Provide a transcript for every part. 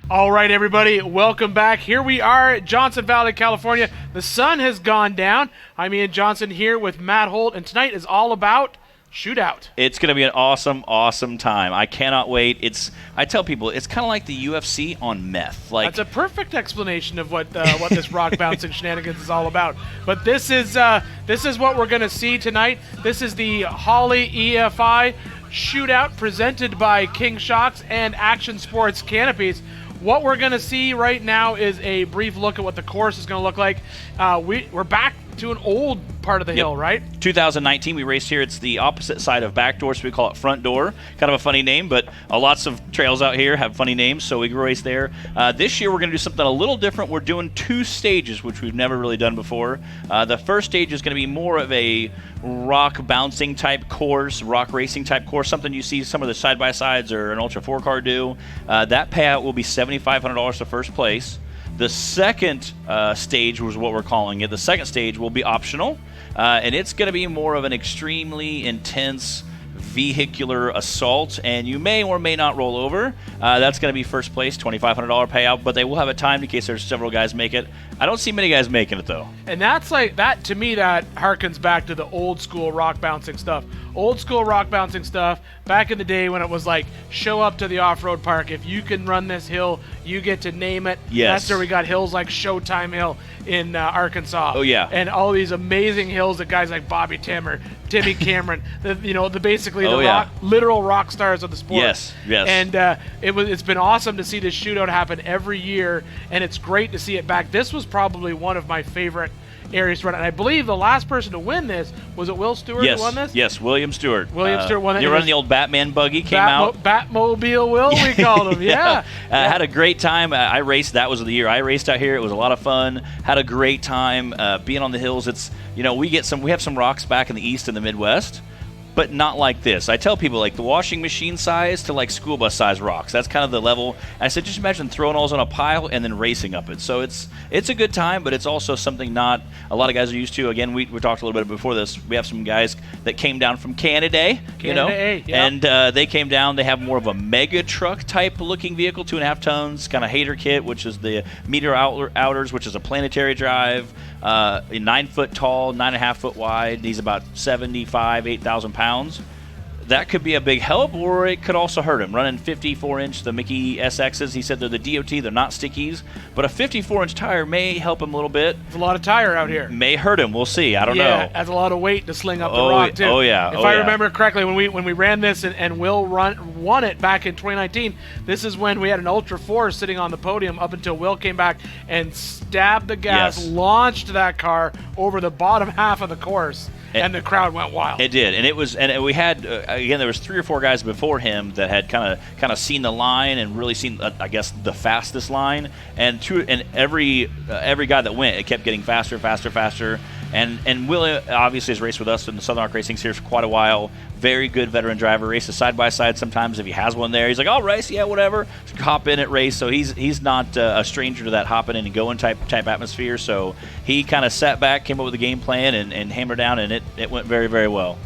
All right, everybody, welcome back. Here we are at Johnson Valley, California. The sun has gone down. I'm Ian Johnson here with Matt Holt, and tonight is all about Shootout. It's going to be an awesome time. I cannot wait. I tell people it's kind of like the UFC on meth. That's a perfect explanation of what this rock bouncing shenanigans is all about. But this is what we're going to see tonight. This is the Holly EFI Shootout presented by King Shocks and Action Sports Canopies. What we're going to see right now is a brief look at what the course is going to look like. We're back to an old part of the hill, right? 2019, we raced here. It's the opposite side of back door, so we call it front door. Kind of a funny name, but lots of trails out here have funny names, so we race there. This year, we're going to do something a little different. We're doing 2 stages, which we've never really done before. The first stage is going to be more of a rock bouncing type course, rock racing type course, something you see some of the side-by-sides or an Ultra 4 car do. That payout will be $7,500 to first place. The second stage was what we're calling it. The second stage will be optional, and it's going to be more of an extremely intense vehicular assault, and you may or may not roll over. That's going to be first place, $2,500 payout, but they will have a time in case there's several guys make it. I don't see many guys making it, though. And that's like, that to me, that harkens back to the old school rock bouncing stuff. Old school rock bouncing stuff back in the day when it was like, show up to the off-road park. If you can run this hill, you get to name it. Yes. That's where we got hills like Showtime Hill in Arkansas. Oh, yeah. And all these amazing hills that guys like Bobby Tim or Timmy Cameron, basically literal rock stars of the sport. Yes. And it's been awesome to see this shootout happen every year, and it's great to see it back. This was probably one of my favorite areas to run, and I believe the last person to win this was it Will Stewart who won this? Yes, William Stewart. Stewart won it. You're running the old Batman buggy, came out. Batmobile Will, we called him. Yeah. Had a great time. I raced. That was the year I raced out here. It was a lot of fun. Had a great time being on the hills. It's we have some rocks back in the east and the Midwest, but not like this. I tell people, like the washing machine size to like school bus size rocks. That's kind of the level. And I said, just imagine throwing those on a pile and then racing up it. So it's a good time, but it's also something not a lot of guys are used to. Again, we talked a little bit before this. We have some guys that came down from Canada, and they came down. They have more of a mega truck type looking vehicle, 2.5 tons, kind of hater kit, which is the meter outers, which is a planetary drive. 9 foot tall, 9.5 foot wide. He's about 8,000 pounds. That could be a big help, or it could also hurt him. Running 54-inch, the Mickey SXs, he said they're the DOT, they're not stickies, but a 54-inch tire may help him a little bit. There's a lot of tire out here. May hurt him, we'll see, I don't know. Yeah, has a lot of weight to sling up the rock, too. Oh, yeah. If I remember correctly, when we ran this and Will won it back in 2019, this is when we had an Ultra 4 sitting on the podium up until Will came back and stabbed the gas, launched that car over the bottom half of the course. And the crowd went wild. It did, and we had again. There was 3 or 4 guys before him that had kind of seen the line and really seen, I guess, the fastest line. And every guy that went, it kept getting faster. And Will obviously has raced with us in the Southern Arc Racing's here for quite a while. Very good veteran driver. Races side by side sometimes if he has one there. He's like, I'll race, yeah, whatever. Just hop in at race. So he's not a stranger to that hopping in and going type atmosphere. So he kind of sat back, came up with a game plan, and hammered down, and it went very, very well.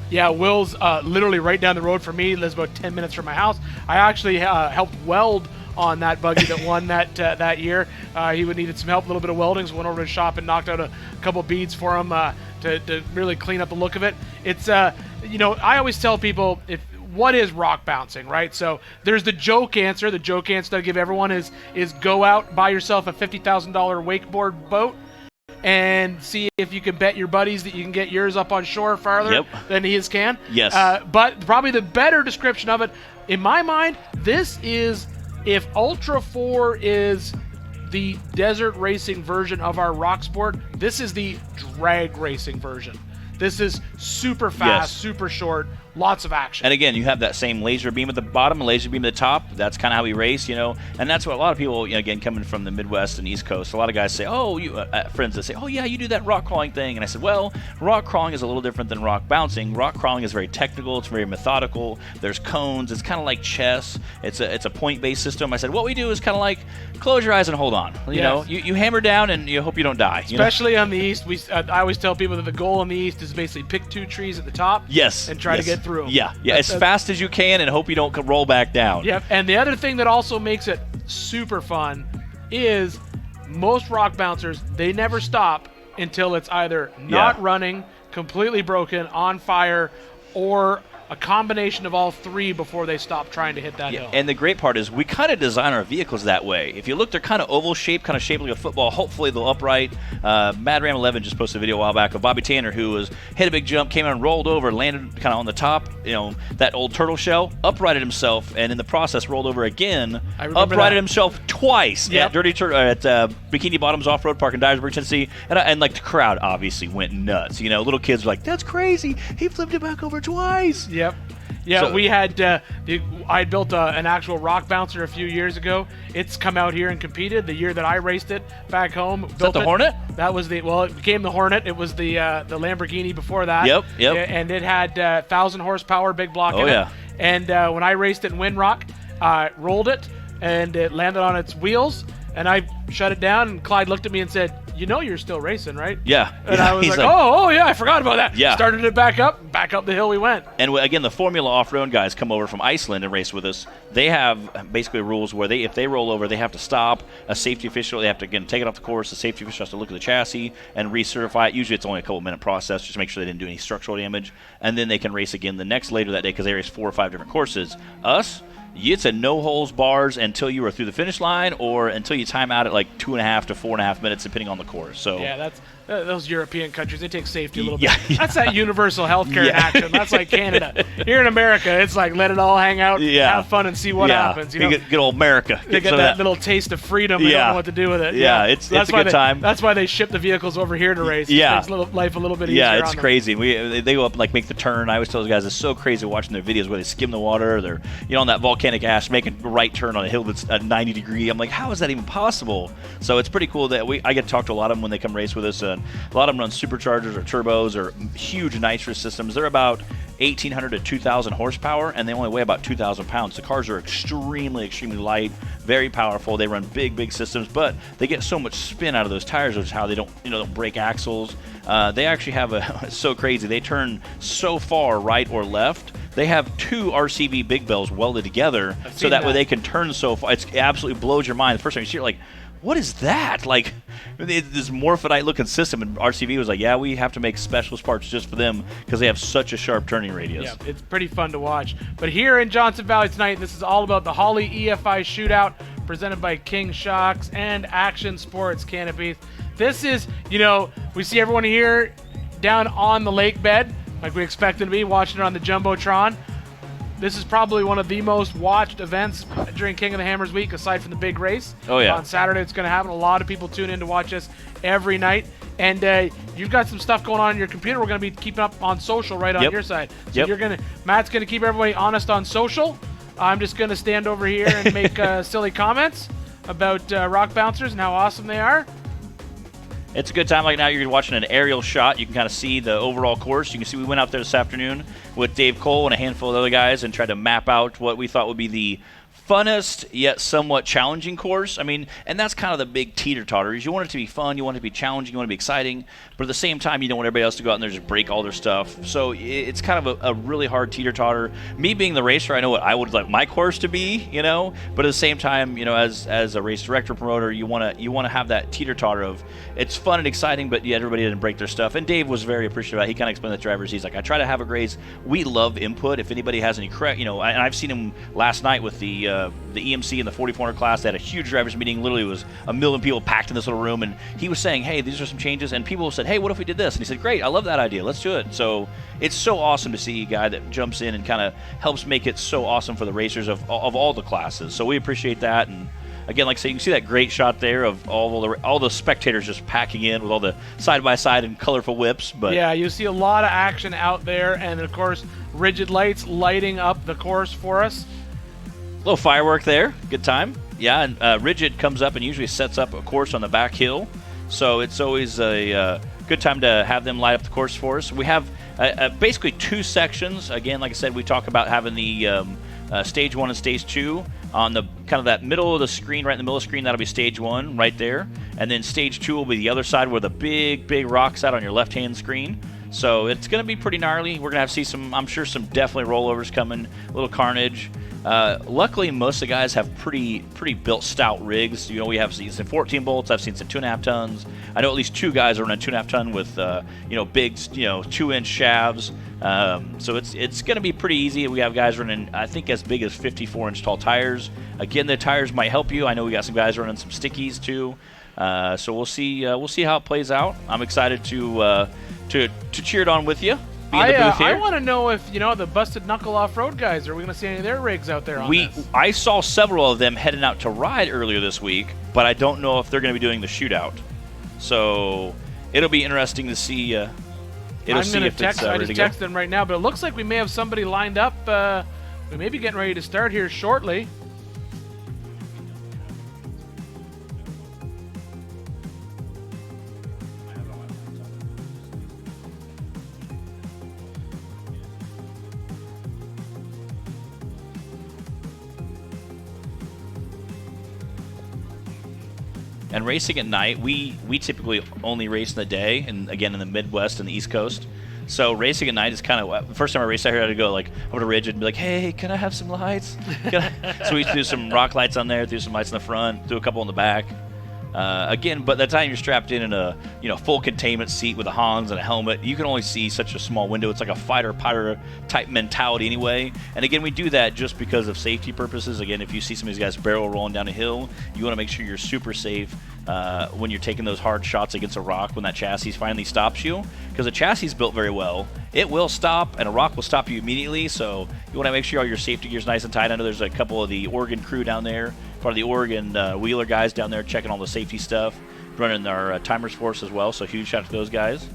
Yeah, Will's literally right down the road from me. He lives about 10 minutes from my house. I actually helped weld on that buggy that won that year. He needed some help, a little bit of welding, so went over to the shop and knocked out a couple beads for him to really clean up the look of it. It's I always tell people, what is rock bouncing, right? So there's the joke answer. The joke answer that I give everyone is go out, buy yourself a $50,000 wakeboard boat, and see if you can bet your buddies that you can get yours up on shore farther than his can. Yes. But probably the better description of it, in my mind, this is, if Ultra 4 is the desert racing version of our rock sport, this is the drag racing version. This is super fast, super short, lots of action. And again, you have that same laser beam at the bottom, laser beam at the top. That's kind of how we race, and that's what a lot of people, again, coming from the Midwest and East Coast, a lot of guys say, friends that say, oh yeah, you do that rock crawling thing. And I said, well, rock crawling is a little different than rock bouncing. Rock crawling is very technical. It's very methodical. There's cones. It's kind of like chess. It's a point-based system. I said, what we do is kind of like close your eyes and hold on. You hammer down and you hope you don't die. Especially on the East, I always tell people that the goal on the East is basically pick 2 trees at the top. And try to get through them. Yeah, as fast as you can and hope you don't roll back down. Yeah, and the other thing that also makes it super fun is most rock bouncers, they never stop until it's either not running, completely broken, on fire, or a combination of all three before they stop trying to hit that hill. And the great part is we kind of design our vehicles that way. If you look, they're kind of oval shaped, kind of shaped like a football. Hopefully they'll upright. Mad Ram 11 just posted a video a while back of Bobby Tanner, who hit a big jump, came in, rolled over, landed kind of on the top, that old turtle shell, uprighted himself, and in the process rolled over again, uprighted himself twice at Bikini Bottoms Off-Road Park in Dyersburg, Tennessee, and like the crowd obviously went nuts. Little kids were like, "That's crazy! He flipped it back over twice." Yep. Yeah, so, we had I built an actual rock bouncer a few years ago. It's come out here and competed. The year that I raced it back home, is that the Hornet? That was it became the Hornet. It was the Lamborghini before that. Yep. And it had 1,000 horsepower, big block in it. And when I raced it in Windrock, I rolled it and it landed on its wheels. And I shut it down, and Clyde looked at me and said, "You're still racing, right?" Yeah. And I was like, oh, yeah, I forgot about that. Yeah. Started it back up the hill we went. And again, the Formula Off-Road guys come over from Iceland and race with us. They have basically rules where if they roll over, they have to stop. A safety official, they have to, again, take it off the course. The safety official has to look at the chassis and recertify it. Usually it's only a couple-minute process just to make sure they didn't do any structural damage. And then they can race again later that day because they race 4 or 5 different courses. Us, it's a no-holes bars until you are through the finish line or until you time out at like 2.5 to 4.5 minutes, depending on the course. So yeah, that's those European countries. They take safety a little bit. Yeah. That's that universal healthcare in action. That's like Canada. Here in America, it's like let it all hang out, have fun, and see what happens. Good old America. They get that little taste of freedom. They don't know what to do with it. Yeah, it's a good time. That's why they ship the vehicles over here to race. Yeah, it makes life a little bit easier. Yeah, it's crazy. They go up and make the turn. I always tell those guys it's so crazy watching their videos where they skim the water. They're on that volcanic ash making a right turn on a hill that's a 90 degree. I'm like, how is that even possible? So it's pretty cool that I get to talk to a lot of them when they come race with us. A lot of them run superchargers or turbos or huge nitrous systems. They're about 1,800 to 2,000 horsepower, and they only weigh about 2,000 pounds. The cars are extremely, extremely light, very powerful. They run big, big systems, but they get so much spin out of those tires, which is how they don't break axles. They actually have it's so crazy. They turn so far right or left. They have 2 RCV big bells welded together so that way they can turn so far. It absolutely blows your mind. The first time you see it, like, what is that? Like, this morphodite-looking system, and RCV was like, yeah, we have to make specialist parts just for them because they have such a sharp turning radius. Yeah, it's pretty fun to watch. But here in Johnson Valley tonight, this is all about the Holly EFI Shootout presented by King Shocks and Action Sports Canopies. This is, we see everyone here down on the lake bed, like we expected to be, watching it on the Jumbotron. This is probably one of the most watched events during King of the Hammers week, aside from the big race. Oh, yeah. On Saturday, it's going to happen. A lot of people tune in to watch us every night. And you've got some stuff going on your computer we're going to be keeping up on social right on your side. So Matt's going to keep everybody honest on social. I'm just going to stand over here and make silly comments about rock bouncers and how awesome they are. It's a good time. Like now you're watching an aerial shot. You can kind of see the overall course. You can see we went out there this afternoon with Dave Cole and a handful of other guys and tried to map out what we thought would be the funnest yet somewhat challenging course. I mean, and that's kind of the big teeter-totter is you want it to be fun, you want it to be challenging, you want it to be exciting, but at the same time you don't want everybody else to go out and there and just break all their stuff. So it's kind of a really hard teeter-totter. Me being the racer, I know what I would like my course to be, but at the same time, as a race director promoter, you want to have that teeter-totter of it's fun and exciting, but everybody didn't break their stuff. And Dave was very appreciative of that. He kind of explained to the drivers, he's like, I try to have a race. We love input. If anybody has any correct, and I've seen him last night with the EMC in the 4,400 class. They had a huge drivers meeting. Literally, it was 1 million people packed in this little room, and he was saying, hey, these are some changes, and people said, hey, what if we did this? And he said, great, I love that idea. Let's do it. So it's so awesome to see a guy that jumps in and kind of helps make it so awesome for the racers of all the classes. So we appreciate that. And again, like I say, you can see that great shot there of all the spectators just packing in with all the side-by-side and colorful whips. But yeah, you see a lot of action out there, and of course, Rigid Lights lighting up the course for us. Little firework there. Good time. Yeah, and Rigid comes up and usually sets up a course on the back hill. So it's always a good time to have them light up the course for us. We have basically 2 sections. Again, like I said, we talk about having the stage 1 and stage 2 on the kind of that middle of the screen, right in the middle of the screen. That'll be stage 1 right there. And then stage 2 will be the other side where the big, big rock's out on your left-hand screen. So it's going to be pretty gnarly. We're going to see some, I'm sure, some definitely rollovers coming, a little carnage. Luckily, most of the guys have pretty built stout rigs. You know, we have seen some 14 bolts. I've seen some 2.5 tons. I know at least 2 guys are running 2.5 ton with big 2-inch shafts. So it's going to be pretty easy. We have guys running, I think, as big as 54-inch tall tires. Again, the tires might help you. I know we got some guys running some stickies too. So we'll see how it plays out. I'm excited to cheer it on with you. I want to know if the Busted Knuckle Off-Road guys, are we going to see any of their rigs out there on this? I saw several of them heading out to ride earlier this week, but I don't know if they're going to be doing the shootout. So it'll be interesting to see. I'm going to text. I just texted them right now, but it looks like we may have somebody lined up. We may be getting ready to start here shortly. And racing at night, we typically only race in the day, and again in the Midwest and the East Coast. So racing at night is kind of the first time I raced out here. I had to go over to Ridge and be like, "Hey, can I have some lights?" So we threw some rock lights on there, threw some lights in the front, threw a couple in the back. Again, but the time you're strapped in a full containment seat with a Hans and a helmet, you can only see such a small window. It's like a fighter type mentality anyway. And again, we do that just because of safety purposes. Again, if you see some of these guys barrel rolling down a hill, you want to make sure you're super safe when you're taking those hard shots against a rock when that chassis finally stops you. Because the chassis is built very well. It will stop, and a rock will stop you immediately. So you want to make sure all your safety gear is nice and tight. I know there's a couple of the Oregon crew down there, part of the Oregon Wheeler guys down there checking all the safety stuff, running our timers for us as well. So huge shout out to those guys.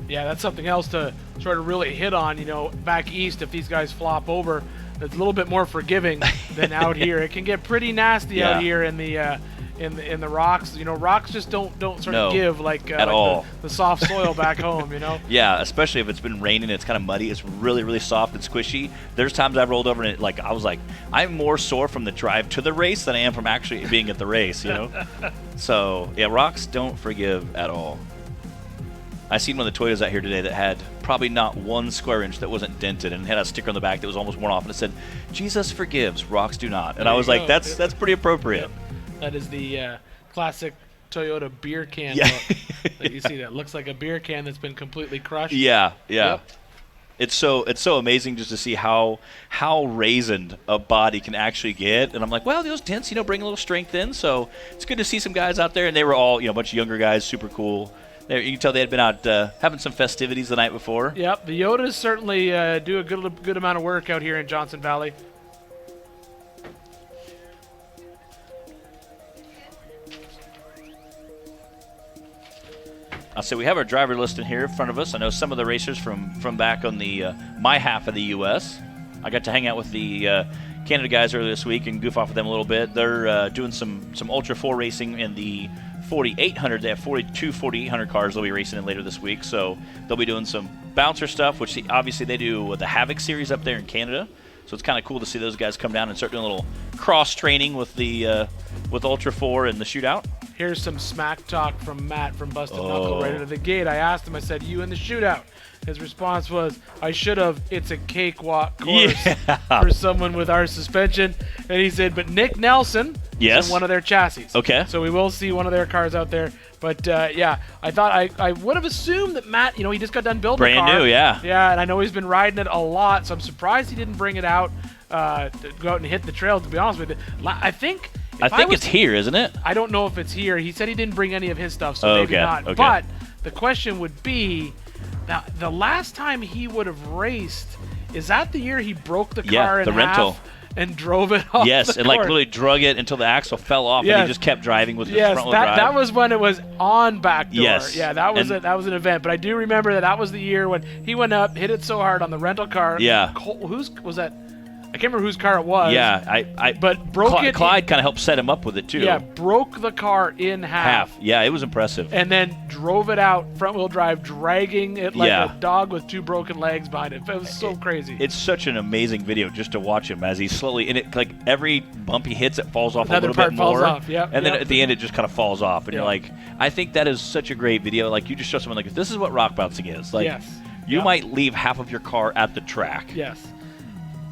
Yeah, that's something else to sort of really hit on. Back east, if these guys flop over, it's a little bit more forgiving than out here. It can get pretty nasty out here in the rocks. Rocks just don't sort of give like all the soft soil back home. Yeah, especially if it's been raining and it's kind of muddy. It's really, really soft and squishy. There's times I've rolled over and I was like, I'm more sore from the drive to the race than I am from actually being at the race. So yeah, rocks don't forgive at all. I seen one of the Toyotas out here today that had probably not 1 square inch that wasn't dented and had a sticker on the back that was almost worn off, and it said, "Jesus forgives, rocks do not." And I was like, that's pretty appropriate. Yep. That is the classic Toyota beer can look that you see. That looks like a beer can that's been completely crushed. Yeah. Yep. It's so amazing just to see how raisined a body can actually get. And I'm like, well, those dents, bring a little strength in. So it's good to see some guys out there, and they were all, a bunch of younger guys, super cool. You can tell they had been out having some festivities the night before. Yep, the Yodas certainly do a good amount of work out here in Johnson Valley. I'll say we have our driver list in here in front of us. I know some of the racers from back on the my half of the U.S. I got to hang out with the Canada guys earlier this week and goof off with them a little bit. They're doing some Ultra 4 racing in the 4800. They have 42 4800 cars they'll be racing in later this week. So they'll be doing some bouncer stuff, which obviously they do the Havoc series up there in Canada. So it's kind of cool to see those guys come down and start doing a little cross training with the with Ultra 4 and the Shootout. Here's some smack talk from Matt from Busted Knuckle right out of the gate. I asked him, I said, "You in the Shootout?" His response was, "I should have. It's a cakewalk course for someone with our suspension." And he said, "But Nick Nelson is in one of their chassis." Okay. So we will see one of their cars out there. But, yeah, I thought I would have assumed that Matt, he just got done building a car. Brand new, yeah. Yeah, and I know he's been riding it a lot, so I'm surprised he didn't bring it out to go out and hit the trail, to be honest with you. I think it's here, isn't it? I don't know if it's here. He said he didn't bring any of his stuff, so maybe not. Okay. But the question would be, now, the last time he would have raced, is that the year he broke the car in the rental half and drove it off Yes, the and course? literally drug it until the axle fell off, and he just kept driving with the front wheel drive. That was when it was on backdoor. Yes. Yeah, that was an event. But I do remember that was the year when he went up, hit it so hard on the rental car. Yeah. Whose was that? I can't remember whose car it was. Yeah, but broke it. Clyde kind of helped set him up with it too. Yeah, broke the car in half. Yeah, it was impressive. And then drove it out front wheel drive, dragging it like a dog with 2 broken legs behind it. It was so crazy. It's such an amazing video just to watch him as he's slowly in it. Like every bump he hits, it falls off Another a little bit more. Falls off. Yep, and then at the end, it just kind of falls off. And you're like, I think that is such a great video. Like you just show someone like, this is what rock bouncing is. Like, yes. You might leave half of your car at the track. Yes.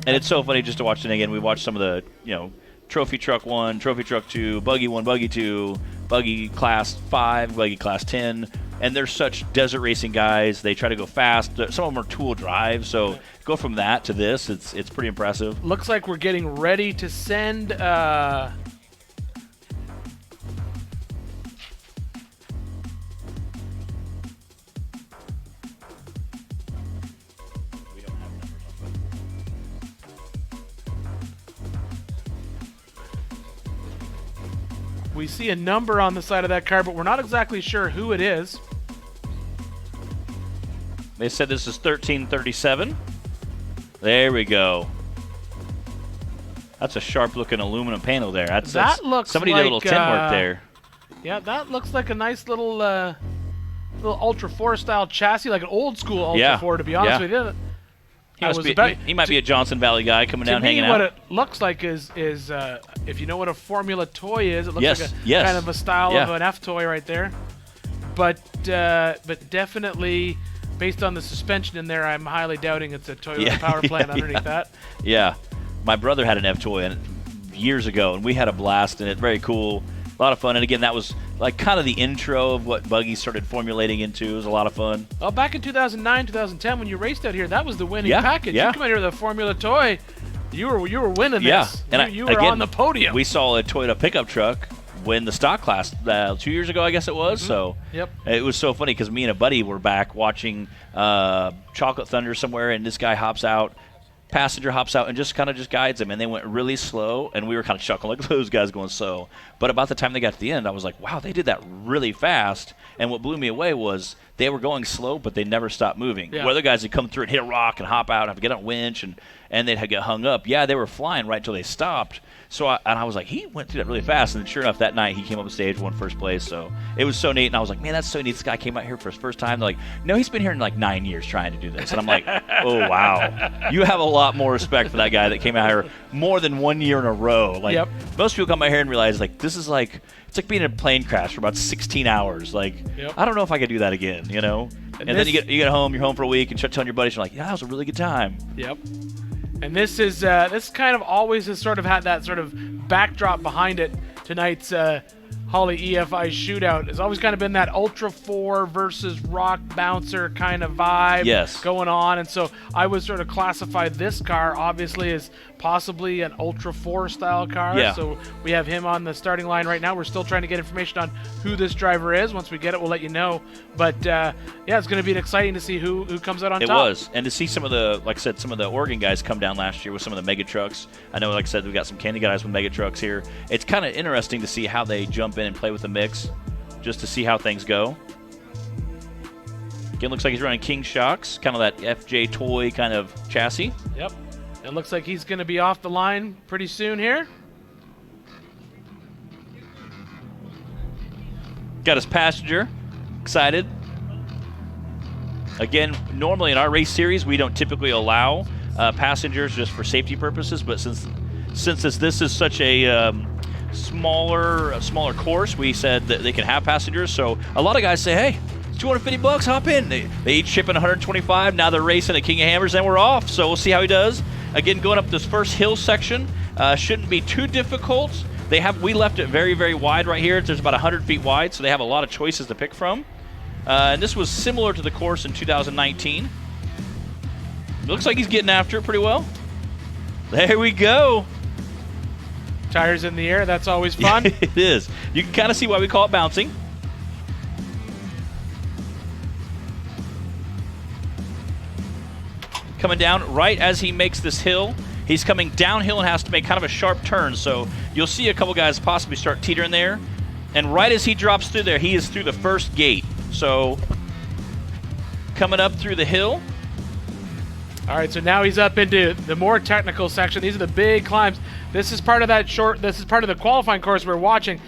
And it's so funny just to watch it again. We watched some of the, Trophy Truck 1, Trophy Truck 2, Buggy 1, Buggy 2, Buggy Class 5, Buggy Class 10. And they're such desert racing guys. They try to go fast. Some of them are two-wheel drive. So go from that to this, it's pretty impressive. Looks like we're getting ready to send we see a number on the side of that car, but we're not exactly sure who it is. They said this is 1337. There we go. That's a sharp-looking aluminum panel there. That looks somebody like, did a little tin work there. Yeah, that looks like a nice little Ultra 4 style chassis, like an old school Ultra 4. To be honest with you, he might be a Johnson Valley guy coming down, hanging out. What it looks like is if you know what a Formula toy is, it looks like a kind of a style of an F toy right there. But definitely, based on the suspension in there, I'm highly doubting it's a Toyota power plant underneath that. Yeah, my brother had an F toy years ago, and we had a blast in it. Very cool, a lot of fun. And again, that was like kind of the intro of what Buggy started formulating into. It was a lot of fun. Well, back in 2009, 2010, when you raced out here, that was the winning package. You come out here with a Formula toy, you were winning this. And you were on the podium. We saw a Toyota pickup truck win the stock class 2 years ago, I guess it was. So it was so funny because me and a buddy were back watching Chocolate Thunder somewhere, and this guy hops out. Passenger hops out and just guides them, and they went really slow, and we were kind of chuckling, like those guys going slow. But about the time they got to the end, I was like, wow, they did that really fast. And what blew me away was they were going slow, but they never stopped moving. Where other guys would come through and hit a rock and hop out and have to get on a winch, and they'd get hung up. Yeah, they were flying right until they stopped. So I was like, he went through that really fast. And sure enough, that night he came up on stage, won first place. So it was so neat. And I was like, man, that's so neat. This guy came out here for his first time. They're like, no, he's been here in like 9 years trying to do this. And I'm like, oh, wow. You have a lot more respect for that guy that came out here more than 1 year in a row. Like most people come out here and realize like this is like, it's like being in a plane crash for about 16 hours. Like, I don't know if I could do that again, And then you get home, you're home for a week, and start telling your buddies, you're like, yeah, that was a really good time. Yep. And this kind of always has sort of had that sort of backdrop behind it. Tonight's Holly EFI Shootout has always kind of been that Ultra 4 versus Rock Bouncer kind of vibe going on. And so I would sort of classify this car obviously as possibly an Ultra 4 style car. Yeah. So we have him on the starting line right now. We're still trying to get information on who this driver is. Once we get it, we'll let you know. But it's going to be exciting to see who comes out on top. It was. And to see some of the, like I said, some of the Oregon guys come down last year with some of the mega trucks. I know, like I said, we've got some Candy guys with mega trucks here. It's kind of interesting to see how they jump in and play with the mix, just to see how things go. Again, looks like he's running King shocks, kind of that FJ toy kind of chassis. Yep. It looks like he's going to be off the line pretty soon here. Got his passenger excited. Again, normally in our race series, we don't typically allow passengers just for safety purposes, but since this is such a smaller course, we said that they can have passengers. So a lot of guys say, hey, it's $250, hop in. They each chip in 125. Now they're racing at King of Hammers, and we're off. So we'll see how he does. Again, going up this first hill section shouldn't be too difficult. We left it very, very wide right here. There's about 100 feet wide, so they have a lot of choices to pick from. And this was similar to the course in 2019. It looks like he's getting after it pretty well. There we go. Tires in the air, that's always fun. It is. You can kind of see why we call it bouncing. Coming down right as he makes this hill. He's coming downhill and has to make kind of a sharp turn. So you'll see a couple guys possibly start teetering there. And right as he drops through there, he is through the first gate. So coming up through the hill. All right, so now he's up into the more technical section. These are the big climbs. This is part of this is part of the qualifying course we're watching.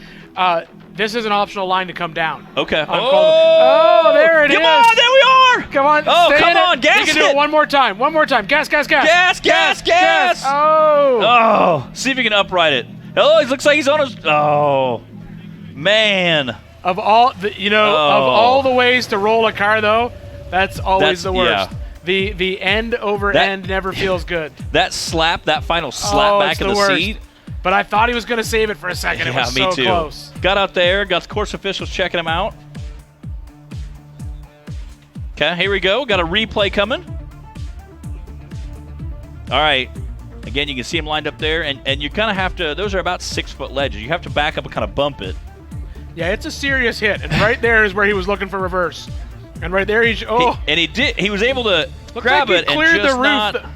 This is an optional line to come down. Okay. Oh, there it is. Come on, there we are. Come on. Oh, come on, gas it. You can do it one more time. One more time. Gas, gas, gas. Gas. Oh, see if you can upright it. Oh, it looks like he's on his. Oh, man. Of all the ways to roll a car, though, that's always the worst. Yeah. The end over end never feels good. That slap, that final slap back in the seat. But I thought he was going to save it for a second. It was so close. Got out there, got the course officials checking him out. Okay, here we go. Got a replay coming. All right. Again, you can see him lined up there, and you kind of have to, those are about 6-foot ledges. You have to back up and kind of bump it. Yeah, it's a serious hit. And right there is where he was looking for reverse. And right there, he was able to grab it and cleared just the roof. not.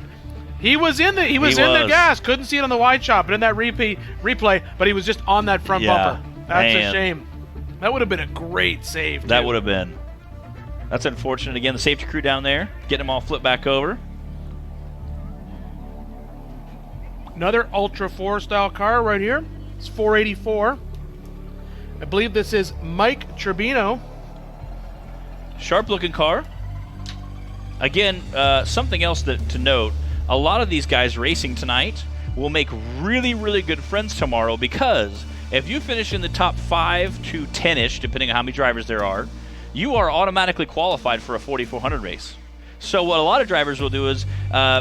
He was in the gas. Couldn't see it on the wide shot, but in that replay, but he was just on that front bumper. That's a shame. That would have been a great save, too. That would have been. That's unfortunate. Again, the safety crew down there, getting them all flipped back over. Another Ultra 4 style car right here. It's 484. I believe this is Mike Tribino. Sharp looking car. Again, something else to note, a lot of these guys racing tonight will make really, really good friends tomorrow, because if you finish in the top 5 to 10-ish, depending on how many drivers there are, you are automatically qualified for a 4,400 race. So what a lot of drivers will do is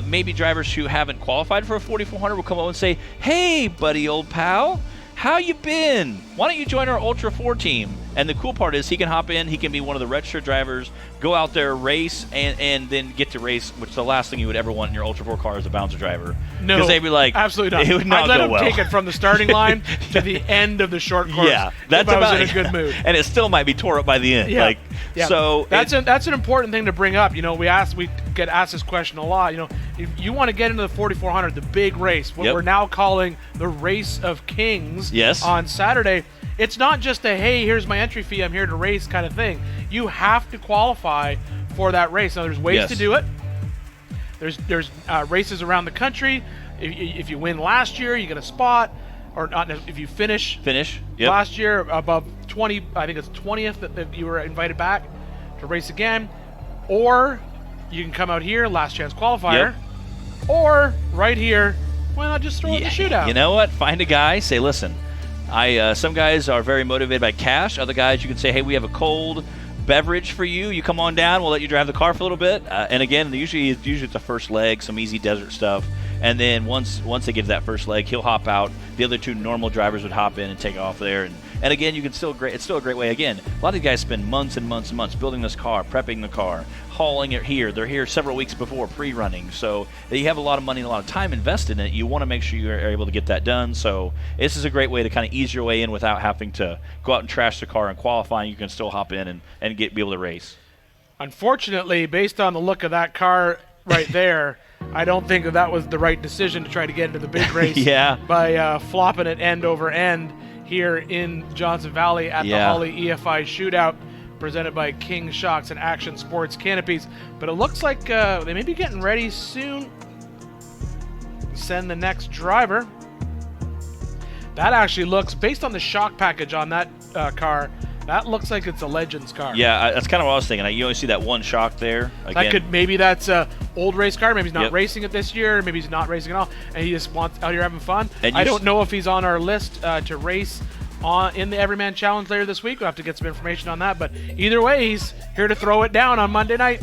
maybe drivers who haven't qualified for a 4,400 will come up and say, "Hey, buddy, old pal, how you been? Why don't you join our Ultra 4 team?" And the cool part is he can hop in, he can be one of the registered drivers, go out there, race, and then get to race, which is the last thing you would ever want in your Ultra 4 car is a bouncer driver. No, because they'd be like, absolutely not. It would not I'd let go him well. take it from the starting line to the end of the short course. Yeah, that's if I about was in a good mood. And it still might be tore up by the end. Yeah. So that's an important thing to bring up. You know, we get asked this question a lot. You know, if you want to get into the 4,400, the big race, what we're now calling the Race of Kings, on Saturday. It's not just a, hey, here's my entry fee, I'm here to race kind of thing. You have to qualify for that race. Now, there's ways to do it. There's races around the country. If you win last year, you get a spot. Or not, if you finish last year above 20, I think it's 20th that you were invited back to race again. Or you can come out here, last chance qualifier. Or right here, why not just throw in the shootout? You know what? Find a guy, say, listen, some guys are very motivated by cash. Other guys, you can say, hey, we have a cold beverage for you. You come on down. We'll let you drive the car for a little bit. And again, usually it's the first leg, some easy desert stuff. And then once they get to that first leg, he'll hop out. The other two normal drivers would hop in and take off there. And again, it's still a great way. Again, a lot of these guys spend months and months and months building this car, prepping the car, hauling it here. They're here several weeks before pre-running. So you have a lot of money and a lot of time invested in it. You want to make sure you're able to get that done. So this is a great way to kind of ease your way in without having to go out and trash the car and qualifying. You can still hop in and be able to race. Unfortunately, based on the look of that car right there, I don't think that was the right decision to try to get into the big race by flopping it end over end here in Johnson Valley at the Holly EFI Shootout, presented by King Shocks and Action Sports Canopies. But it looks like they may be getting ready soon to send the next driver. That actually looks, based on the shock package on that car, that looks like it's a Legends car. Yeah, that's kind of what I was thinking. You only see that one shock there. Again. Maybe that's a old race car. Maybe he's not racing it this year. Maybe he's not racing at all, and he just wants out here having fun. I don't know if he's on our list to race in the Everyman Challenge later this week. We'll have to get some information on that. But either way, he's here to throw it down on Monday night.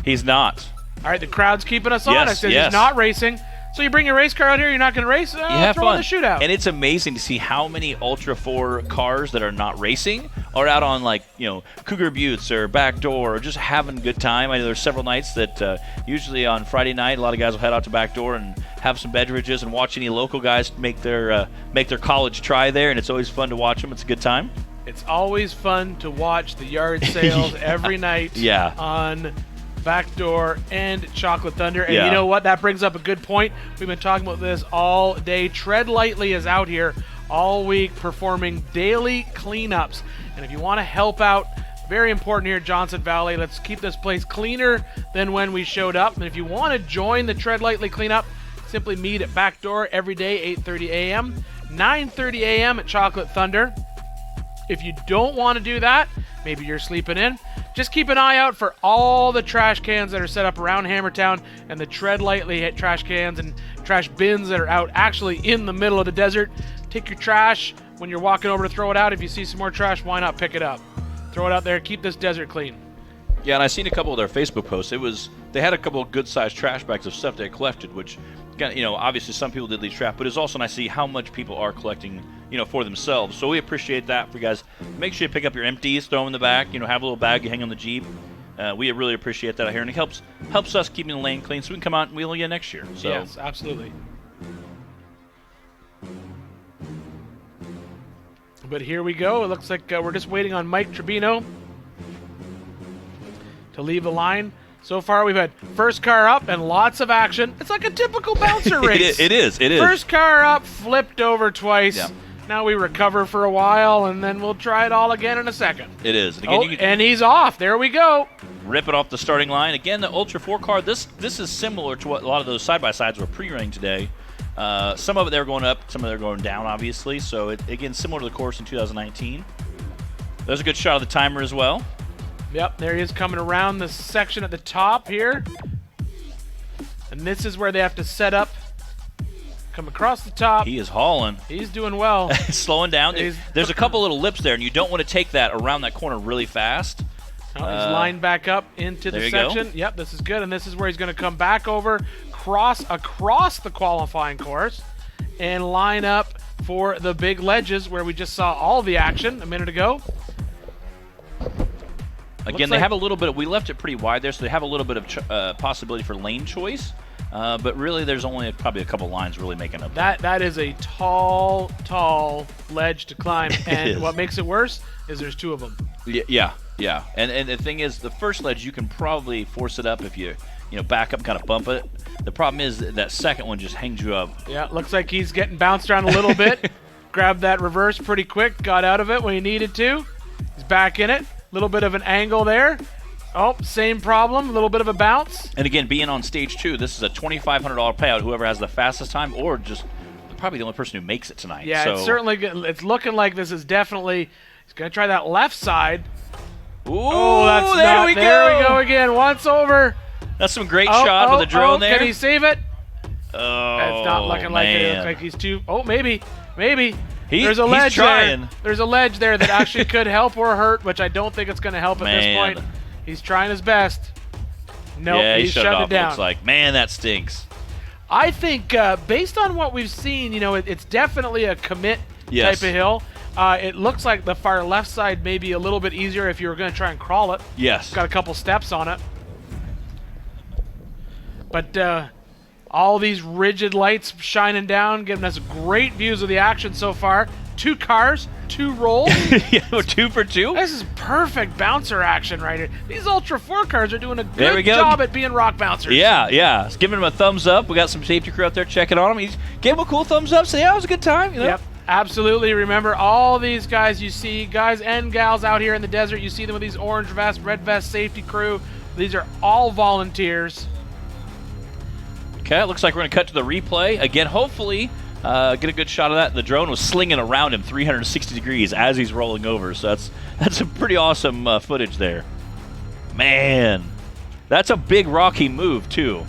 He's not. All right, the crowd's keeping us honest. He's not racing. So you bring your race car out here, you're not going to race? You have throw fun. In the shootout. And it's amazing to see how many Ultra 4 cars that are not racing are out on, Cougar Buttes or Backdoor or just having a good time. I know there's several nights that usually on Friday night, a lot of guys will head out to Backdoor and have some beverages and watch any local guys make their college try there, and it's always fun to watch them. It's a good time. It's always fun to watch the yard sales every night on Backdoor and Chocolate Thunder. And you know what? That brings up a good point. We've been talking about this all day. Tread Lightly is out here all week performing daily cleanups. And if you want to help out, very important here at Johnson Valley, let's keep this place cleaner than when we showed up. And if you want to join the Tread Lightly cleanup, simply meet at Backdoor every day, 8:30 a.m., 9:30 a.m. at Chocolate Thunder. If you don't want to do that, maybe you're sleeping in, just keep an eye out for all the trash cans that are set up around Hammertown and the Tread Lightly trash cans and trash bins that are out actually in the middle of the desert. Take your trash when you're walking over to throw it out. If you see some more trash, why not pick it up? Throw it out there. Keep this desert clean. Yeah, and I seen a couple of their Facebook posts. They had a couple of good-sized trash bags of stuff they had collected, which, obviously some people did leave trash, but it's also nice to see how much people are collecting, for themselves. So we appreciate that for you guys. Make sure you pick up your empties, throw them in the back, have a little bag you hang on the Jeep. We really appreciate that out here, and it helps us keeping the lane clean so we can come out and wheel again next year. So. Yes, absolutely. But here we go. It looks like we're just waiting on Mike Tribino to leave the line. So far, we've had first car up and lots of action. It's like a typical bouncer race. It is. First car up, flipped over twice. Yeah. Now we recover for a while, and then we'll try it all again in a second. It is. And again, and he's off. There we go. Rip it off the starting line. Again, the Ultra 4 car, this is similar to what a lot of those side-by-sides were pre-running today. Some of it they're going up, some of it they're going down, obviously. So, again, similar to the course in 2019. There's a good shot of the timer as well. Yep, there he is coming around the section at the top here. And this is where they have to set up. Come across the top. He is hauling. He's doing well. Slowing down. There's a couple little lips there, and you don't want to take that around that corner really fast. Oh, he's lined back up into the section. Go. Yep, this is good. And this is where he's going to come back over, cross across the qualifying course, and line up for the big ledges where we just saw all the action a minute ago. Again, they have a little bit. We left it pretty wide there, so they have a little bit of possibility for lane choice. But really, there's only probably a couple lines really making up. That is a tall ledge to climb, and what makes it worse is there's two of them. Yeah. And the thing is, the first ledge you can probably force it up if you back up, and kind of bump it. The problem is that second one just hangs you up. Yeah, looks like he's getting bounced around a little bit. Grabbed that reverse pretty quick, got out of it when he needed to. He's back in it. Little bit of an angle there. Oh, same problem, a little bit of a bounce. And again, being on stage 2, this is a $2,500 payout, whoever has the fastest time, or just probably the only person who makes it tonight. Yeah, so. It's certainly good. It's looking like this is definitely, he's going to try that left side. Ooh, there we go. There we go again, once over. That's some great shot with the drone there. Can he save it? Oh, it's not looking like it. It looks like he's too, maybe. There's a he's ledge trying. there. There's a ledge there that actually could help or hurt, which I don't think it's going to help at this point. He's trying his best. Nope, yeah, he shut it off. down. Looks like, man, that stinks. I think based on what we've seen, it's definitely a commit type of hill. It looks like the far left side may be a little bit easier if you were going to try and crawl it. Yes. Got a couple steps on it. But all these rigid lights shining down, giving us great views of the action so far. 2 cars, 2 rolls. Yeah, 2 for 2. This is perfect bouncer action right here. These Ultra 4 cars are doing a good job at being rock bouncers. Yeah. It's giving him a thumbs up. We got some safety crew out there checking on him. He's gave him a cool thumbs up. Say, yeah, it was a good time. Yep, absolutely. Remember, all these guys you see, guys and gals out here in the desert, you see them with these orange vest, red vest safety crew. These are all volunteers. Okay, it looks like we're going to cut to the replay. Again, hopefully, get a good shot of that. The drone was slinging around him 360 degrees as he's rolling over, so that's some pretty awesome footage there. Man, that's a big rocky move, too.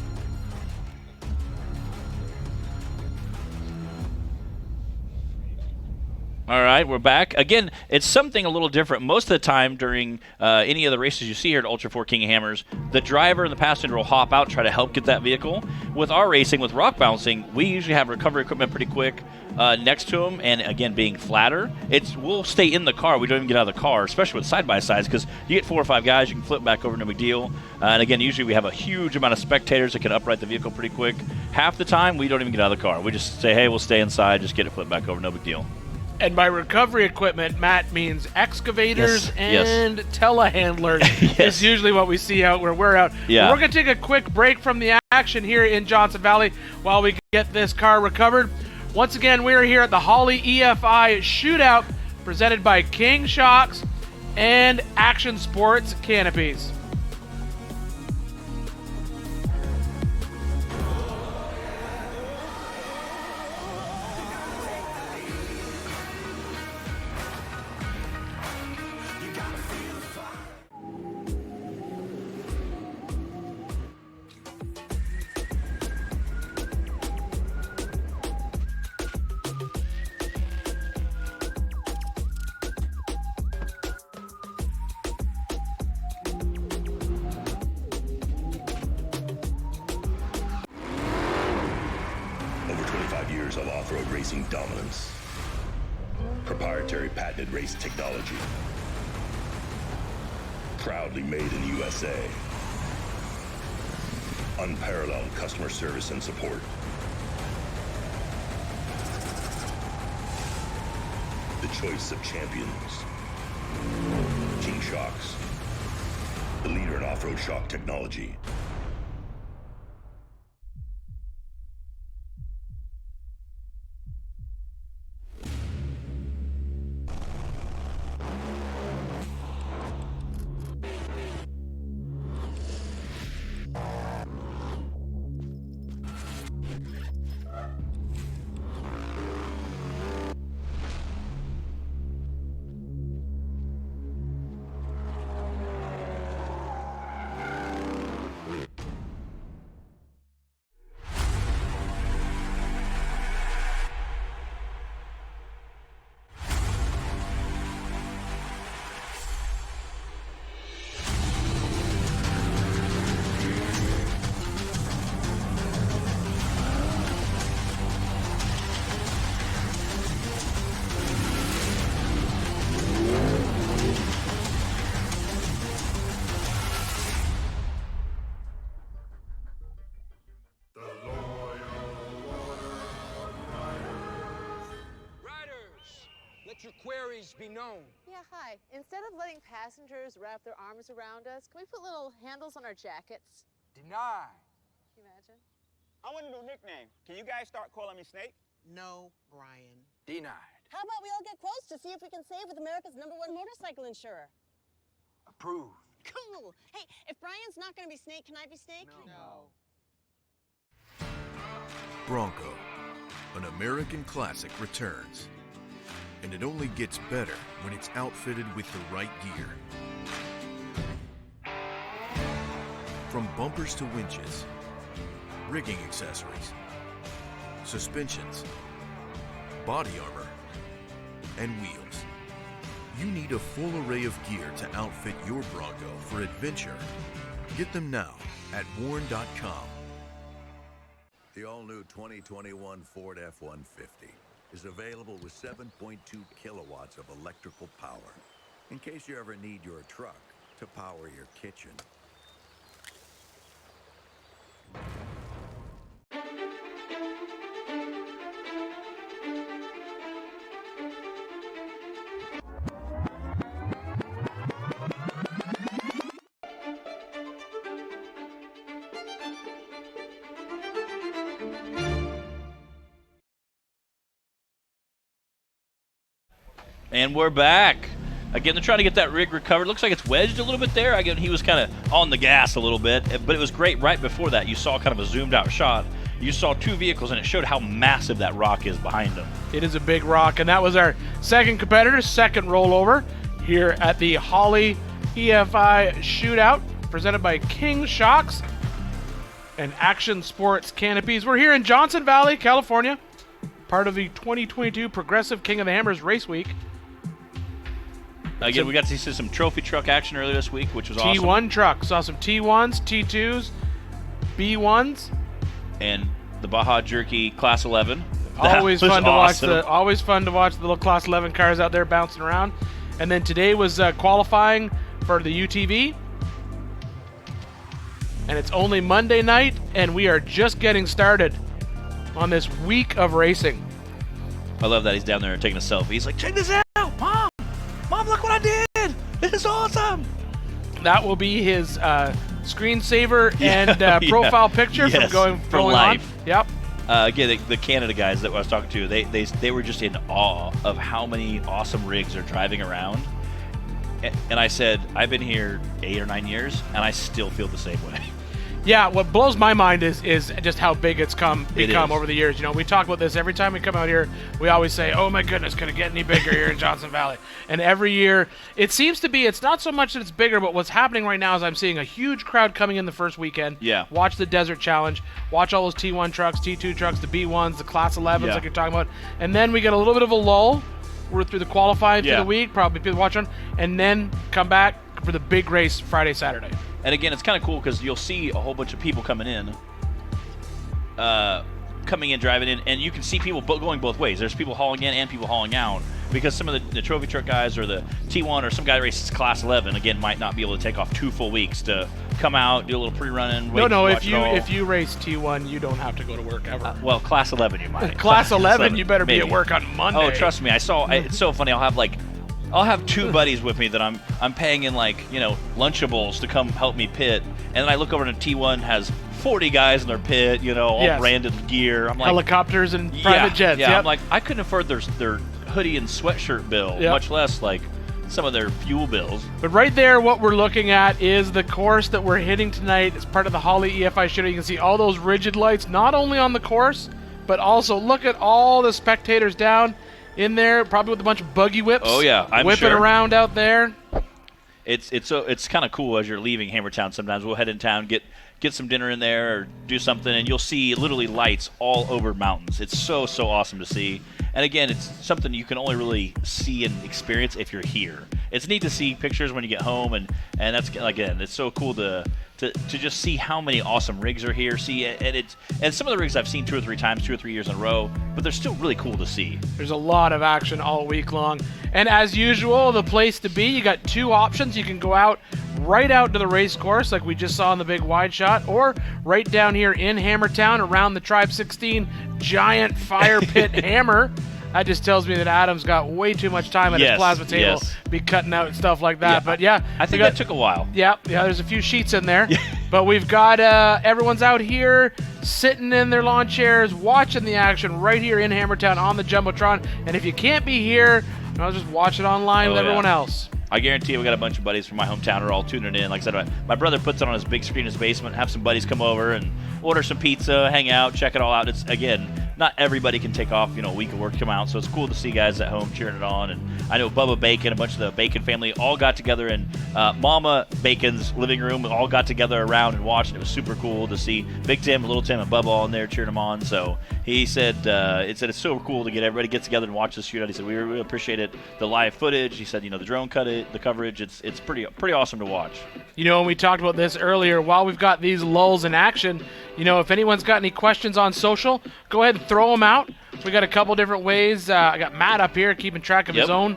All right, we're back. Again, it's something a little different. Most of the time during any of the races you see here at Ultra 4 King of Hammers, the driver and the passenger will hop out and try to help get that vehicle. With our racing, with rock bouncing, we usually have recovery equipment pretty quick next to them, and again, being flatter, we'll stay in the car. We don't even get out of the car, especially with side-by-sides, because you get 4 or 5 guys, you can flip back over, no big deal. And again, usually we have a huge amount of spectators that can upright the vehicle pretty quick. Half the time, we don't even get out of the car. We just say, hey, we'll stay inside, just get it flipped back over, no big deal. And by recovery equipment, Matt means excavators and telehandlers. It's usually what we see out where we're out. Yeah. We're going to take a quick break from the action here in Johnson Valley while we get this car recovered. Once again, we're here at the Holly EFI Shootout presented by King Shocks and Action Sports Canopies. off-road racing dominance. Proprietary patented race technology. Proudly made in the USA. Unparalleled customer service and support. The choice of champions. King Shocks. The leader in off-road shock technology. Let your queries be known. Yeah, hi. Instead of letting passengers wrap their arms around us, can we put little handles on our jackets? Deny. Can you imagine? I want a new nickname. Can you guys start calling me Snake? No, Brian. Denied. How about we all get quotes to see if we can save with America's #1 motorcycle insurer? Approved. Cool. Hey, if Brian's not going to be Snake, can I be Snake? No. Bronco, an American classic, returns. And it only gets better when it's outfitted with the right gear. From bumpers to winches, rigging accessories, suspensions, body armor, and wheels. You need a full array of gear to outfit your Bronco for adventure. Get them now at warn.com. The all-new 2021 Ford F-150 is available with 7.2 kilowatts of electrical power, in case you ever need your truck to power your kitchen. And we're back. Again, they're trying to get that rig recovered. Looks like it's wedged a little bit there. Again, he was kind of on the gas a little bit, but it was great. Right before that, you saw kind of a zoomed out shot. You saw two vehicles, and it showed how massive that rock is behind them. It is a big rock, and that was our second competitor, second rollover here at the Holly EFI Shootout, presented by King Shocks and Action Sports Canopies. We're here in Johnson Valley, California, part of the 2022 Progressive King of the Hammers Race Week. Again, we got to see some trophy truck action earlier this week, which was awesome. T1 trucks. Saw some T1s, T2s, B1s. And the Baja Jerky Class 11. Always fun to awesome. watch the little Class 11 cars out there bouncing around. And then today was qualifying for the UTV. And it's only Monday night, and we are just getting started on this week of racing. I love that he's down there taking a selfie. He's like, check this out, Mom! Mom, look what I did! This is awesome! That will be his screensaver and profile picture from going live. On. Yep. Again, the Canada guys that I was talking to, they were just in awe of how many awesome rigs are driving around. And I said, I've been here 8 or 9 years, and I still feel the same way. Yeah, what blows my mind is just how big it's become over the years. You know, we talk about this every time we come out here. We always say, oh my goodness, can it get any bigger here in Johnson Valley? And every year, it seems to be, it's not so much that it's bigger, but what's happening right now is I'm seeing a huge crowd coming in the first weekend. Yeah. Watch the Desert Challenge. Watch all those T1 trucks, T2 trucks, the B1s, the Class 11s like you're talking about. And then we get a little bit of a lull. We're through the qualifying through the week, probably people watching, and then come back for the big race Friday, Saturday. And again, it's kind of cool because you'll see a whole bunch of people coming in. coming in, driving in, and you can see people going both ways. There's people hauling in and people hauling out because some of the trophy truck guys or the T1 or some guy that races Class 11, again, might not be able to take off 2 full weeks to come out, do a little pre-running. No, if you race T1, you don't have to go to work ever. Well, Class 11 you might. Class 11, you better maybe. be at work on Monday. Oh, trust me, it's so funny. I'll have 2 buddies with me that I'm paying in Lunchables to come help me pit, and then I look over and T1 has 40 guys in their pit, all branded gear. I'm like, helicopters and private jets. Yeah, I'm like, I couldn't afford their hoodie and sweatshirt bill, much less some of their fuel bills. But right there, what we're looking at is the course that we're hitting tonight. It's part of the Holly EFI Shootout. You can see all those rigid lights, not only on the course, but also look at all the spectators down in there, probably with a bunch of buggy whips. Oh yeah, I'm whipping sure. around out there. It's kind of cool as you're leaving Hammertown. Sometimes we'll head in town, get some dinner in there or do something, and you'll see literally lights all over mountains. It's so awesome to see. And again, it's something you can only really see and experience if you're here. It's neat to see pictures when you get home, and that's, again, it's so cool to just see how many awesome rigs are here. And some of the rigs I've seen 2 or 3 times, 2 or 3 years in a row, but they're still really cool to see. There's a lot of action all week long. And as usual, the place to be, you got 2 options. You can go right out to the race course like we just saw in the big wide shot, or right down here in Hammertown around the Tribe 16 giant fire pit hammer. That just tells me that Adam's got way too much time at his plasma table to be cutting out stuff like that. But I think that took a while. Yeah, there's a few sheets in there. But we've got everyone's out here sitting in their lawn chairs watching the action right here in Hammertown on the Jumbotron. And if you can't be here, I'll just watch it online with everyone else. I guarantee you we got a bunch of buddies from my hometown who are all tuning in. Like I said, my brother puts it on his big screen in his basement, have some buddies come over and order some pizza, hang out, check it all out. It's, again, not everybody can take off, a week of work, come out. So it's cool to see guys at home cheering it on. And I know Bubba Bacon, a bunch of the Bacon family all got together in Mama Bacon's living room, all got together around and watched. It was super cool to see Big Tim, Little Tim, and Bubba all in there cheering them on. So he said, it's so cool to get everybody get together and watch this shootout. He said, we really appreciated the live footage. He said, the drone the coverage, it's pretty awesome to watch. And we talked about this earlier, while we've got these lulls in action, if anyone's got any questions on social, go ahead and throw them out. We got a couple different ways. I got Matt up here keeping track of his own.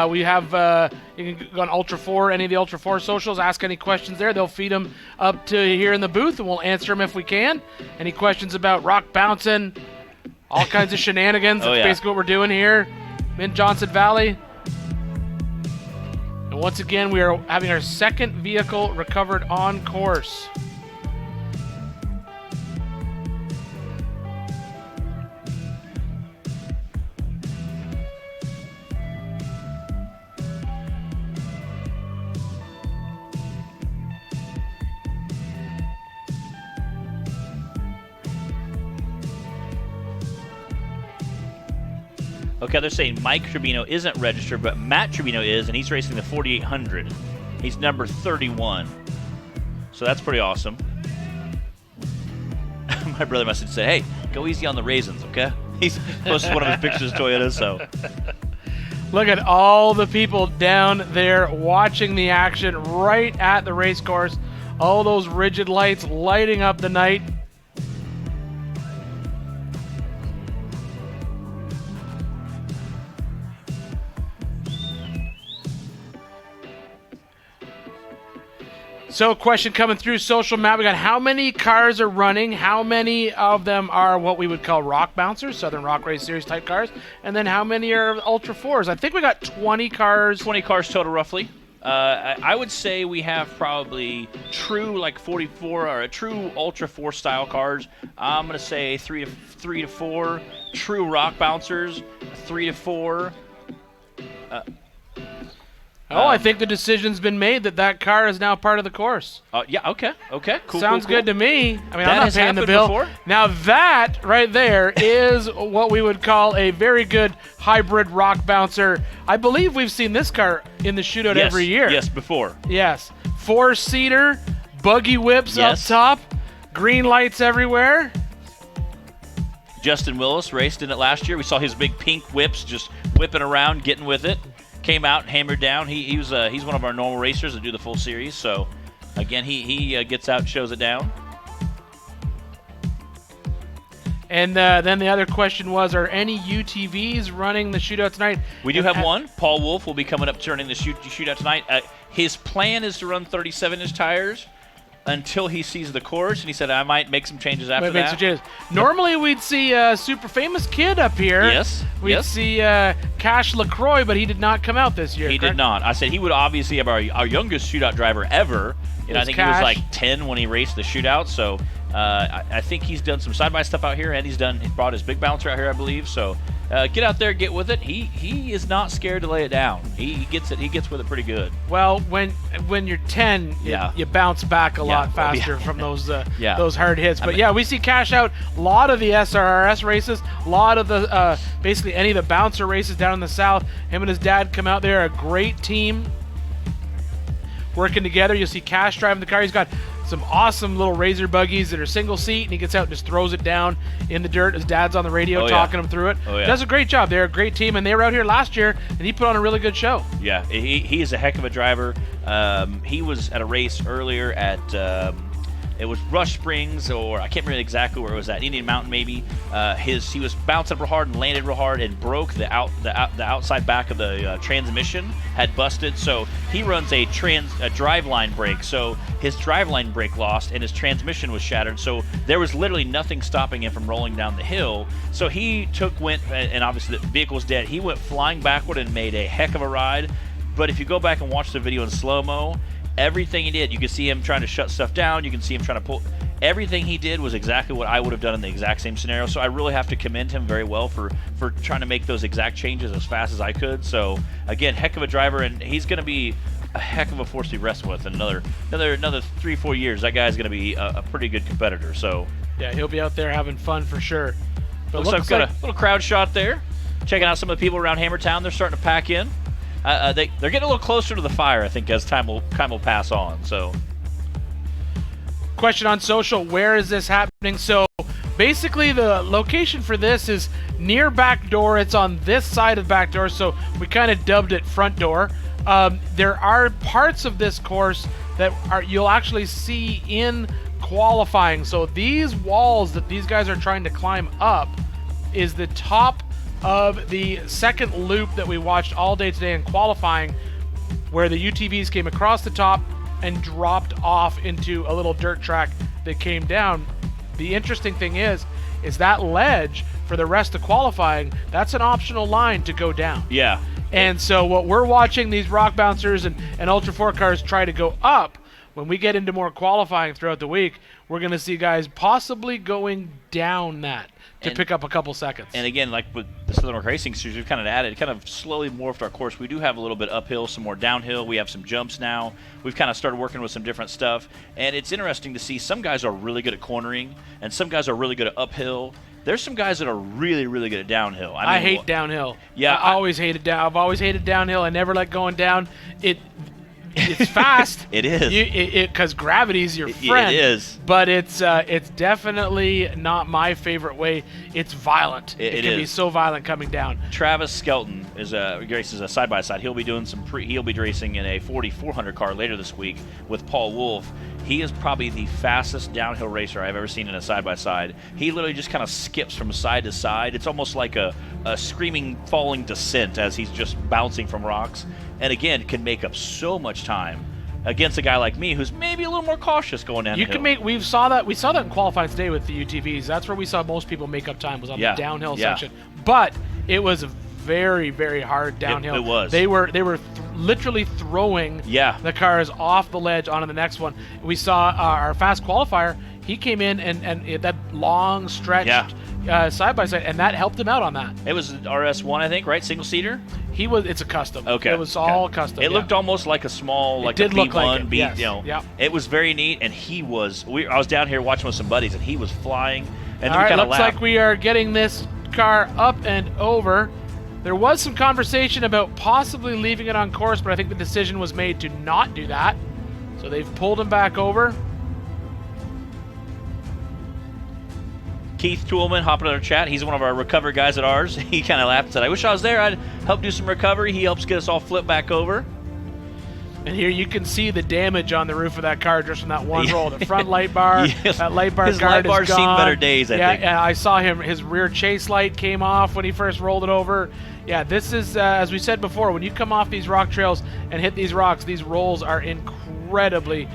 We have, you can go on Ultra 4, any of the Ultra 4 socials, ask any questions there. They'll feed them up to here in the booth, and we'll answer them if we can. Any questions about rock bouncing, all kinds of shenanigans. That's basically what we're doing here in Johnson Valley. And once again, we are having our second vehicle recovered on course. Okay, they're saying Mike Tribino isn't registered, but Matt Tribino is, and he's racing the 4800. He's number 31. So that's pretty awesome. My brother must have said, hey, go easy on the raisins, okay? He's posted one of his pictures of Toyota, so. Look at all the people down there watching the action right at the race course. All those rigid lights lighting up the night. So, question coming through social, Matt. We got how many cars are running? How many of them are what we would call rock bouncers, Southern Rock Race Series type cars? And then how many are Ultra 4s? I think we got 20 cars. 20 cars total, roughly. I would say we have probably true 44 or true Ultra 4 style cars. I'm going to say 3 to 4 true rock bouncers, 3 to 4. I think the decision's been made that car is now part of the course. Yeah, okay, cool. Sounds cool. good to me. I mean, that I'm not paying the bill. Before? Now that right there is what we would call a very good hybrid rock bouncer. I believe we've seen this car in the shootout every year. Yes, before. Yes. 4-seater, buggy whips up top, green lights everywhere. Justin Willis raced in it last year. We saw his big pink whips just whipping around, getting with it. Came out, hammered down. He's one of our normal racers that do the full series. So, again, he gets out and shows it down. And then the other question was, are any UTVs running the shootout tonight? We do have one. Paul Wolf will be coming up turning the shootout tonight. His plan is to run 37-inch tires until he sees the course, and he said I might make some changes after that. Some changes. Normally we'd see Super Famous Kid up here. Yes. We'd see Cash LaCroix, but he did not come out this year. He did not. I said he would obviously have our youngest shootout driver ever. I think Cash. he was like 10 when he raced the shootout. So I think he's done some side-by stuff out here, and he brought his big bouncer out here, I believe. So get out there, get with it. He is not scared to lay it down. He gets it. He gets with it pretty good. Well, when you're 10, you bounce back a lot faster from those hard hits. But we see Cash out a lot of the SRRS races, a lot of the basically any of the bouncer races down in the south. Him and his dad come out there, a great team working together. You'll see Cash driving the car. He's got some awesome little Razor buggies that are single seat, and he gets out and just throws it down in the dirt. His dad's on the radio talking him through it. Does a great job. They're a great team, and they were out here last year, and he put on a really good show. Yeah, he is a heck of a driver. He was at a race earlier at it was Rush Springs, or I can't remember exactly where it was at, Indian Mountain maybe. He was bouncing real hard and landed real hard and broke the outside back of the transmission, had busted. So he runs a driveline brake. So his driveline brake lost and his transmission was shattered. So there was literally nothing stopping him from rolling down the hill. So he went, and obviously the vehicle was dead. He went flying backward and made a heck of a ride. But if you go back and watch the video in slow-mo, everything he did, you can see him trying to shut stuff down. You can see him trying to pull. Everything he did was exactly what I would have done in the exact same scenario. So I really have to commend him very well for trying to make those exact changes as fast as I could. So again, heck of a driver, and he's going to be a heck of a force to be wrestled with in another 3-4 years. That guy's going to be a pretty good competitor. So yeah, he'll be out there having fun for sure. But looks like we've got a little crowd shot there, checking out some of the people around Hammertown. They're starting to pack in. They're getting a little closer to the fire, I think, as time will pass on. So, question on social: where is this happening? So, basically, the location for this is near back door. It's on this side of back door, so we kind of dubbed it front door. There are parts of this course that you'll actually see in qualifying. So these walls that these guys are trying to climb up is the top of the second loop that we watched all day today in qualifying, where the UTVs came across the top and dropped off into a little dirt track that came down. The interesting thing is that ledge for the rest of qualifying, that's an optional line to go down. Yeah. And so what we're watching these rock bouncers and Ultra 4 cars try to go up, when we get into more qualifying throughout the week, we're going to see guys possibly going down that to pick up a couple seconds. And again, like with the Southern Rock Racing Series, we've kind of slowly morphed our course. We do have a little bit uphill, some more downhill. We have some jumps now. We've kind of started working with some different stuff. And it's interesting to see some guys are really good at cornering, and some guys are really good at uphill. There's some guys that are really, really good at downhill. I hate downhill. Yeah, I always hated down. I've always hated downhill. I never like going down. It's fast. It is. Because gravity's your friend. It is. But it's definitely not my favorite way. It's violent. It can be so violent coming down. Travis Skelton races a side-by-side. He'll be doing he'll be racing in a 4,400 car later this week with Paul Wolf. He is probably the fastest downhill racer I've ever seen in a side-by-side. He literally just kind of skips from side to side. It's almost like a screaming falling descent as he's just bouncing from rocks. And again, can make up so much time against a guy like me who's maybe a little more cautious going down the hill. We saw that in qualifying today with the UTVs. That's where we saw most people make up time, was on the downhill section. But it was very, very hard downhill. It was. They were literally throwing the cars off the ledge onto the next one. We saw our fast qualifier. He came in and that long stretched side by side, and that helped him out on that. It was RS1, I think, right? Single seater. It's a custom. Okay. It was all custom. It looked almost like a small, like it did a look P1 like it, beat. yes. You know, Yep. It was very neat, and I was down here watching with some buddies, and he was flying. And all we right, looks laughed. like we are getting this car up and over. There was some conversation about possibly leaving it on course, but I think the decision was made to not do that. So they've pulled him back over. Keith Toolman hopping on our chat. He's one of our recover guys at ours. He kind of laughed and said, I wish I was there. I'd help do some recovery. He helps get us all flipped back over. And here you can see the damage on the roof of that car just from that one roll. The front light bar, Yes. that light bar His guard light bar's is gone. seen better days, I think. Yeah, I saw him. His rear chase light came off when he first rolled it over. Yeah, this is, as we said before, when you come off these rock trails and hit these rocks, these rolls are incredibly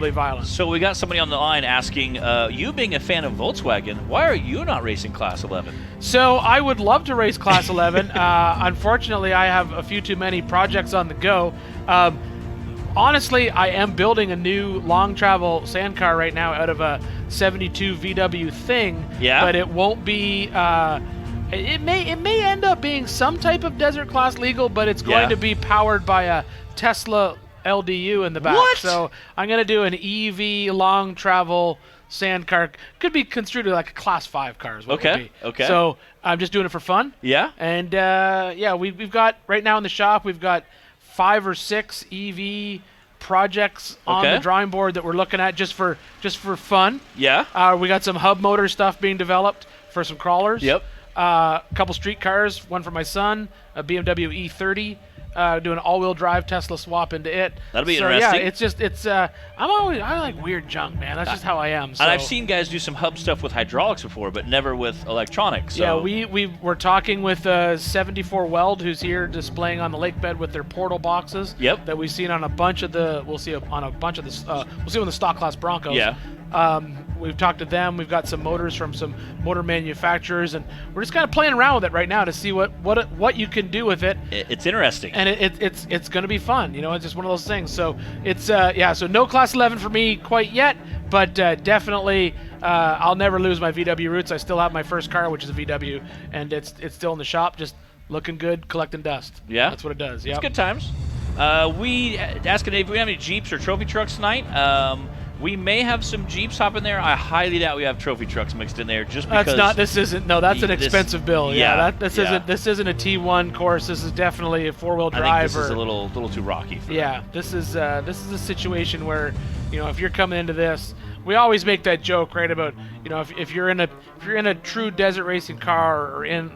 violent. So we got somebody on the line asking, you being a fan of Volkswagen, why are you not racing Class 11? So I would love to race Class 11. Unfortunately, I have a few too many projects on the go. Honestly, I am building a new long travel sand car right now out of a 72 VW thing. Yeah. But it won't be. It may end up being some type of desert class legal, but it's going to be powered by a Tesla LDU in the back. What? So I'm going to do an EV long travel sand car. Could be construed like a Class 5 car is what it would be. Okay. So I'm just doing it for fun. Yeah. And we've got right now in the shop, we've got 5 or 6 EV projects on the drawing board that we're looking at just for fun. Yeah. We got some hub motor stuff being developed for some crawlers. Yep. A couple street cars, one for my son, a BMW E30. Do an all-wheel drive Tesla swap into it. That'll be interesting. interesting. Yeah, I like weird junk, man. That's just how I am. So. And I've seen guys do some hub stuff with hydraulics before, but never with electronics. So. Yeah, we were talking with 74 Weld, who's here displaying on the lake bed with their portal boxes. Yep. That we've seen on a bunch of the. We'll see on a bunch of the. We'll see on the stock class Broncos. Yeah. We've talked to them. We've got some motors from some motor manufacturers, and we're just kind of playing around with it right now to see what you can do with it. It's interesting, and it's going to be fun. You know, it's just one of those things. So it's So no Class 11 for me quite yet, but definitely I'll never lose my VW roots. I still have my first car, which is a VW, and it's still in the shop, just looking good, collecting dust. Yeah, that's what it does. Yeah, it's good times. We asking if we have any Jeeps or trophy trucks tonight. We may have some Jeeps hop in there. I highly doubt we have trophy trucks mixed in there, just because. That's an expensive bill. This isn't a T1 course. This is definitely a 4-wheel drive. I think this is a little too rocky for that. This is a situation where, if you're coming into this, we always make that joke, right, about, if you're in a true desert racing car, or in,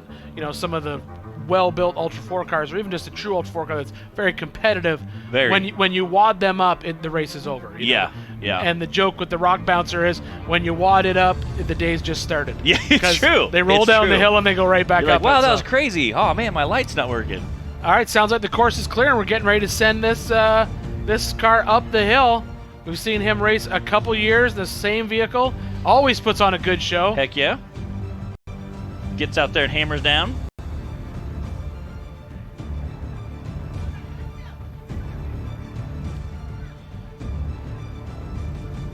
some of the well-built Ultra 4 cars, or even just a true Ultra 4 car that's very competitive. When you wad them up, the race is over. Yeah. And the joke with the rock bouncer is, when you wad it up, the day's just started. Yeah, it's true. They roll down the hill and they go right back up. Wow, that was crazy. Oh man, my light's not working. All right, sounds like the course is clear, and we're getting ready to send this car up the hill. We've seen him race a couple years, the same vehicle. Always puts on a good show. Heck yeah. Gets out there and hammers down.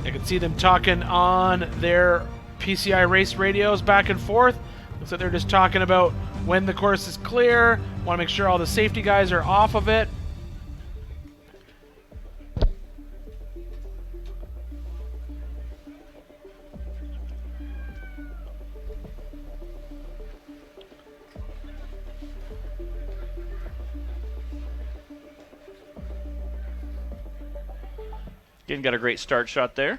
I can see them talking on their PCI race radios back and forth. Looks like they're just talking about when the course is clear. Want to make sure all the safety guys are off of it. Again, got a great start shot there.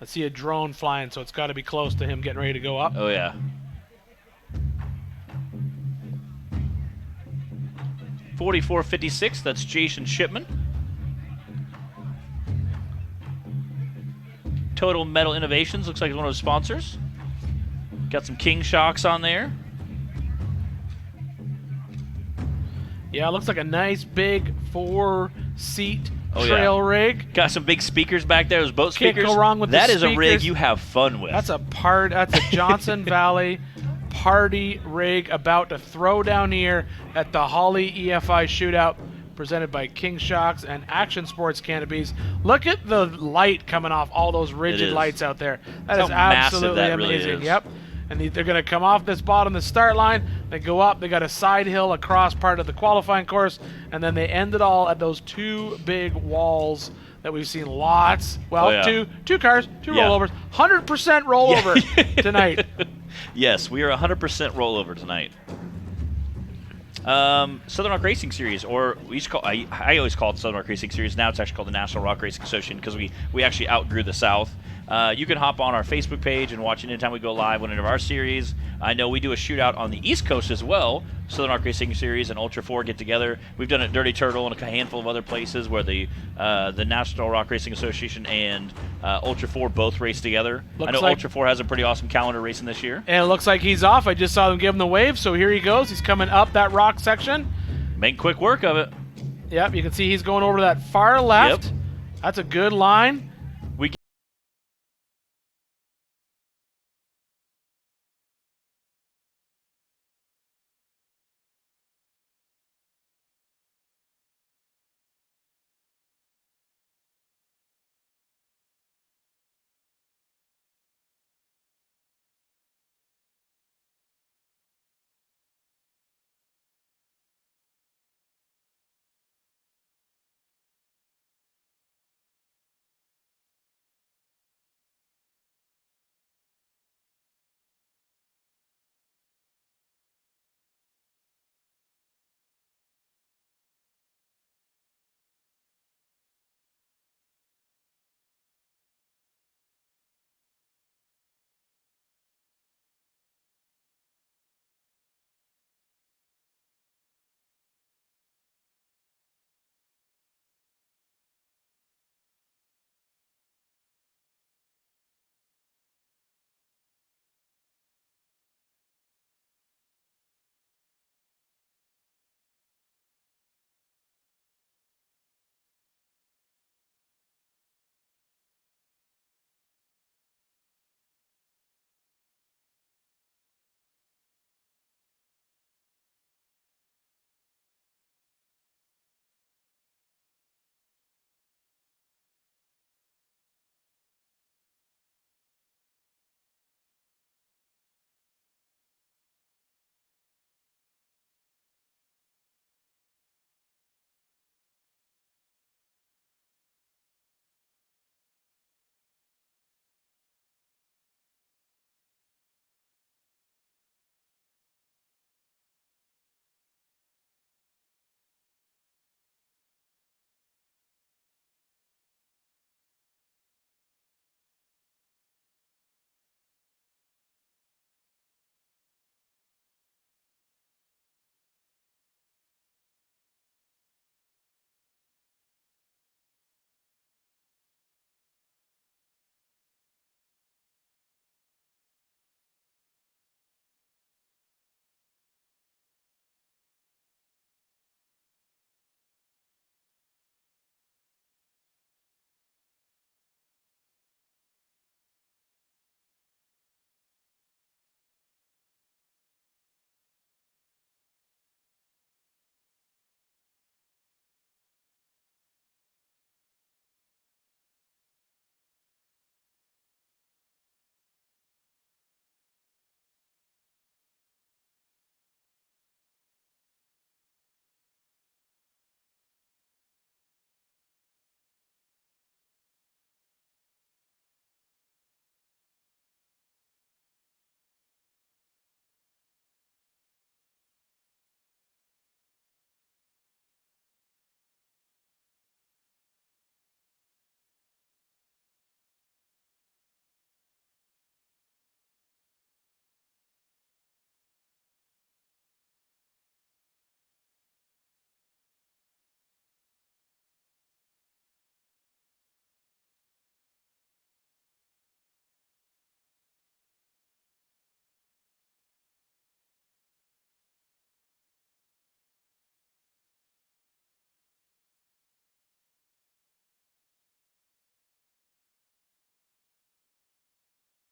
I see a drone flying, so it's got to be close to him getting ready to go up. Oh, yeah. $44.56, that's Jason Shipman. Total Metal Innovations, looks like it's one of those sponsors. Got some King shocks on there. Yeah, it looks like a nice big 4-seat trail rig. Got some big speakers back there, those boat speakers. Can't go wrong with that the is a rig speakers. you have fun with. That's a Johnson Valley party rig about to throw down here at the Holly EFI Shootout, presented by King Shocks and Action Sports Canopies. Look at the light coming off all those rigid lights out there. That is absolutely amazing. Really is. Yep. And they're going to come off this bottom, the start line. They go up. They got a side hill across part of the qualifying course, and then they end it all at those 2 big walls that we've seen lots. Well, two cars, 2 rollovers, 100% rollover tonight. Yes, we are 100% rollover tonight. Southern Rock Racing Series, or we used to call, I always call it Southern Rock Racing Series. Now it's actually called the National Rock Racing Association, because we actually outgrew the South. You can hop on our Facebook page and watch it anytime we go live on any of our series. I know we do a shootout on the East Coast as well. Southern Arc Racing Series and Ultra 4 get together. We've done it at Dirty Turtle and a handful of other places where the National Rock Racing Association and Ultra 4 both race together. I know Ultra 4 has a pretty awesome calendar racing this year. And it looks like he's off. I just saw them give him the wave, so here he goes. He's coming up that rock section. Make quick work of it. Yep, you can see he's going over to that far left. Yep. That's a good line.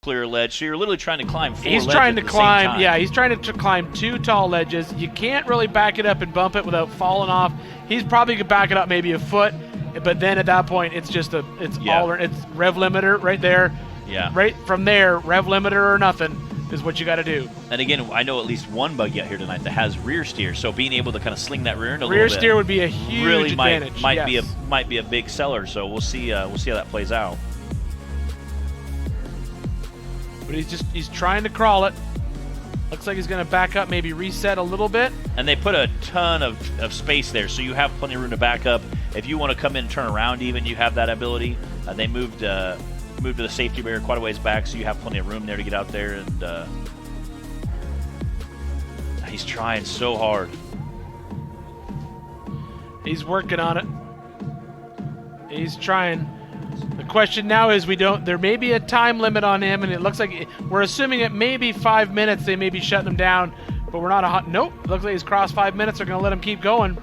Clear ledge, so you're literally trying to climb 4 He's ledges trying to at the same climb, time. yeah, he's trying to climb 2 tall ledges. You can't really back it up and bump it without falling off. He's probably could back it up maybe a foot, but then at that point it's just it's rev limiter right there. Yeah. Right from there, rev limiter or nothing is what you got to do. And again, I know at least one buggy out here tonight that has rear steer, so being able to kind of sling that rear end a little bit. Rear steer would be a huge really advantage. might be a big seller. So we'll see how that plays out. But he's trying to crawl it. Looks like he's going to back up, maybe reset a little bit. And they put a ton of space there, so you have plenty of room to back up. If you want to come in and turn around even, you have that ability. They moved moved to the safety barrier quite a ways back, so you have plenty of room there to get out there. And he's trying so hard. He's working on it. He's trying. The question now is there may be a time limit on him, and it looks like we're assuming it may be 5 minutes. They may be shutting him down, but we're not nope. It looks like he's crossed 5 minutes. They're going to let him keep going.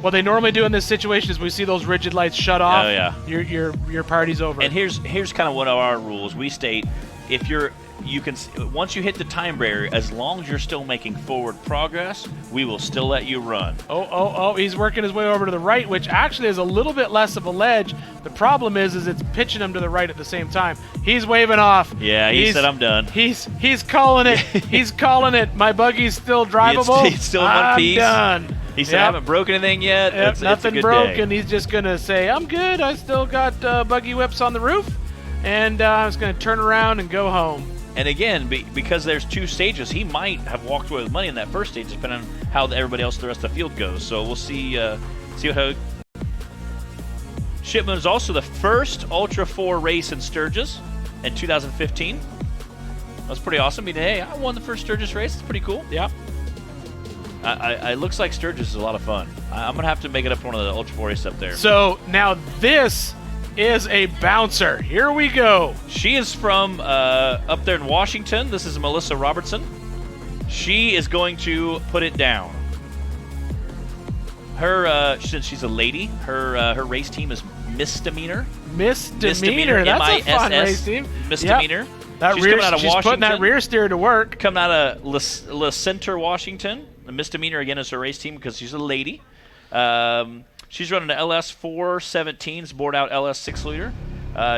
What they normally do in this situation is we see those rigid lights shut off. Oh, yeah. Your party's over. And here's kind of one of our rules. We state if you can once you hit the time barrier, as long as you're still making forward progress, we will still let you run. Oh, he's working his way over to the right, which actually is a little bit less of a ledge. The problem is it's pitching him to the right at the same time. He's waving off. Yeah, he said I'm done. He's calling it. He's calling it. My buggy's still drivable. It's still in one piece. I'm done. He said I haven't broken anything yet. Yep, nothing it's a good broken. day. He's just going to say, I'm good. I still got buggy whips on the roof. And I'm just going to turn around and go home. And again, because there's 2 stages, he might have walked away with money in that first stage, depending on how everybody else, the rest of the field goes. So we'll see how. Shipman is also the first Ultra 4 race in Sturgis in 2015. That's pretty awesome. I mean, hey, I won the first Sturgis race. It's pretty cool. Yeah. It looks like Sturgis is a lot of fun. I'm going to have to make it up for one of the Ultra 4 races up there. So now this is a bouncer. Here we go. She is from up there in Washington. This is Melissa Robertson. She is going to put it down. Since she's a lady, her race team is Misdemeanor. Misdemeanor. That's a fun race team. Misdemeanor. Yep. She's coming out of Washington. Putting that rear steer to work. Coming out of La Center, Washington. The Misdemeanor again is her race team because she's a lady. She's running an LS 417s, bored out LS 6-liter.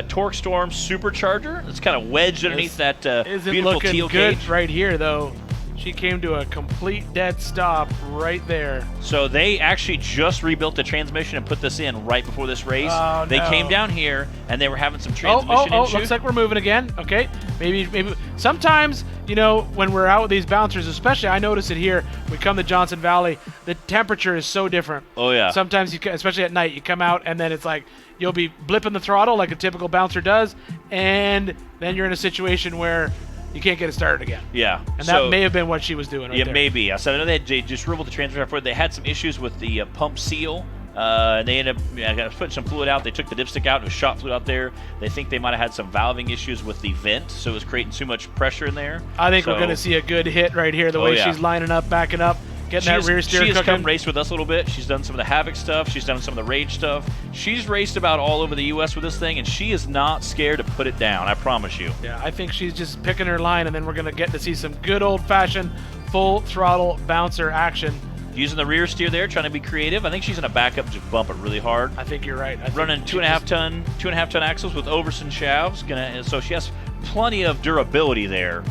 Torque Storm Supercharger. It's kind of wedged underneath that beautiful teal good cage. Right here, though. She came to a complete dead stop right there. So they actually just rebuilt the transmission and put this in right before this race. Oh, they came down here and they were having some transmission issues. Looks like we're moving again. Okay, maybe. Sometimes, when we're out with these bouncers, especially I notice it here. We come to Johnson Valley, the temperature is so different. Oh yeah. Sometimes especially at night, you come out and then it's like you'll be blipping the throttle like a typical bouncer does, and then you're in a situation where you can't get it started again. Yeah. And that may have been what she was doing right there. Yeah, maybe. I know they just removed the transmission for it. They had some issues with the pump seal. And they ended up putting some fluid out. They took the dipstick out and it was shot fluid out there. They think they might have had some valving issues with the vent, so it was creating too much pressure in there. I think we're going to see a good hit right here, the way she's lining up, backing up. Getting that rear steer cooking. She has come cooking. race with us a little bit. She's done some of the Havoc stuff. She's done some of the Rage stuff. She's raced about all over the U.S. with this thing, and she is not scared to put it down, I promise you. Yeah, I think she's just picking her line, and then we're going to get to see some good old-fashioned full-throttle bouncer action. Using the rear steer there, trying to be creative. I think she's going to back up and just bump it really hard. I think you're right. Running 2.5 ton axles with Overson shafts. So she has plenty of durability there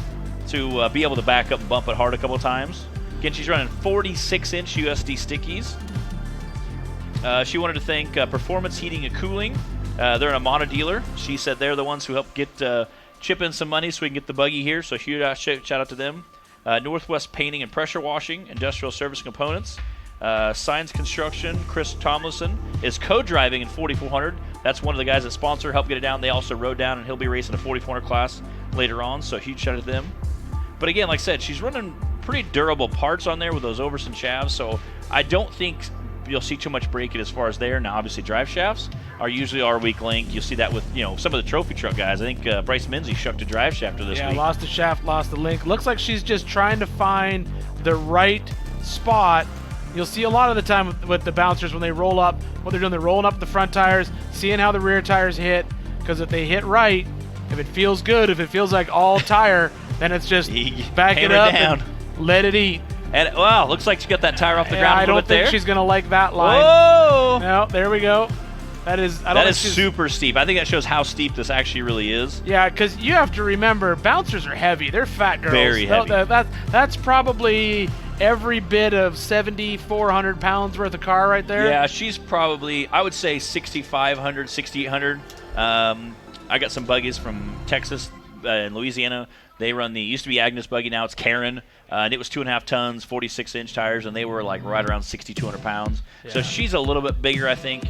to be able to back up and bump it hard a couple of times. Again, she's running 46-inch USD stickies. She wanted to thank Performance Heating and Cooling. They're an Amana dealer. She said they're the ones who helped get chip in some money so we can get the buggy here. So huge shout out to them. Northwest Painting and Pressure Washing, Industrial Service Components. Science Construction, Chris Tomlinson is co-driving in 4400. That's one of the guys that sponsor, helped get it down. They also rode down, and he'll be racing a 4400 class later on. So huge shout out to them. But again, like I said, she's running pretty durable parts on there with those Overson shafts, so I don't think you'll see too much breaking as far as there. Now, obviously, drive shafts are usually our weak link. You'll see that with some of the trophy truck guys. I think Bryce Minzy shucked a drive shafter this week. Yeah, lost the shaft, lost the link. Looks like she's just trying to find the right spot. You'll see a lot of the time with the bouncers when they roll up, what they're doing, they're rolling up the front tires, seeing how the rear tires hit, because if they hit right, if it feels good, if it feels like all tire, then it's just back it up and let it eat. And wow, looks like she got that tire off the ground a little bit there. I don't think she's going to like that line. Whoa! No, there we go. That is super steep. I think that shows how steep this actually really is. Yeah, because you have to remember, bouncers are heavy. They're fat girls. Very heavy. That's probably every bit of 7,400 pounds worth of car right there. Yeah, she's probably, I would say 6,500, 6,800. I got some buggies from Texas in Louisiana. They run used to be Agnes buggy, now it's Karen, and it was 2.5 tons, 46-inch tires, and they were like right around 6,200 pounds. Yeah. So she's a little bit bigger, I think.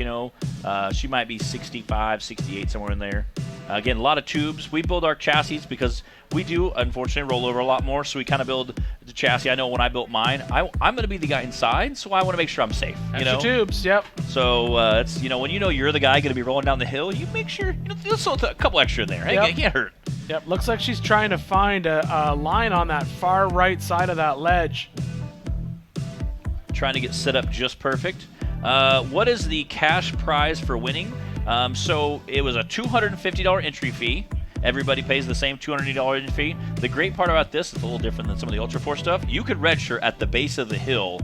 She might be 65, 68, somewhere in there. Again, a lot of tubes. We build our chassis because we do, unfortunately, roll over a lot more, so we kind of build the chassis. I know when I built mine, I'm going to be the guy inside, so I want to make sure I'm safe. Extra tubes, yep. So it's when you're the guy going to be rolling down the hill, you make sure let's throw a couple extra in there. Hey, it can't hurt. Yep, looks like she's trying to find a line on that far right side of that ledge. Trying to get set up just perfect. What is the cash prize for winning? So it was a $250 entry fee. Everybody pays the same $280 entry fee. The great part about this, it's a little different than some of the Ultra 4 stuff. You could register at the base of the hill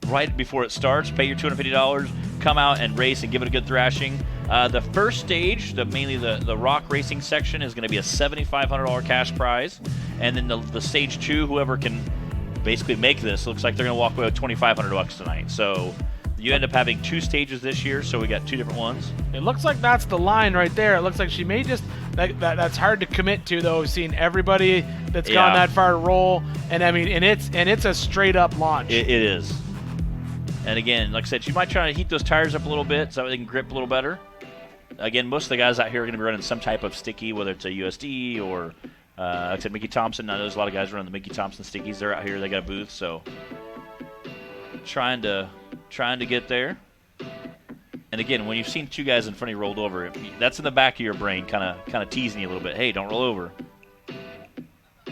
right before it starts, pay your $250, come out and race and give it a good thrashing. The first stage, mainly the rock racing section, is going to be a $7,500 cash prize. And then the stage 2, whoever can basically make this, looks like they're going to walk away with $2,500 tonight. So you end up having 2 stages this year, so we got 2 different ones. It looks like that's the line right there. It looks like she may just that's hard to commit to, though. We've seen everybody that's gone that far to roll, and I mean, and it's a straight up launch. It is. And again, like I said, she might try to heat those tires up a little bit so they can grip a little better. Again, most of the guys out here are going to be running some type of sticky, whether it's a USD or, like I said, Mickey Thompson. I know there's a lot of guys running the Mickey Thompson stickies. They're out here. They got a booth, so trying to get there. And again, when you've seen 2 guys in front of you rolled over, that's in the back of your brain, kind of teasing you a little bit. Hey, don't roll over.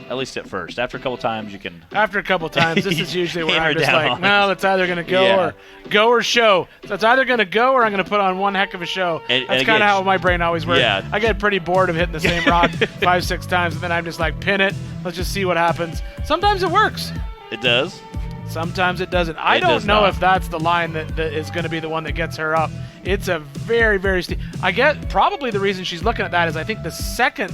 At least at first. After a couple times, you can. After a couple times, this is usually where hammer I'm just down like, on no, it's either going to go or show. So it's either going to go or I'm going to put on one heck of a show. And That's kind of how my brain always works. Yeah. I get pretty bored of hitting the same rock 5-6 times, and then I'm just like, pin it. Let's just see what happens. Sometimes it works. It does. Sometimes it doesn't. I don't know if that's the line that is going to be the one that gets her up. It's a very, very steep. I get probably the reason she's looking at that is I think the second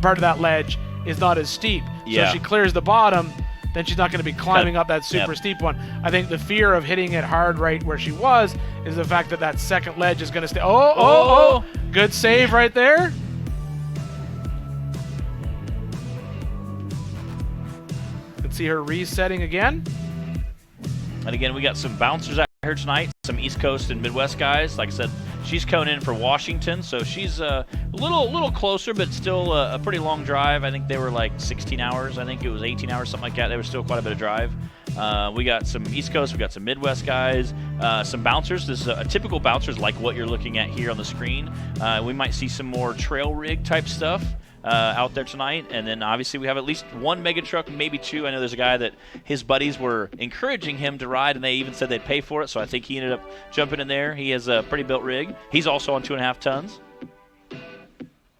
part of that ledge is not as steep. So if she clears the bottom, then she's not going to be climbing up that super steep one. I think the fear of hitting it hard right where she was is the fact that that second ledge is going to stay. Oh, good save right there. Let's see her resetting again. And again, we got some bouncers out here tonight, some East Coast and Midwest guys. Like I said, she's coming in for Washington, so she's a little closer, but still a pretty long drive. I think they were like 16 hours. I think it was 18 hours, something like that. They were still quite a bit of drive. We got some East Coast, we got some Midwest guys, some bouncers. This is a typical bouncers like what you're looking at here on the screen. We might see some more trail rig type stuff out there tonight, and then obviously we have at least 1 mega truck, maybe 2. I know there's a guy that his buddies were encouraging him to ride, and they even said they'd pay for it, so I think he ended up jumping in there. He has a pretty built rig. He's also on 2.5 tons.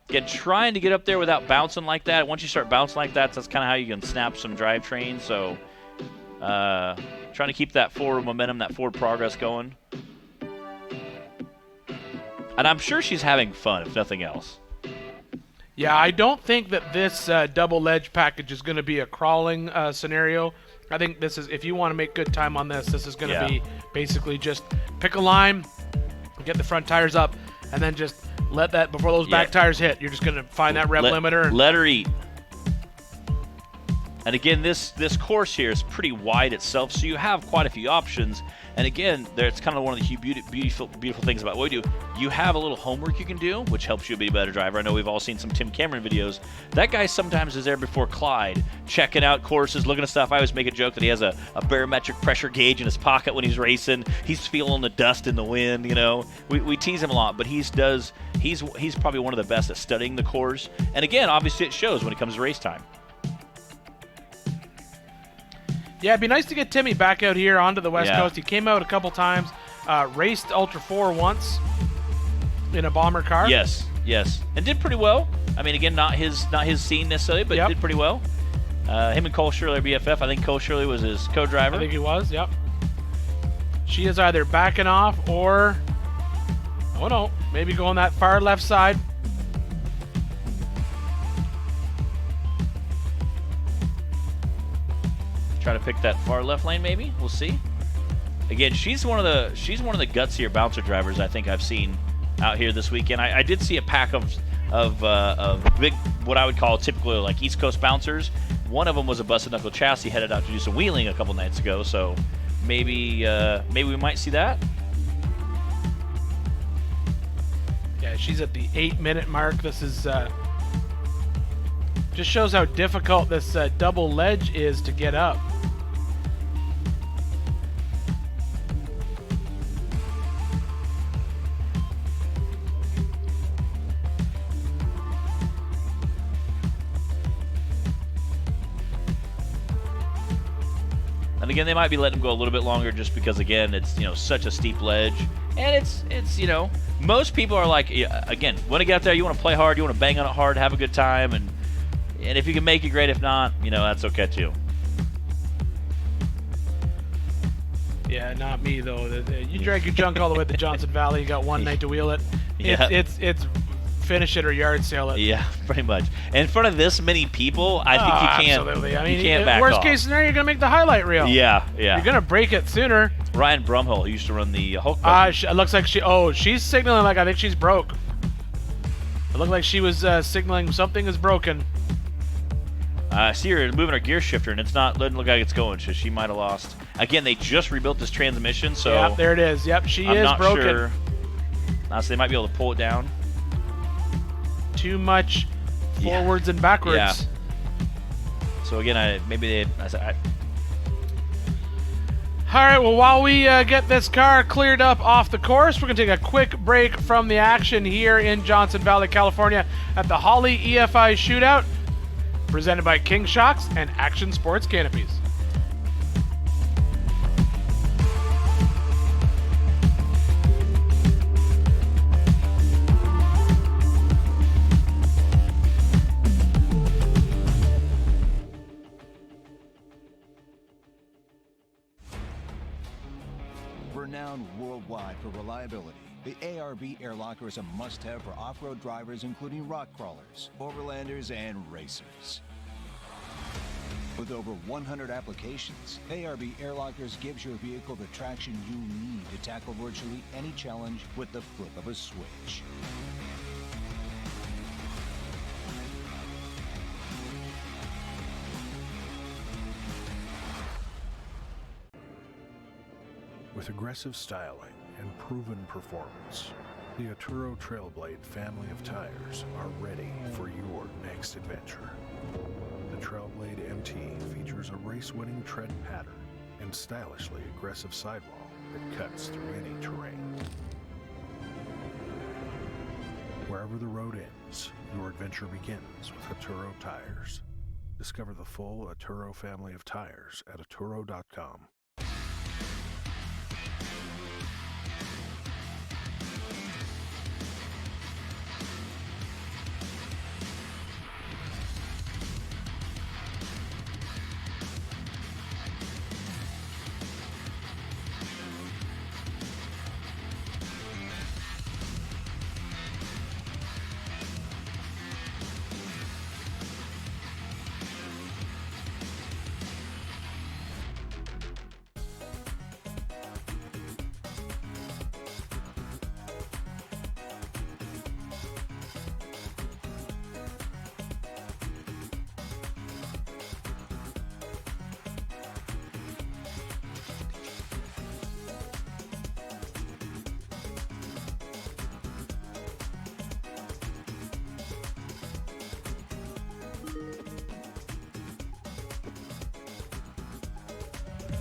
Again, trying to get up there without bouncing like that. Once you start bouncing like that, that's kind of how you can snap some drivetrain, so trying to keep that forward momentum, that forward progress going. And I'm sure she's having fun, if nothing else. Yeah, I don't think that this double ledge package is going to be a crawling scenario. I think this is, if you want to make good time on this is going to be basically just pick a line, get the front tires up, and then just let that, before those back tires hit, you're just going to find that rev limiter. Let her eat. And again, this course here is pretty wide itself, so you have quite a few options. And again, it's kind of one of the beautiful things about what we do. You have a little homework you can do, which helps you be a better driver. I know we've all seen some Tim Cameron videos. That guy sometimes is there before Clyde, checking out courses, looking at stuff. I always make a joke that he has a barometric pressure gauge in his pocket when he's racing. He's feeling the dust in the wind, you know. We tease him a lot, but he's probably one of the best at studying the course. And again, obviously it shows when it comes to race time. Yeah, it'd be nice to get Timmy back out here onto the West Coast. He came out a couple times, raced Ultra 4 once in a bomber car. Yes, and did pretty well. I mean, again, not his scene necessarily, but did pretty well. Him and Cole Shirley are BFF. I think Cole Shirley was his co-driver. I think he was, yep. She is either backing off or, oh no, maybe going that far left side. Try to pick that far left lane, maybe. We'll see. Again, she's one of the gutsier bouncer drivers I think I've seen out here this weekend. I did see a pack of what I would call typically like East Coast bouncers. One of them was a busted knuckle chassis headed out to do some wheeling a couple nights ago, so maybe we might see that. Yeah, she's at the 8-minute mark. This is just shows how difficult this double ledge is to get up. And again, they might be letting him go a little bit longer just because, again, it's, such a steep ledge. And it's most people are like, again, want to get out there, you want to play hard, you want to bang on it hard, have a good time, and if you can make it, great. If not, that's okay too. Yeah, not me though. You drag your junk all the way to Johnson Valley. You got one night to wheel it. It's finish it or yard sale it. Yeah, pretty much. And in front of this many people, I think you can't. Absolutely. I mean, you can't back worst off. Case scenario, you're gonna make the highlight reel. Yeah. You're gonna break it sooner. Ryan Brumhill, who used to run the Hulk. It looks like she's signaling like I think she's broke. It looked like she was signaling something is broken. I see her moving her gear shifter, and doesn't look like it's going. So she might have lost. Again, they just rebuilt this transmission, so yeah, there it is. Yep, she I'm is not broken. Sure. So they might be able to pull it down. Too much forwards and backwards. Yeah. So again, All right, well, while we get this car cleared up off the course, we're going to take a quick break from the action here in Johnson Valley, California at the Holly EFI Shootout, presented by King Shocks and Action Sports Canopies. Renowned worldwide for reliability, the ARB air locker is a must-have for off-road drivers, including rock crawlers, overlanders, and racers. With over 100 applications, ARB air lockers gives your vehicle the traction you need to tackle virtually any challenge with the flip of a switch. With aggressive styling and proven performance, the Atturo Trailblade family of tires are ready for your next adventure. The Trailblade MT features a race-winning tread pattern and stylishly aggressive sidewall that cuts through any terrain. Wherever the road ends, your adventure begins with Atturo tires. Discover the full Atturo family of tires at Atturo.com.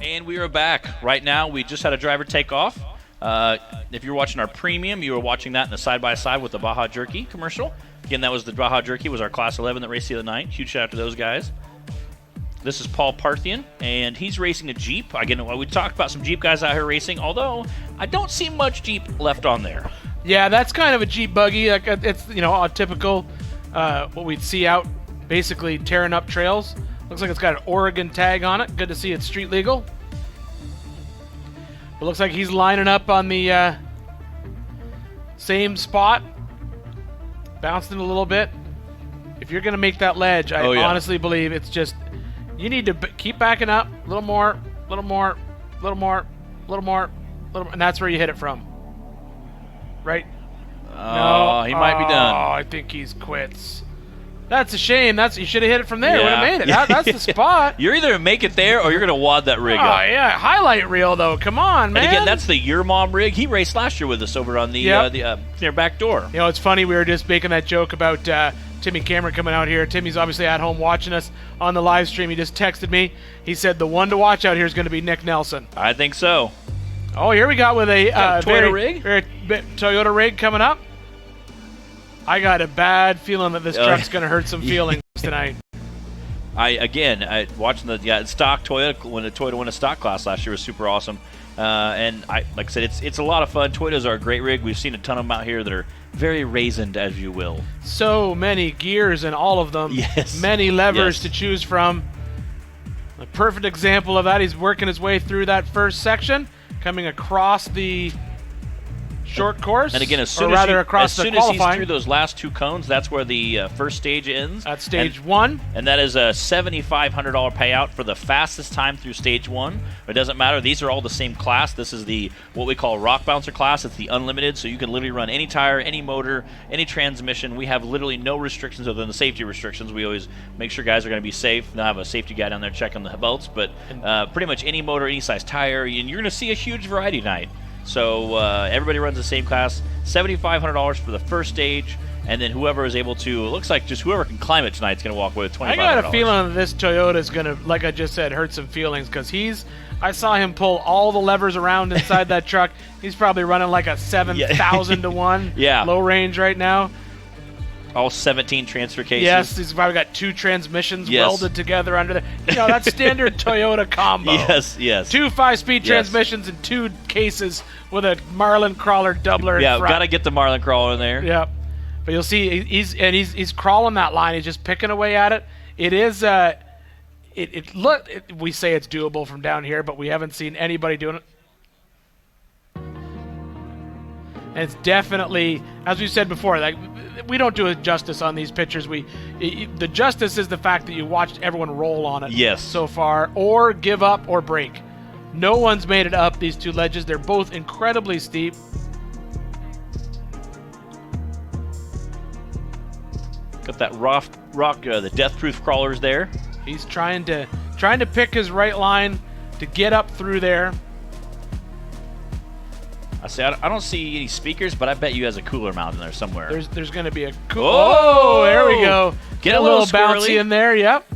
And we are back. Right now, we just had a driver take off. If you're watching our premium, you were watching that in the side-by-side with the Baja Jerky commercial. Again, that was the Baja Jerky, was our Class 11 that raced the other night. Huge shout out to those guys. This is Paul Parthian, and he's racing a Jeep. Again, we talked about some Jeep guys out here racing, although I don't see much Jeep left on there. Yeah, that's kind of a Jeep buggy. Like, it's, a typical what we'd see out, basically tearing up trails. Looks like it's got an Oregon tag on it. Good to see it's street legal. It looks like he's lining up on the same spot. Bouncing a little bit. If you're going to make that ledge, I honestly believe it's just, you need to keep backing up. A little more, a little more, a little more, a little more, and that's where you hit it from. Right? No, he might be done. Oh, I think he's quits. That's a shame. You should have hit it from there. Yeah. Would have made it. That's the spot. You're either make it there or you're going to wad that rig Oh, up. yeah. Highlight reel, though. Come on, man. And again, that's the Your Mom rig. He raced last year with us over on the near back door. You know, it's funny. We were just making that joke about Timmy Cameron coming out here. Timmy's obviously at home watching us on the live stream. He just texted me. He said the one to watch out here is going to be Nick Nelson. I think so. Oh, here we got with a Toyota rig? Toyota rig coming up. I got a bad feeling that this truck's going to hurt some feelings tonight. I watching the stock Toyota when the Toyota won a stock class last year was super awesome. And like I said, it's a lot of fun. Toyotas are a great rig. We've seen a ton of them out here that are very raisined, as you will. So many gears in all of them. Yes. Many levers to choose from. A perfect example of that. He's working his way through that first section, coming across the short course. And again, as soon as he's qualifying. through those last two cones, that's where the first stage ends. That's stage one. And that is a $7,500 payout for the fastest time through stage one. It doesn't matter. These are all the same class. This is the what we call rock bouncer class. It's the unlimited, so you can literally run any tire, any motor, any transmission. We have literally no restrictions other than the safety restrictions. We always make sure guys are going to be safe. They'll have a safety guy down there checking the belts, but pretty much any motor, any size tire, and you're going to see a huge variety tonight. So everybody runs the same class, $7,500 for the first stage, and then whoever is able to, it looks like just whoever can climb it tonight is going to walk away with $2,500. I got a feeling that this Toyota is going to, like I just said, hurt some feelings because I saw him pull all the levers around inside that truck. He's probably running like a 7,000 to 1 low range right now. All 17 transfer cases. Yes, he's probably got 2 transmissions welded together under there. You know, that's standard Toyota combo. Yes. 2 5-speed transmissions and 2 cases with a Marlin crawler doubler in front. Yeah, got to get the Marlin crawler in there. Yeah. But you'll see he's crawling that line. He's just picking away at it. It is we say it's doable from down here, but we haven't seen anybody doing it. And it's definitely, as we said before, like we don't do it justice on these pictures. The justice is the fact that you watched everyone roll on it so far, or give up or break. No one's made it up these 2 ledges. They're both incredibly steep. Got that rock the death-proof crawlers there. He's trying to pick his right line to get up through there. I don't see any speakers, but I bet you has a cooler mount in there somewhere. There's going to be a cooler. Oh, there we go. Get a little squirrely. bouncy in there. Yep.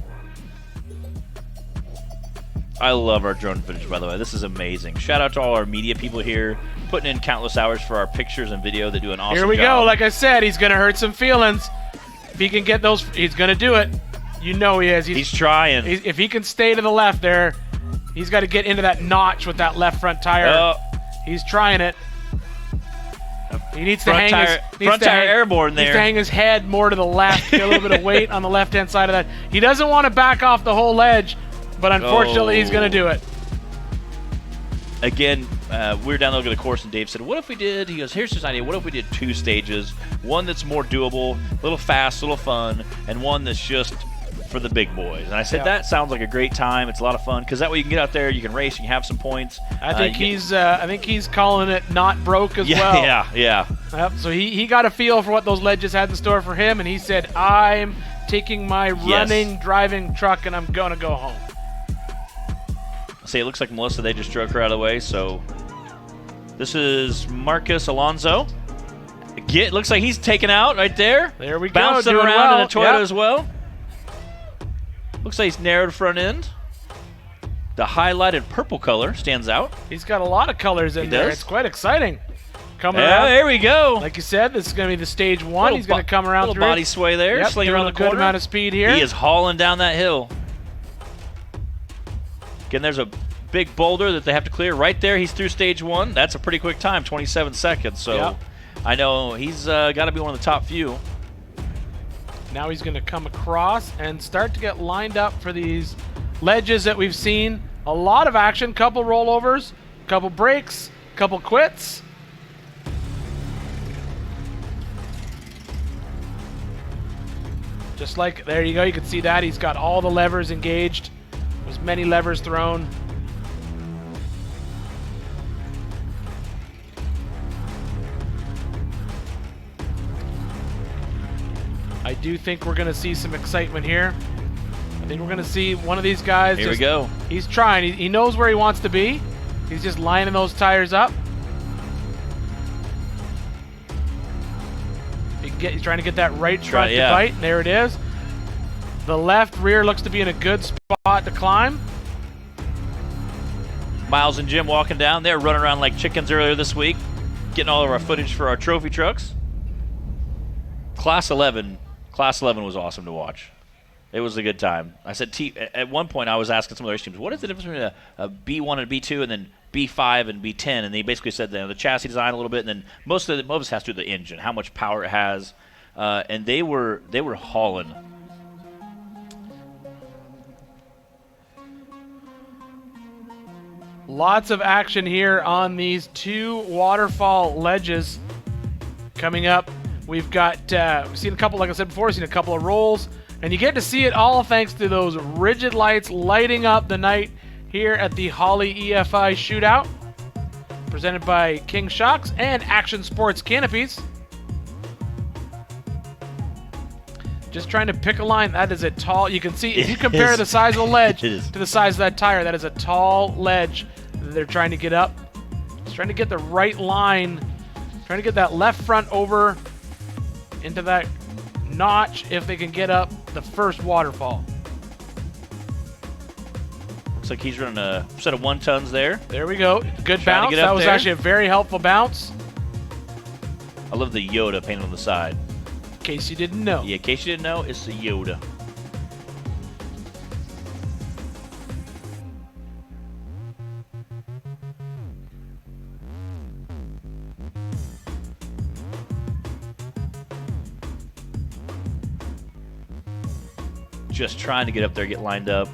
I love our drone footage, by the way. This is amazing. Shout out to all our media people here, putting in countless hours for our pictures and video. They do an awesome job. Here we go. Like I said, he's going to hurt some feelings. If he can get those, he's going to do it. You know he is. He's trying. If he can stay to the left there, he's got to get into that notch with that left front tire. He's trying it. He needs to hang front tire airborne there. Needs to hang his head more to the left, get a little bit of weight on the left-hand side of that. He doesn't want to back off the whole ledge, but unfortunately he's going to do it. Again, we were down there looking at the course, and Dave said, what if we did, he goes, here's his idea, what if we did 2 stages, one that's more doable, a little fast, a little fun, and one that's just for the big boys. And I said, that sounds like a great time. It's a lot of fun, because that way you can get out there, you can race, you can have some points. I think he's calling it not broke as well. Yeah. Yep, so he got a feel for what those ledges had in store for him, and he said, I'm taking my running, driving truck, and I'm going to go home. See, it looks like Melissa, they just drug her out of the way, so this is Marcus Alonso. Looks like he's taken out right there. There we go. Bouncing doing around well. in a Toyota as well. Looks like he's narrowed front end. The highlighted purple color stands out. He's got a lot of colors in there. It's quite exciting. Coming around. There we go. Like you said, this is going to be the stage 1. He's going to come around through body sway there. Yep, Sling around the corner. Good amount of speed here. He is hauling down that hill. Again, there's a big boulder that they have to clear right there. He's through stage 1. That's a pretty quick time, 27 seconds. So I know he's got to be one of the top few. Now he's going to come across and start to get lined up for these ledges that we've seen. A lot of action, couple rollovers, couple breaks, couple quits. Just like, there you go, you can see that. He's got all the levers engaged. There's many levers thrown. I do think we're going to see some excitement here. I think we're going to see one of these guys. Here we go. He's trying. He knows where he wants to be. He's just lining those tires up. He's trying to get that right front to bite. There it is. The left rear looks to be in a good spot to climb. Miles and Jim walking down there, running around like chickens earlier this week, getting all of our footage for our trophy trucks. Class 11 was awesome to watch. It was a good time. I said, at one point I was asking some of the race teams, what is the difference between a B1 and B2 and then B5 and B10? And they basically said the chassis design a little bit, and then most of this has to do with the engine, how much power it has. And they were hauling. Lots of action here on these 2 waterfall ledges coming up. We've got we've seen a couple, like I said before, we've seen a couple of rolls, and you get to see it all thanks to those rigid lights lighting up the night here at the Holly EFI Shootout, presented by King Shocks and Action Sports Canopies. Just trying to pick a line. That is a tall, you can see, if you compare the size of the ledge to the size of that tire, that is a tall ledge that they're trying to get up. Just trying to get the right line, trying to get that left front over into that notch if they can get up the first waterfall. Looks like he's running a set of 1 tons there. There we go. Good bounce. That was actually a very helpful bounce. I love the Yoda painted on the side. In case you didn't know. Yeah, in case you didn't know, it's the Yoda. Just trying to get up there, get lined up.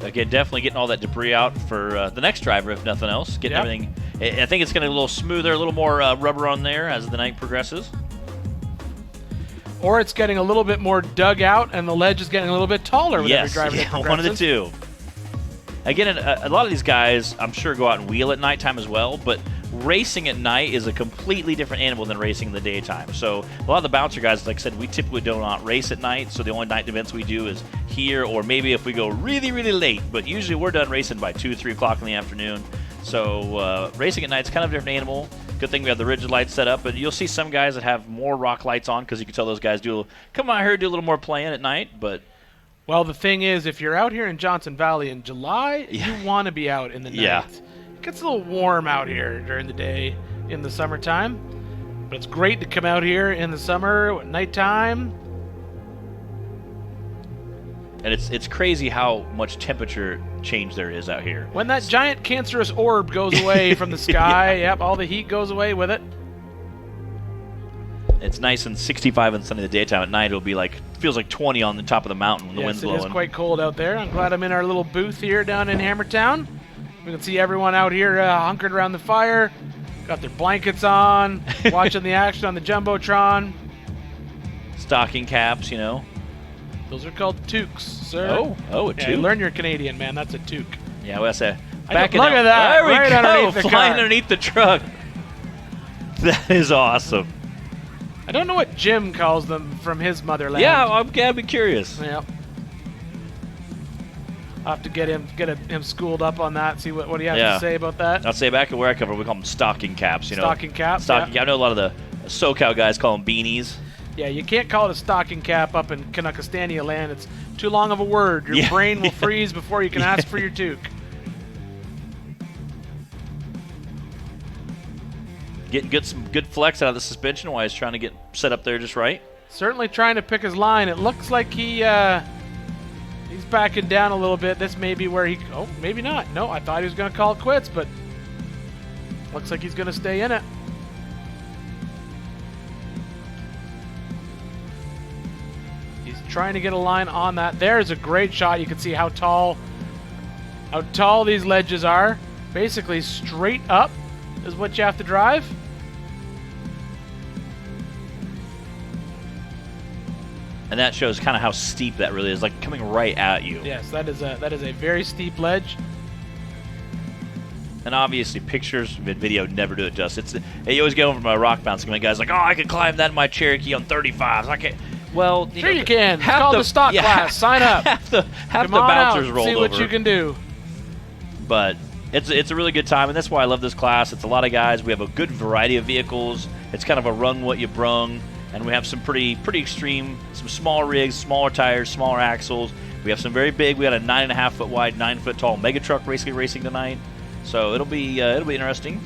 Again, definitely getting all that debris out for the next driver, if nothing else. Getting everything. I think it's going to be a little smoother, a little more rubber on there as the night progresses. Or it's getting a little bit more dug out, and the ledge is getting a little bit taller with every driver that progresses. One of the two. Again, a lot of these guys, I'm sure, go out and wheel at nighttime as well, but racing at night is a completely different animal than racing in the daytime. So a lot of the bouncer guys, like I said, we typically do not race at night, so the only night events we do is here, or maybe if we go really, really late, but usually we're done racing by 2, 3 o'clock in the afternoon. So racing at night is kind of a different animal. Good thing we have the rigid lights set up, but you'll see some guys that have more rock lights on because you can tell those guys come out here, do a little more playing at night, but... Well, the thing is, if you're out here in Johnson Valley in July, you want to be out in the night. Yeah. It gets a little warm out here during the day in the summertime, but it's great to come out here in the summer at nighttime. And it's crazy how much temperature change there is out here. When that giant cancerous orb goes away from the sky, all the heat goes away with it. It's nice and 65 and sunny in the daytime. At night, it'll be like, feels like 20 on the top of the mountain when the wind's blowing. It is quite cold out there. I'm glad I'm in our little booth here down in Hammertown. We can see everyone out here hunkered around the fire, got their blankets on, watching the action on the Jumbotron. Stocking caps, you know. Those are called toques, sir. Oh, a toque. Learn you're Canadian, man. That's a toque. Yeah, well, that's a... Look at that. There we right go. Underneath the flying car. underneath the truck. That is awesome. I don't know what Jim calls them from his motherland. Yeah, I'd be curious. Yeah. I'll have to get him schooled up on that, see what he has to say about that. I'll say back at where I come from, we call them stocking caps, you know. Stocking caps, I know a lot of the SoCal guys call them beanies. Yeah, you can't call it a stocking cap up in Canuckastania land. It's too long of a word. Your brain will freeze before you can ask for your toque. Getting some good flex out of the suspension while he's trying to get set up there just right. Certainly trying to pick his line. It looks like he's backing down a little bit. This may be where oh, maybe not. No, I thought he was going to call it quits, but looks like he's going to stay in it. He's trying to get a line on that. There's a great shot. You can see how tall these ledges are. Basically straight up is what you have to drive. And that shows kind of how steep that really is, like coming right at you. Yes, that is a very steep ledge. And obviously, pictures, video never do it justice. You always go from a rock bouncing. My guy's like, oh, I can climb that in my Cherokee on 35s. I can't. Well, sure you can. It's called the stock class. Sign up. Half the Come bouncers on rolled out. See over. what you can do. But it's a really good time, and that's why I love this class. It's a lot of guys. We have a good variety of vehicles. It's kind of a rung what you brung, and we have some pretty extreme, some small rigs, smaller tires, smaller axles. We have some very big. We got a 9.5 foot wide, 9 foot tall mega truck basically racing tonight. So it'll be interesting.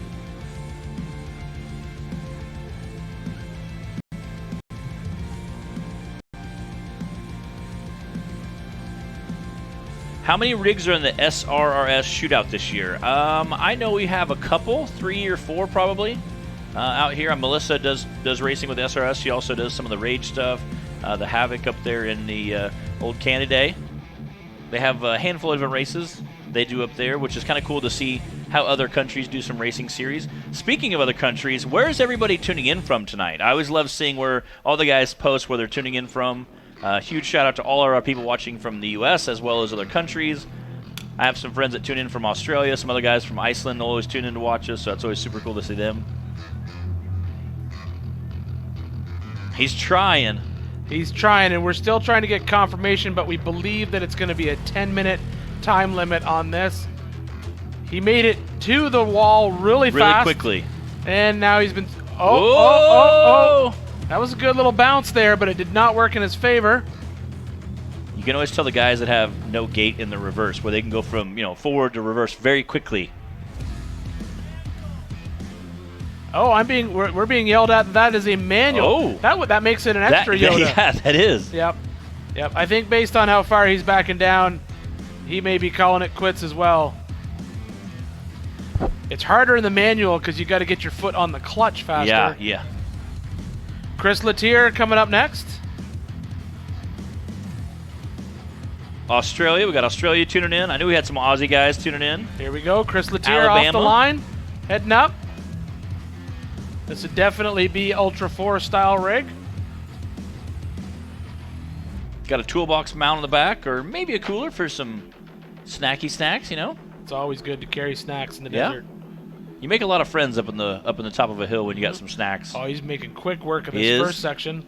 How many rigs are in the SRRS Shootout this year? I know we have a couple, 3 or 4 probably. Out here, Melissa does racing with SRS. She also does some of the Rage stuff, the Havoc up there in the old Canada. They have a handful of different races they do up there, which is kind of cool to see how other countries do some racing series. Speaking of other countries, where is everybody tuning in from tonight? I always love seeing where all the guys post where they're tuning in from. Huge shout out to all our people watching from the U.S. as well as other countries. I have some friends that tune in from Australia, some other guys from Iceland always tune in to watch us, so it's always super cool to see them. He's trying. He's trying, and we're still trying to get confirmation, but we believe that it's going to be a 10-minute time limit on this. He made it to the wall really fast. Quickly. And now he's been... Oh. That was a good little bounce there, but it did not work in his favor. You can always tell the guys that have no gate in the reverse, where they can go from forward to reverse very quickly. Oh, we're being yelled at. That is a manual. Oh, that makes it an extra Yoda. Yeah, that is. Yep. I think based on how far he's backing down, he may be calling it quits as well. It's harder in the manual because you got to get your foot on the clutch faster. Yeah. Chris Latier coming up next. Australia, we got Australia tuning in. I knew we had some Aussie guys tuning in. Here we go, Chris Latier off the line, heading up. This would definitely be Ultra 4 style rig. Got a toolbox mount on the back, or maybe a cooler for some snacky snacks, It's always good to carry snacks in the desert. You make a lot of friends up in the top of a hill when you got some snacks. Oh, he's making quick work of this first section.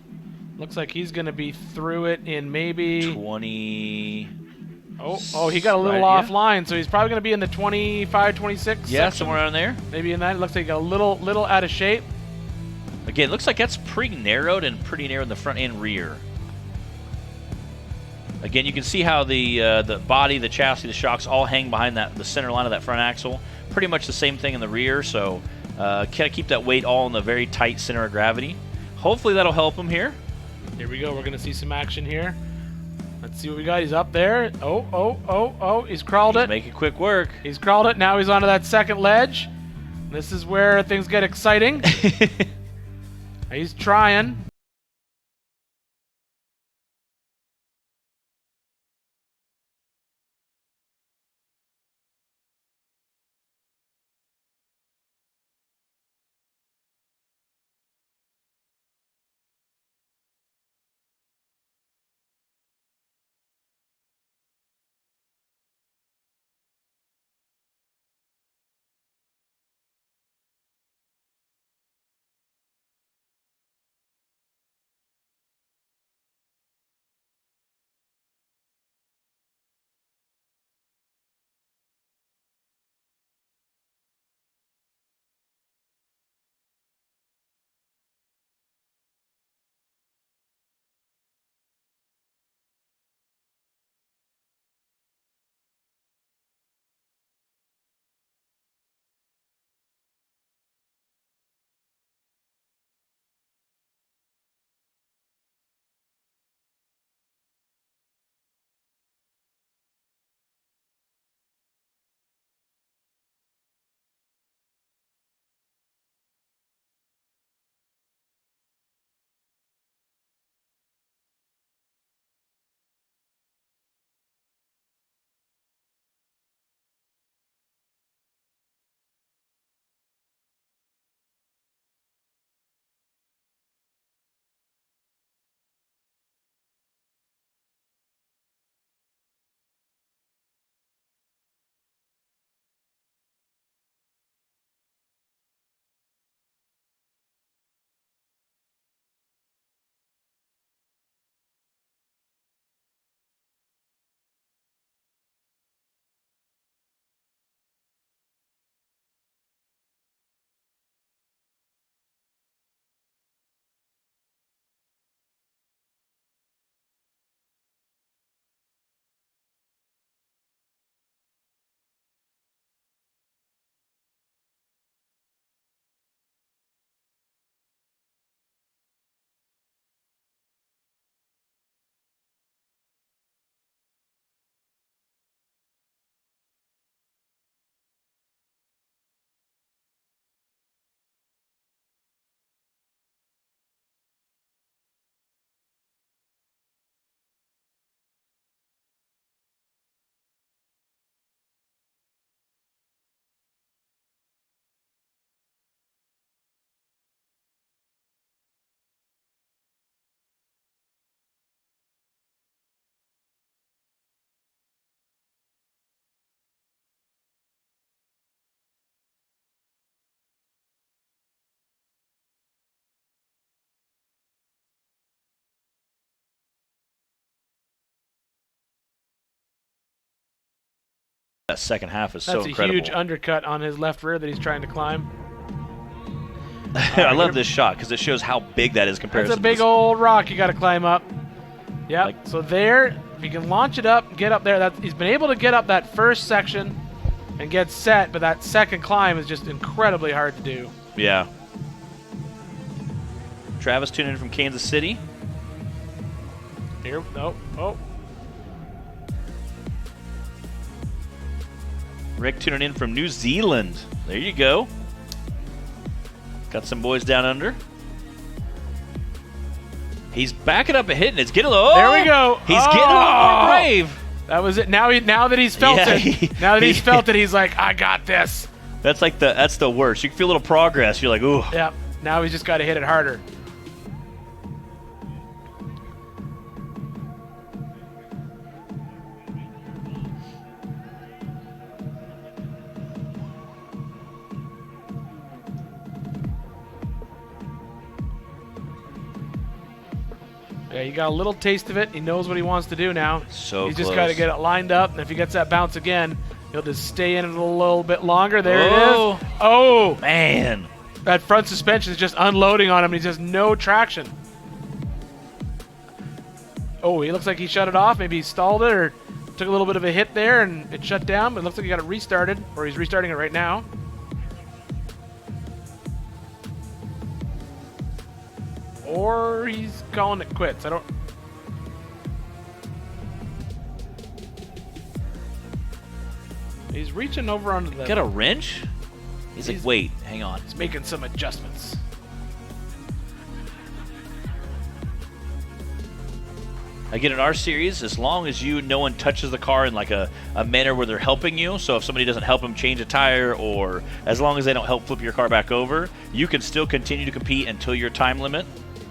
Looks like he's going to be through it in maybe 20. Oh, he got a little offline, so he's probably going to be in the 25, 26 Yeah, section. somewhere around there. Maybe in that. It looks like he got a little out of shape. Again, looks like that's pretty narrowed and pretty narrow in the front and rear. Again, you can see how the body, the chassis, the shocks all hang behind the center line of that front axle. Pretty much the same thing in the rear, so kind of keep that weight all in the very tight center of gravity. Hopefully that'll help him here. Here we go. We're going to see some action here. Let's see what we got. He's up there. Oh. He's crawled it. He's making quick work. He's crawled it. Now he's onto that second ledge. This is where things get exciting. He's trying. That second half is That's so incredible. That's a huge undercut on his left rear that he's trying to climb. I love this shot because it shows how big that is compared to That's a big old rock you got to climb up. Yep. So there, if you can launch it up, get up there. He's been able to get up that first section and get set, but that second climb is just incredibly hard to do. Yeah. Travis tuning in from Kansas City. Here, no, oh. Rick tuning in from New Zealand. There you go. Got some boys down under. He's backing up and hitting. It's getting a little. There we go. He's getting a little more brave. That was it. Now that he's felt it. Now that he's felt it, he's like, I got this. That's the worst. You can feel a little progress. You're like, ooh. Yep. Now he's just got to hit it harder. Yeah, you got a little taste of it. He knows what he wants to do now. So He's just got to get it lined up, and if he gets that bounce again, he'll just stay in it a little bit longer. There it is. Oh, man. That front suspension is just unloading on him, and he just no traction. Oh, he looks like he shut it off. Maybe he stalled it or took a little bit of a hit there, and it shut down, but it looks like he got it restarted, or he's restarting it right now. Or he's calling it quits. I don't... He's reaching over onto the... Got a wrench? He's like, wait, hang on. He's making some adjustments. Again, in our series, as long as no one touches the car in like a manner where they're helping you, so if somebody doesn't help them change a tire, or as long as they don't help flip your car back over, you can still continue to compete until your time limit.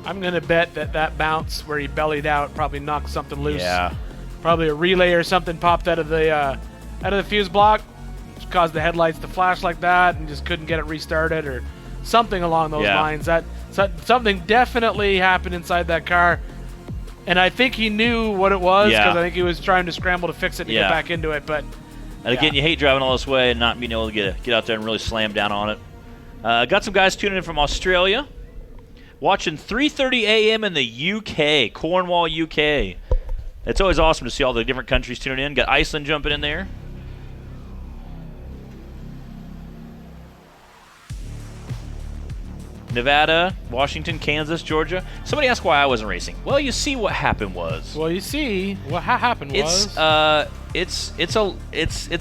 I'm going to bet that bounce where he bellied out probably knocked something loose. Yeah. Probably a relay or something popped out of the fuse block, which caused the headlights to flash like that, and just couldn't get it restarted or something along those lines. Something definitely happened inside that car. And I think he knew what it was because I think he was trying to scramble to fix it and get back into it. But and again, you hate driving all this way and not being able to get out there and really slam down on it. Got some guys tuning in from Australia, watching 3:30 a.m. in the UK, Cornwall, UK. It's always awesome to see all the different countries tuning in. Got Iceland jumping in there. Nevada, Washington, Kansas, Georgia. Somebody asked why I wasn't racing. Well, you see what happened was. Well, you see what happened was. It's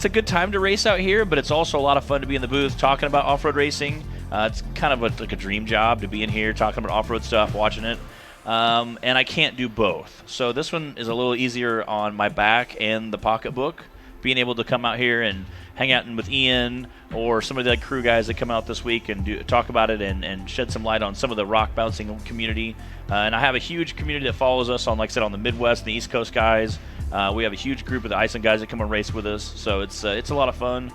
a good time to race out here, but it's also a lot of fun to be in the booth talking about off-road racing. It's kind of like a dream job to be in here talking about off-road stuff, watching it. And I can't do both. So this one is a little easier on my back and the pocketbook. Being able to come out here and hang out with Ian or some of the crew guys that come out this week and talk about it and shed some light on some of the rock bouncing community. And I have a huge community that follows us on, like I said, on the Midwest and the East Coast guys. We have a huge group of the Iceland guys that come and race with us. So it's a lot of fun.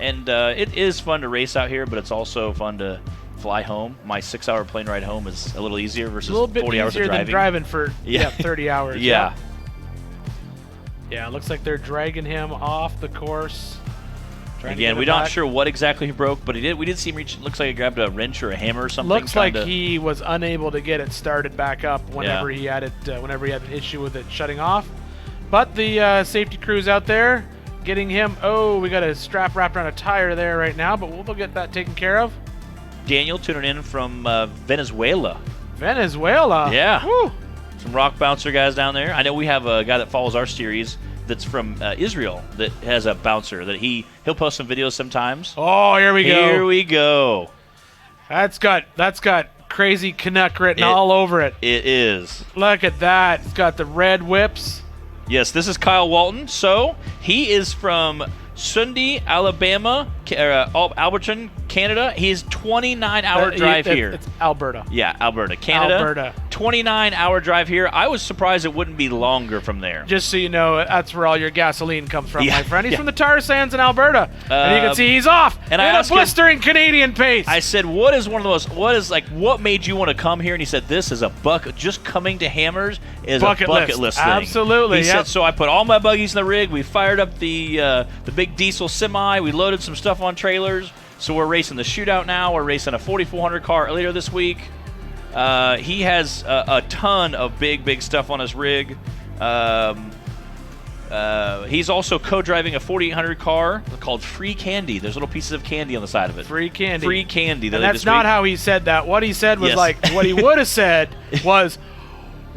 It is fun to race out here, but it's also fun to fly home. My 6-hour plane ride home is a little easier versus 40 hours of driving. A little bit easier than driving for 30 hours. Yeah. Yeah, it looks like they're dragging him off the course. Again, we're not sure what exactly he broke, but we did see him reach. Looks like he grabbed a wrench or a hammer or something. Looks like he was unable to get it started back up whenever he had it. Whenever he had an issue with it shutting off. But the safety crew's out there getting him. Oh, we got a strap wrapped around a tire there right now, but we'll get that taken care of. Daniel tuning in from Venezuela. Venezuela. Yeah. Woo. Some rock bouncer guys down there. I know we have a guy that follows our series that's from Israel that has a bouncer that he'll post some videos sometimes. Oh, here we go. Here we go. That's got crazy Canuck written all over it. It is. Look at that. It's got the red whips. Yes, this is Kyle Walton. So he is from Sunday, Alabama, Alberton, Canada. He's 29-hour drive here. It's Alberta. Yeah, Alberta, Canada. Alberta. 29-hour drive here. I was surprised it wouldn't be longer from there. Just so you know, that's where all your gasoline comes from, my friend. He's from the tar sands in Alberta, and you can see he's off and in I a asked him, blistering Canadian pace. I said, what made you want to come here? And he said, this is just coming to Hammers is a bucket list thing. Absolutely, He said, so I put all my buggies in the rig. We fired up the big diesel semi. We loaded some stuff on trailers. So we're racing the Shootout now. We're racing a 4400 car later this week. He has a ton of big stuff on his rig. He's also co-driving a 4800 car called Free Candy. There's little pieces of candy on the side of it. Free candy. Free candy. And that's not how he said that. What he said was what he would have said was,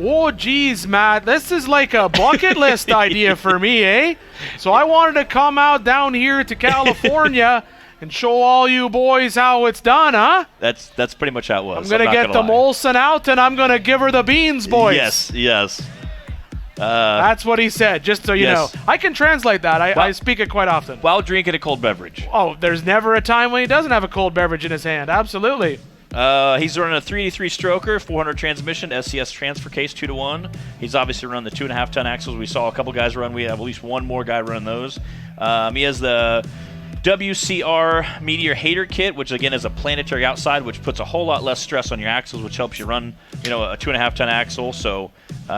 oh, geez, Matt, this is like a bucket list idea for me, eh? So I wanted to come out down here to California and show all you boys how it's done, huh? That's pretty much how it was. I'm going to get the Molson out, and I'm going to give her the beans, boys. Yes. That's what he said, just so you know. I can translate that. I speak it quite often. While drinking a cold beverage. Oh, there's never a time when he doesn't have a cold beverage in his hand. Absolutely. He's running a 383 stroker, 400 transmission, SCS transfer case, 2-to-1. He's obviously running the 2.5-ton axles. We saw a couple guys run. We have at least one more guy running those. He has the WCR Meteor Hater kit, which again is a planetary outside, which puts a whole lot less stress on your axles, which helps you run, a 2.5-ton axle. So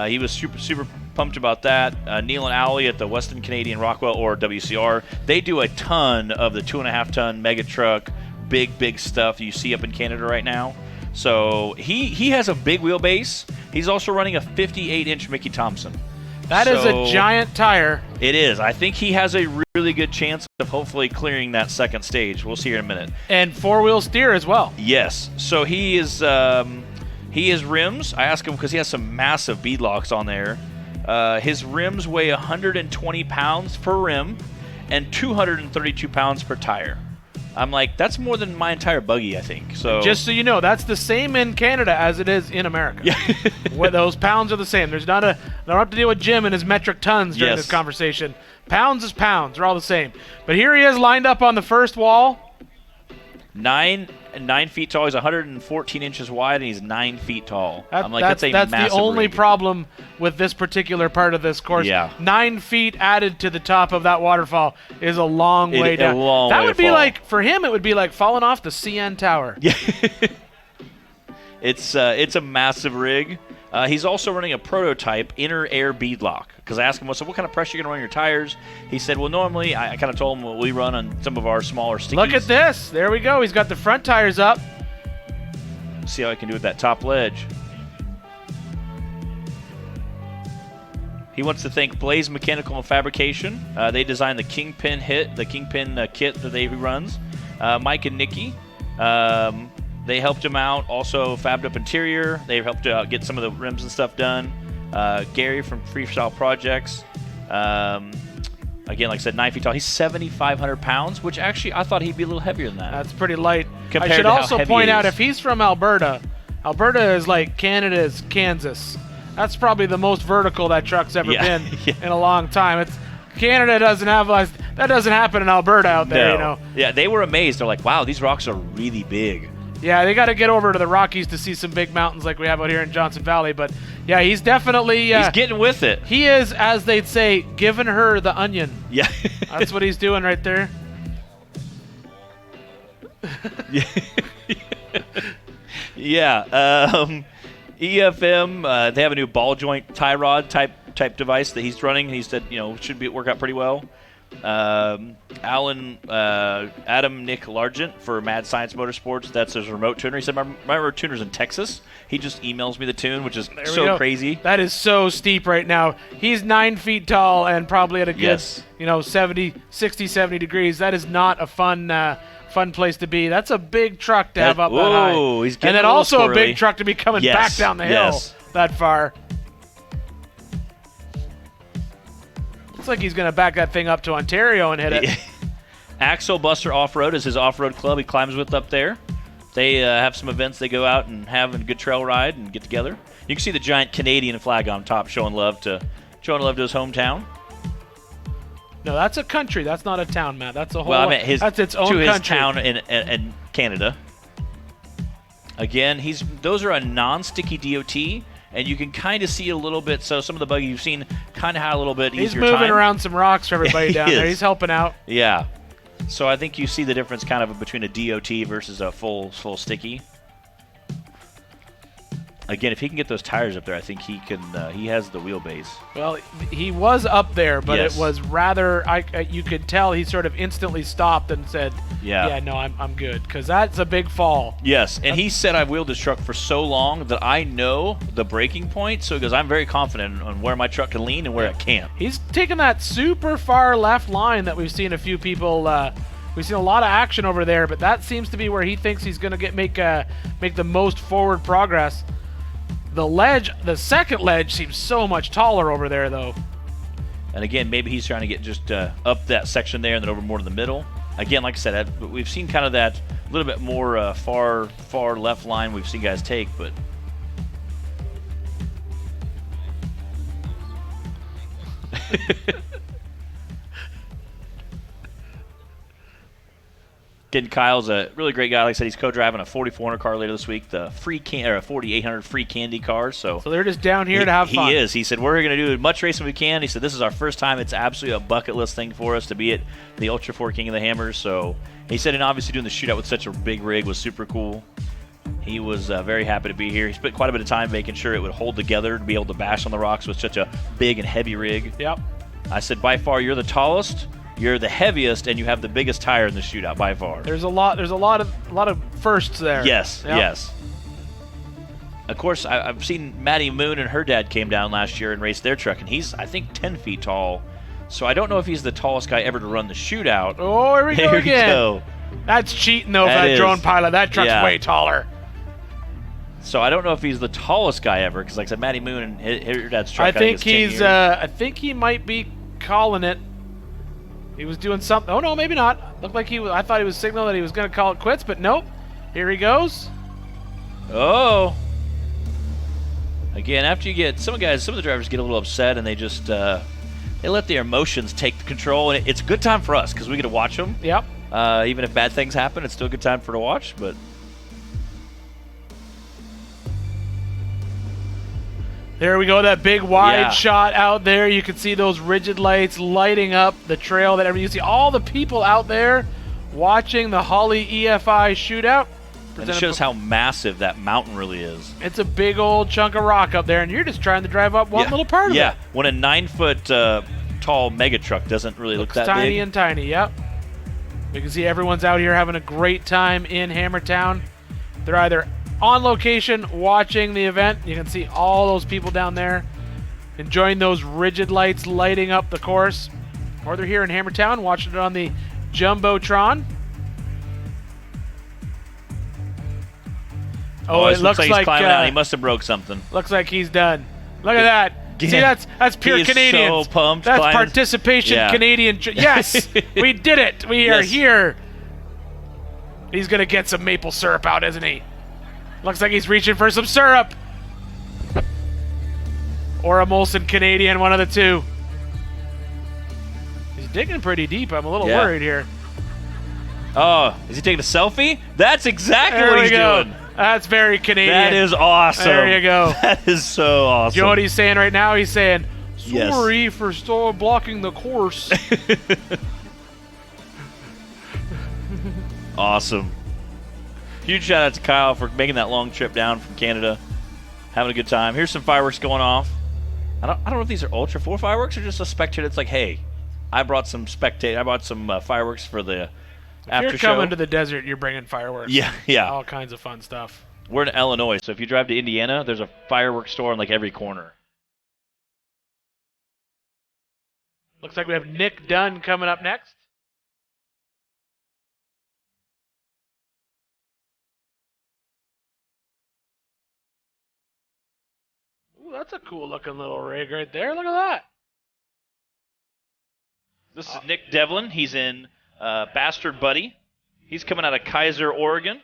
he was super pumped about that. Neil and Owlie at the Western Canadian Rockwell, or WCR, they do a ton of the 2.5-ton mega truck, big stuff you see up in Canada right now. So he has a big wheelbase. He's also running a 58-inch Mickey Thompson. That is a giant tire. It is. I think he has a really good chance of hopefully clearing that second stage. We'll see here in a minute. And four-wheel steer as well. Yes. So he is rims. I asked him because he has some massive beadlocks on there. His rims weigh 120 pounds per rim and 232 pounds per tire. I'm like, that's more than my entire buggy, I think. So just so you know, that's the same in Canada as it is in America. Yeah. Where those pounds are the same. There's not I don't have to deal with Jim and his metric tons during this conversation. Pounds is pounds. They're all the same. But here he is lined up on the first wall. 9 feet tall. He's 114 inches wide, and he's 9 feet tall. That's the only rig. Problem with this particular part of this course. Yeah. 9 feet added to the top of that waterfall is a long way down. That would be like, for him, it would be like falling off the CN Tower. Yeah. It's a massive rig. He's also running a prototype inner air beadlock. Because I asked him, what kind of pressure are you going to run on your tires? He said, well, normally, I kind of told him what we run on some of our smaller stickies. Look at this. There we go. He's got the front tires up. See how I can do with that top ledge. He wants to thank Blaze Mechanical and Fabrication. They designed the Kingpin kit that he runs. Mike and Nikki. They helped him out. Also, fabbed up interior. They helped get some of the rims and stuff done. Gary from Freestyle Projects. Again, like I said, 9 feet tall. He's 7,500 pounds, which actually I thought he'd be a little heavier than that. That's pretty light. Compared I should to also how heavy point he out, is. if he's from Alberta, Alberta is like Canada's Kansas. That's probably the most vertical that truck's ever been in a long time. Canada doesn't have that doesn't happen in Alberta out there, Yeah, they were amazed. They're like, wow, these rocks are really big. Yeah, they got to get over to the Rockies to see some big mountains like we have out here in Johnson Valley. But, yeah, he's definitely... he's getting with it. He is, as they'd say, giving her the onion. Yeah. That's what he's doing right there. Yeah. EFM, they have a new ball joint tie rod type device that he's running. He said, should work out pretty well. Adam Nick Largent for Mad Science Motorsports. That's his remote tuner. He said, my tuner's in Texas. He just emails me the tune, which is so crazy. That is so steep right now. He's 9 feet tall and probably at a good, 60, 70 degrees. That is not a fun place to be. That's a big truck to have up that high. He's getting and then also a big truck to be coming back down the hill that far. Looks like he's going to back that thing up to Ontario and hit it. Axel Buster Off-Road is his off-road club he climbs with up there. They have some events they go out and have a good trail ride and get together. You can see the giant Canadian flag on top showing love to his hometown. No, that's a country. That's not a town, Matt. That's a whole. Well, I mean, that's its own to country. his town in Canada. Again, those are a non-sticky DOT, and you can kind of see a little bit. So some of the buggy you've seen kind of had a little bit He's easier moving time. around some rocks for everybody down there. is. He's helping out. Yeah. So I think you see the difference kind of between a DOT versus a full sticky. Again, if he can get those tires up there, I think he can. He has the wheelbase. Well, he was up there, but Yes. it was rather. You could tell he sort of instantly stopped and said, Yeah. no, I'm good," because that's a big fall. Yes, and he said I've wheeled this truck for so long that I know the braking point. So he goes, I'm very confident on where my truck can lean and where it can't. He's taken that super far left line that we've seen a few people. We've seen a lot of action over there, but that seems to be where he thinks he's going to make the most forward progress. The second ledge seems so much taller over there, though. And again, maybe he's trying to get just up that section there and then over more to the middle. Again, like I said, we've seen kind of that little bit more far left line we've seen guys take, but again, Kyle's a really great guy. Like I said, he's co-driving a 4400 car later this week, the free or a 4800 free candy car. So they're just down here to have fun. He is. He said we're going to do as much racing as we can. He said this is our first time. It's absolutely a bucket list thing for us to be at the Ultra 4 King of the Hammers. So he said, and obviously doing the shootout with such a big rig was super cool. He was very happy to be here. He spent quite a bit of time making sure it would hold together to be able to bash on the rocks with such a big and heavy rig. Yep. I said, by far, you're the tallest, you're the heaviest, and you have the biggest tire in the shootout by far. There's a lot of firsts there. Yes, Yep. yes. Of course, I've seen Maddie Moon and her dad came down last year and raced their truck, and he's, I think, 10 feet tall. So I don't know if he's the tallest guy ever to run the shootout. Oh, here we go again. Go. That's cheating, though, for That that is. drone pilot. That truck's Yeah. way taller. So I don't know if he's the tallest guy ever, because like I said, Maddie Moon and her dad's truck. I think is 10 he's. years. I think he might be calling it. He was doing something. Oh no, maybe not. Looked like he was. I thought he was signaling that he was going to call it quits, but nope. Here he goes. Oh. Again, after you get some of the drivers get a little upset and they just they let their emotions take the control, and it's a good time for us because we get to watch them. Yep. Even if bad things happen, it's still a good time for to watch. But there we go, that big wide shot out there. You can see those rigid lights lighting up the trail that you see all the people out there watching the Holly EFI shootout. and it shows how massive that mountain really is. It's a big old chunk of rock up there, and you're just trying to drive up one little part of it. Yeah, when a 9-foot tall mega truck doesn't really look that tiny big. and tiny, yep. You can see everyone's out here having a great time in Hammertown. They're either on location watching the event. You can see all those people down there enjoying those rigid lights lighting up the course. Or they're here in Hammertown watching it on the Jumbotron. Oh, it looks like he's climbing out. He must have broke something. Looks like he's done. Look at that. See, that's pure he is Canadians. so pumped. That's climbing. participation Canadian. Yes, we did it. We are here. He's going to get some maple syrup out, isn't he? Looks like he's reaching for some syrup. Or a Molson Canadian, one of the two. He's digging pretty deep. I'm a little worried here. Oh, is he taking a selfie? That's exactly There what we he's go. doing. That's very Canadian. That is awesome. There you go. That is so awesome. You know what he's saying right now? He's saying, Yes. sorry for still blocking the course. Awesome. Huge shout out to Kyle for making that long trip down from Canada. Having a good time. Here's some fireworks going off. I don't know if these are Ultra 4 fireworks or just a spectator. It's like, hey, I brought some fireworks for the after If you're show. coming to the desert, you're bringing fireworks. Yeah. All kinds of fun stuff. We're in Illinois, so if you drive to Indiana, there's a fireworks store on like every corner. Looks like we have Nick Dunn coming up next. Ooh, that's a cool looking little rig right there. Look at that. This is Nick Devlin. He's in Bastard Buddy. He's coming out of Kaiser, Oregon.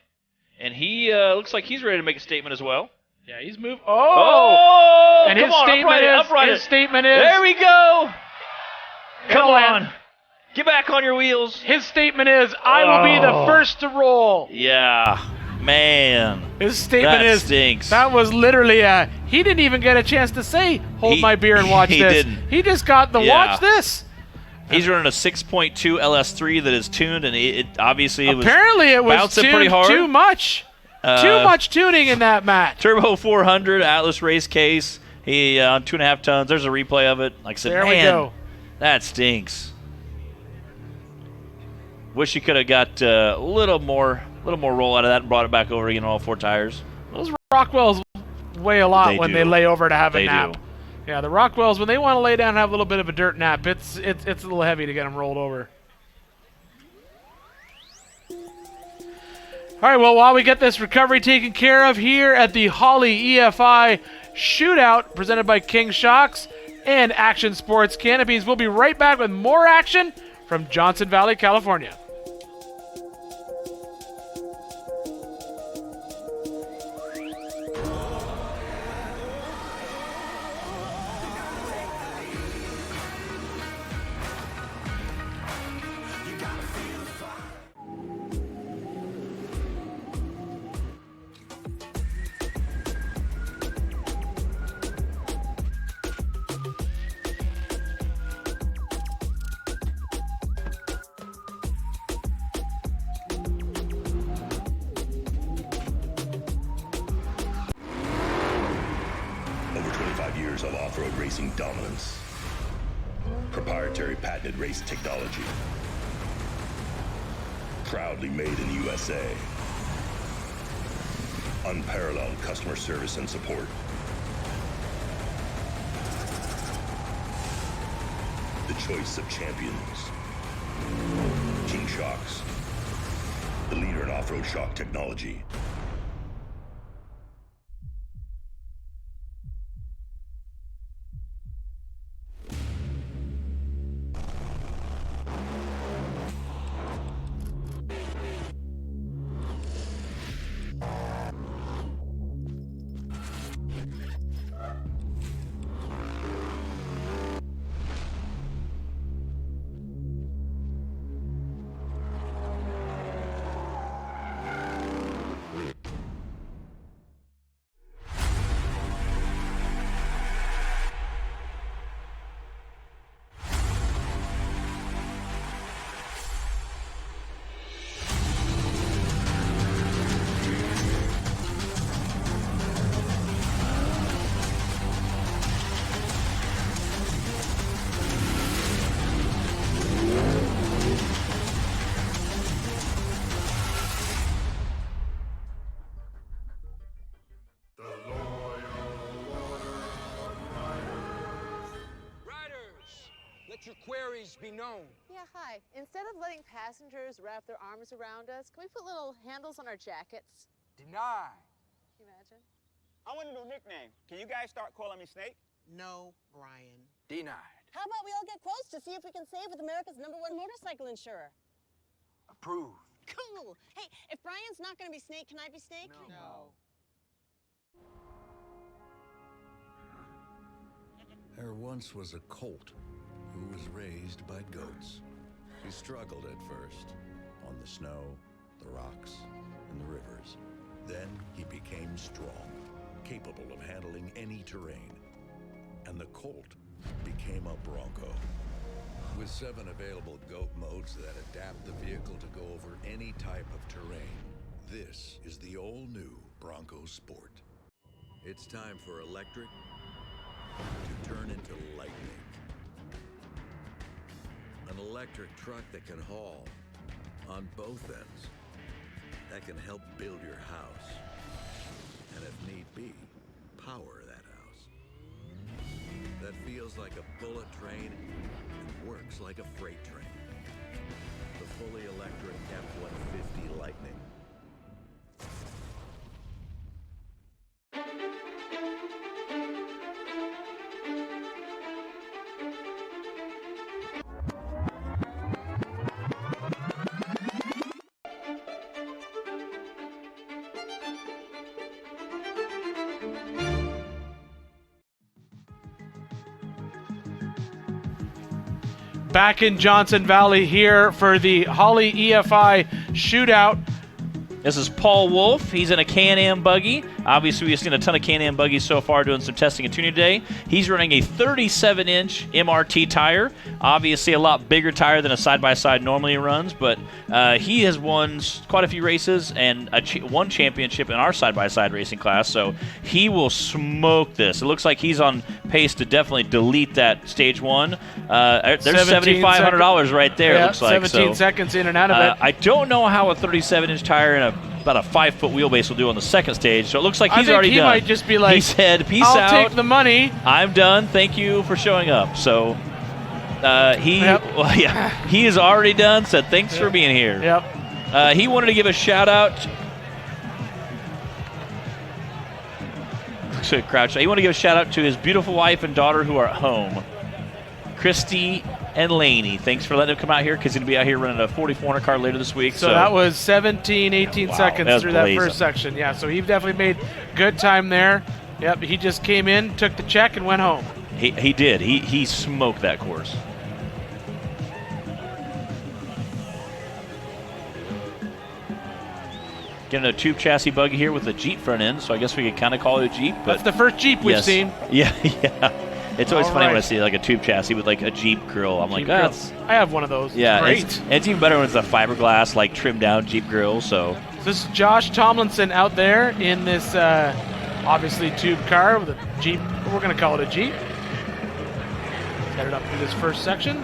And he looks like he's ready to make a statement as well. Yeah, he's moved. Oh! And come his on, statement upright it. is. There we go. Come on. Get back on your wheels. His statement is, I will be the first to roll. Yeah, man. His statement that is, stinks. that was literally he didn't even get a chance to say, hold my beer and watch he this. Didn't. He just got the watch this. He's running a 6.2 LS3 that is tuned, and apparently it was bouncing tuned pretty hard. Too much. Too much tuning in that match. Turbo 400 Atlas race case. He on 2.5 tons. There's a replay of it. Like I said, there man, we go. That stinks. Wish you could have got a little more roll out of that and brought it back over again on all 4 tires. Those Rockwells weigh a lot when they lay over to have a nap. Do. Yeah, the Rockwells, when they want to lay down and have a little bit of a dirt nap, it's a little heavy to get them rolled over. All right, well, while we get this recovery taken care of here at the Holly EFI Shootout, presented by King Shocks and Action Sports Canopies, we'll be right back with more action from Johnson Valley, California. Over 25 years of off-road racing dominance. Proprietary patented race technology. Proudly made in the USA. Unparalleled customer service and support. The choice of champions. King Shocks. The leader in off-road shock technology. Let your queries be known. Yeah, hi. Instead of letting passengers wrap their arms around us, can we put little handles on our jackets? Denied. Can you imagine? I want a new nickname. Can you guys start calling me Snake? No, Brian. Denied. How about we all get quotes to see if we can save with America's #1 motorcycle insurer? Approved. Cool. Hey, if Brian's not going to be Snake, can I be Snake? No. There once was a colt who was raised by goats. He struggled at first on the snow, the rocks, and the rivers. Then he became strong, capable of handling any terrain. And the colt became a Bronco. With 7 available goat modes that adapt the vehicle to go over any type of terrain, this is the all-new Bronco Sport. It's time for electric to turn into lightning. An electric truck that can haul on both ends, that can help build your house, and if need be, power that house. That feels like a bullet train and works like a freight train. The fully electric F-150 Lightning. back in Johnson Valley here for the Holly EFI Shootout. This is Paul Wolf. He's in a Can-Am buggy. Obviously, we've seen a ton of Can-Am buggies so far doing some testing and tuning today. He's running a 37-inch MRT tire. Obviously, a lot bigger tire than a side-by-side normally runs, but he has won quite a few races and one championship in our side-by-side racing class, so he will smoke this. It looks like he's on pace to definitely delete that stage one. There's $7,500 right there, yeah, it looks like. 17 seconds in and out of it. I don't know how a 37-inch tire and about a 5-foot wheelbase will do on the second stage, so it looks like he's already done. He might just be like, he said, peace I'll out. take the money. I'm done. Thank you for showing up. So he is already done, said thanks for being here. Yep. He wanted to give a shout out to Crouch. He wanted to give a shout out to his beautiful wife and daughter who are at home, Christy and Laney. Thanks for letting him come out here, because he's going to be out here running a 4,400 car later this week. So that was 17, 18 seconds through that first section. Yeah, so he definitely made good time there. Yep, he just came in, took the check, and went home. He did. He smoked that course. Getting a tube chassis buggy here with a Jeep front end, so I guess we could kind of call it a Jeep. But that's the first Jeep we've seen. Yeah. It's always funny when I see like a tube chassis with like a Jeep grill. I'm like, that's. I have one of those. Yeah, great. It's even better when it's a fiberglass, like trimmed down Jeep grill. So this is Josh Tomlinson out there in this obviously tube car with a Jeep. We're going to call it a Jeep. Headed up through this first section.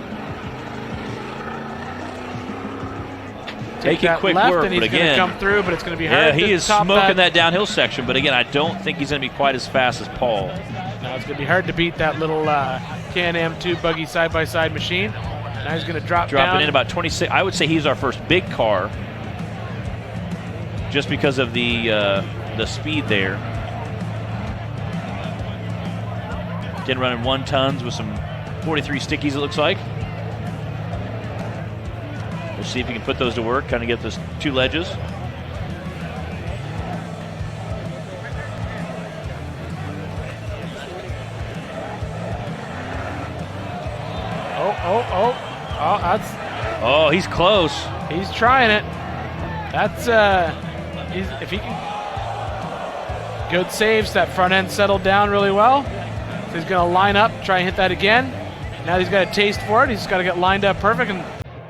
Making quick left, work, and he's but again, going to come through, but it's going to be hard. Yeah, he is smoking that downhill section, but again, I don't think he's going to be quite as fast as Paul. Now it's going to be hard to beat that little Can-Am tube buggy side-by-side machine. Now he's going to drop down. Dropping in about 26. I would say he's our first big car, just because of the speed there. Again, running 1 tons with some 43 stickies, it looks like. We'll see if he can put those to work, kind of get those 2 ledges. Oh, he's close. He's trying it. That's if he can. Good saves. That front end settled down really well. So he's going to line up, try and hit that again. Now he's got a taste for it. He's got to get lined up perfect and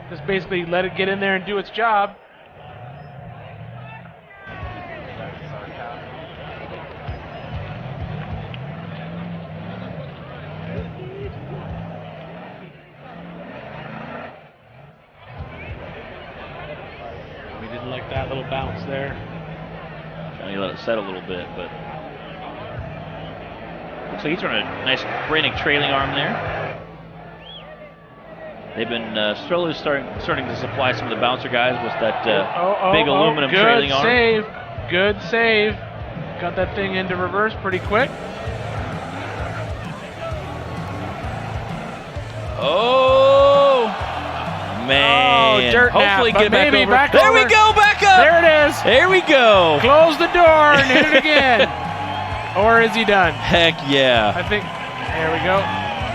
just basically let it get in there and do its job. We didn't like that little bounce there. Trying to let it set a little bit, but looks like he's running a nice Brannick trailing arm there. They've been slowly starting to supply some of the bouncer guys with that big aluminum trailing arm. Good save. Got that thing into reverse pretty quick. Oh, man. Oh, dirt Hopefully nap, get back over. Back there over. We go, back up. There it is. There we go. Close the door and hit it again. Or is he done? Heck yeah. I think, there we go.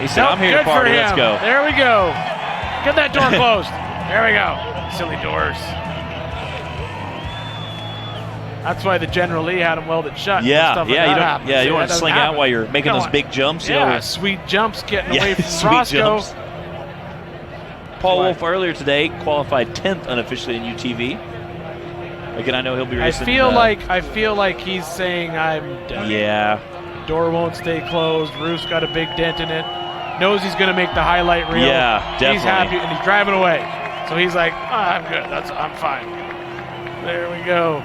He said, I'm here to party, let's go. There we go. Get that door closed. There we go. Silly doors. That's why the General Lee had him welded shut. Yeah, you don't want to sling out while you're making those big jumps. Yeah, sweet jumps getting away from sweet Roscoe. Jumps. Paul Wolf earlier today qualified 10th unofficially in UTV. Again, I know he'll be racing. I feel like he's saying I'm done. Yeah. Door won't stay closed. Roof's got a big dent in it. Knows he's going to make the highlight reel. Yeah, definitely. He's happy and he's driving away. So he's like, I'm good. I'm fine. There we go.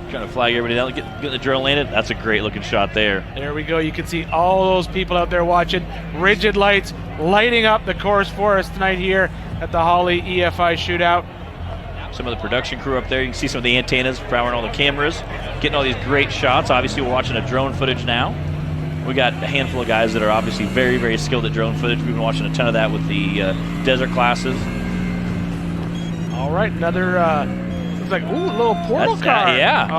Trying to flag everybody down. Get the drill landed. That's a great looking shot there. There we go. You can see all those people out there watching. Rigid lights lighting up the course for us tonight here at the Holly EFI Shootout. Some of the production crew up there. You can see some of the antennas powering all the cameras, getting all these great shots. Obviously, we're watching a drone footage now. We got a handful of guys that are obviously very, very skilled at drone footage. We've been watching a ton of that with the desert classes. All right, another, looks like, a little portal car.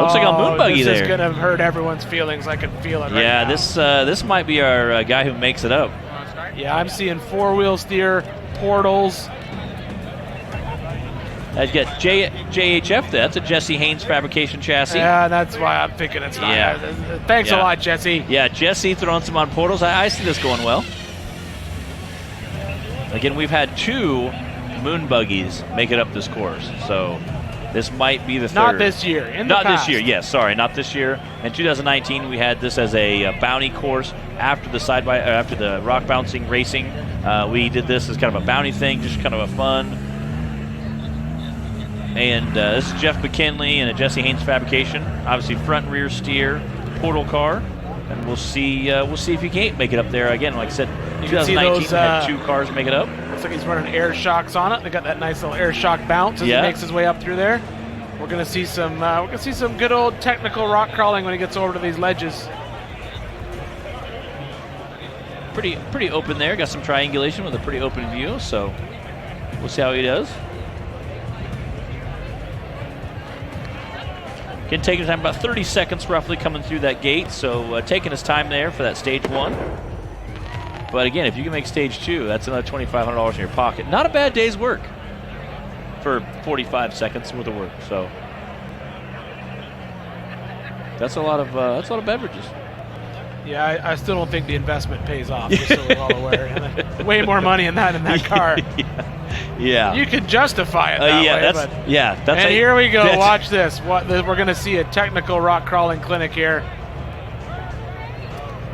Looks like a moon buggy there. This is going to hurt everyone's feelings. I can feel it right now. Yeah, this might be our guy who makes it up. Yeah, I'm seeing 4-wheel steer, portals. I've got JHF. That's a Jesse Haynes fabrication chassis. Yeah, that's why I'm thinking it's not. Yeah. Thanks a lot, Jesse. Yeah, Jesse throwing some on portals. I see this going well. Again, we've had 2 moon buggies make it up this course, so this might be the third. Not this year. Not this year. Yes, sorry, not this year. In 2019, we had this as a bounty course after the rock bouncing racing. We did this as kind of a bounty thing, just kind of a fun. And this is Jeff McKinley and a Jesse Haynes fabrication. Obviously, front and rear steer, portal car, and we'll see if he can't make it up there again. Like I said, 2019 we had 2 cars make it up. Looks like he's running air shocks on it. They got that nice little air shock bounce as he makes his way up through there. We're gonna see some good old technical rock crawling when he gets over to these ledges. Pretty open there. Got some triangulation with a pretty open view. So we'll see how he does. Again, taking his time, about 30 seconds roughly coming through that gate, so taking his time there for that stage 1. But again, if you can make stage 2, that's another $2,500 in your pocket. Not a bad day's work for 45 seconds worth of work. So that's a lot of beverages. Yeah, I still don't think the investment pays off. Just so we're all aware. Way more money in that car. Yeah. You could justify it that way. That's and here we go. Watch this. We're going to see a technical rock crawling clinic here.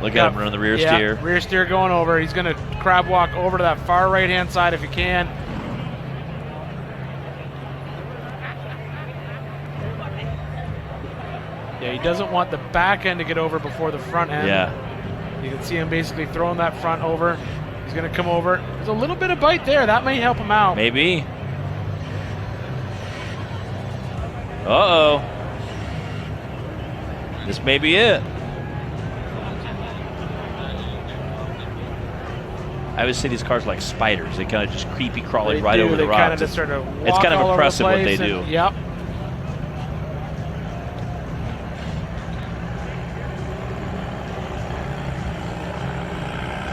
Look at him running the rear steer. Rear steer going over. He's going to crab walk over to that far right-hand side if he can. Yeah, he doesn't want the back end to get over before the front end. Yeah. You can see him basically throwing that front over. He's going to come over. There's a little bit of bite there. That may help him out. Maybe. Uh-oh. This may be it. I always say these cars are like spiders. They kind of just creepy crawling right over the rocks. Kind of just sort of walk it's kind of all impressive over what the they place do. Yep.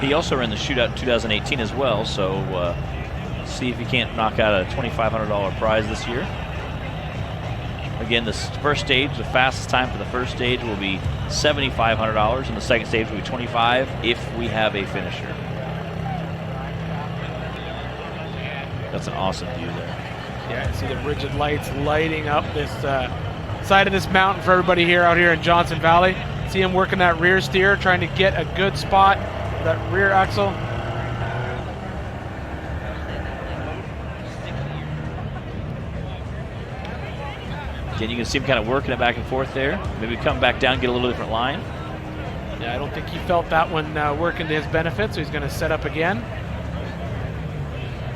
He also ran the Shootout in 2018 as well, so see if he can't knock out a $2,500 prize this year. Again, this first stage, the fastest time for the first stage will be $7,500, and the second stage will be $25,000 if we have a finisher. That's an awesome view there. Yeah, see the rigid lights lighting up this side of this mountain for everybody here out here in Johnson Valley. See him working that rear steer, trying to get a good spot for that rear axle. Again, you can see him kind of working it back and forth there. Maybe come back down, get a little different line. Yeah, I don't think he felt that one working to his benefit, so he's going to set up again.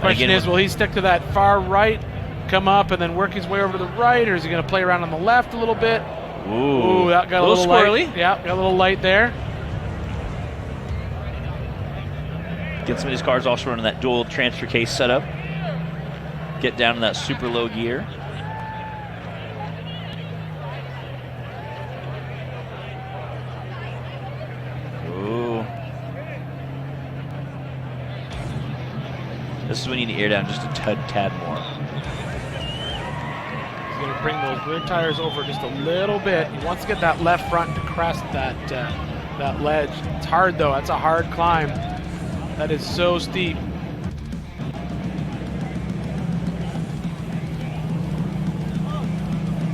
Question is, will he stick to that far right, come up, and then work his way over to the right, or is he going to play around on the left a little bit? Ooh, that got a little squirrely. Light. Yeah, got a little light there. Get some of these cars also running that dual transfer case setup. Get down to that super low gear. Ooh. This is when you need to air down just a tad more. He's going to bring those rear tires over just a little bit. He wants to get that left front to crest that ledge. It's hard though. That's a hard climb. That is so steep.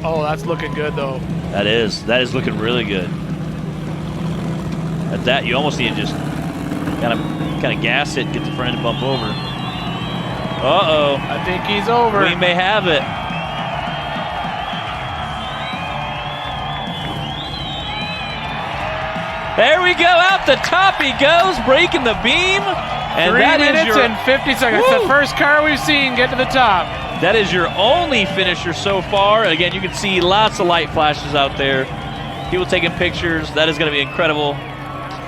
Oh, that's looking good though. That is looking really good. At that, you almost need to just kind of gas it, get the front end bump over. Uh-oh. I think he's over. We may have it. There we go, out the top he goes, breaking the beam. And 3 that minutes is your, and 50 seconds. Woo! The first car we've seen get to the top. That is your only finisher so far. Again, you can see lots of light flashes out there. People taking pictures. That is going to be incredible.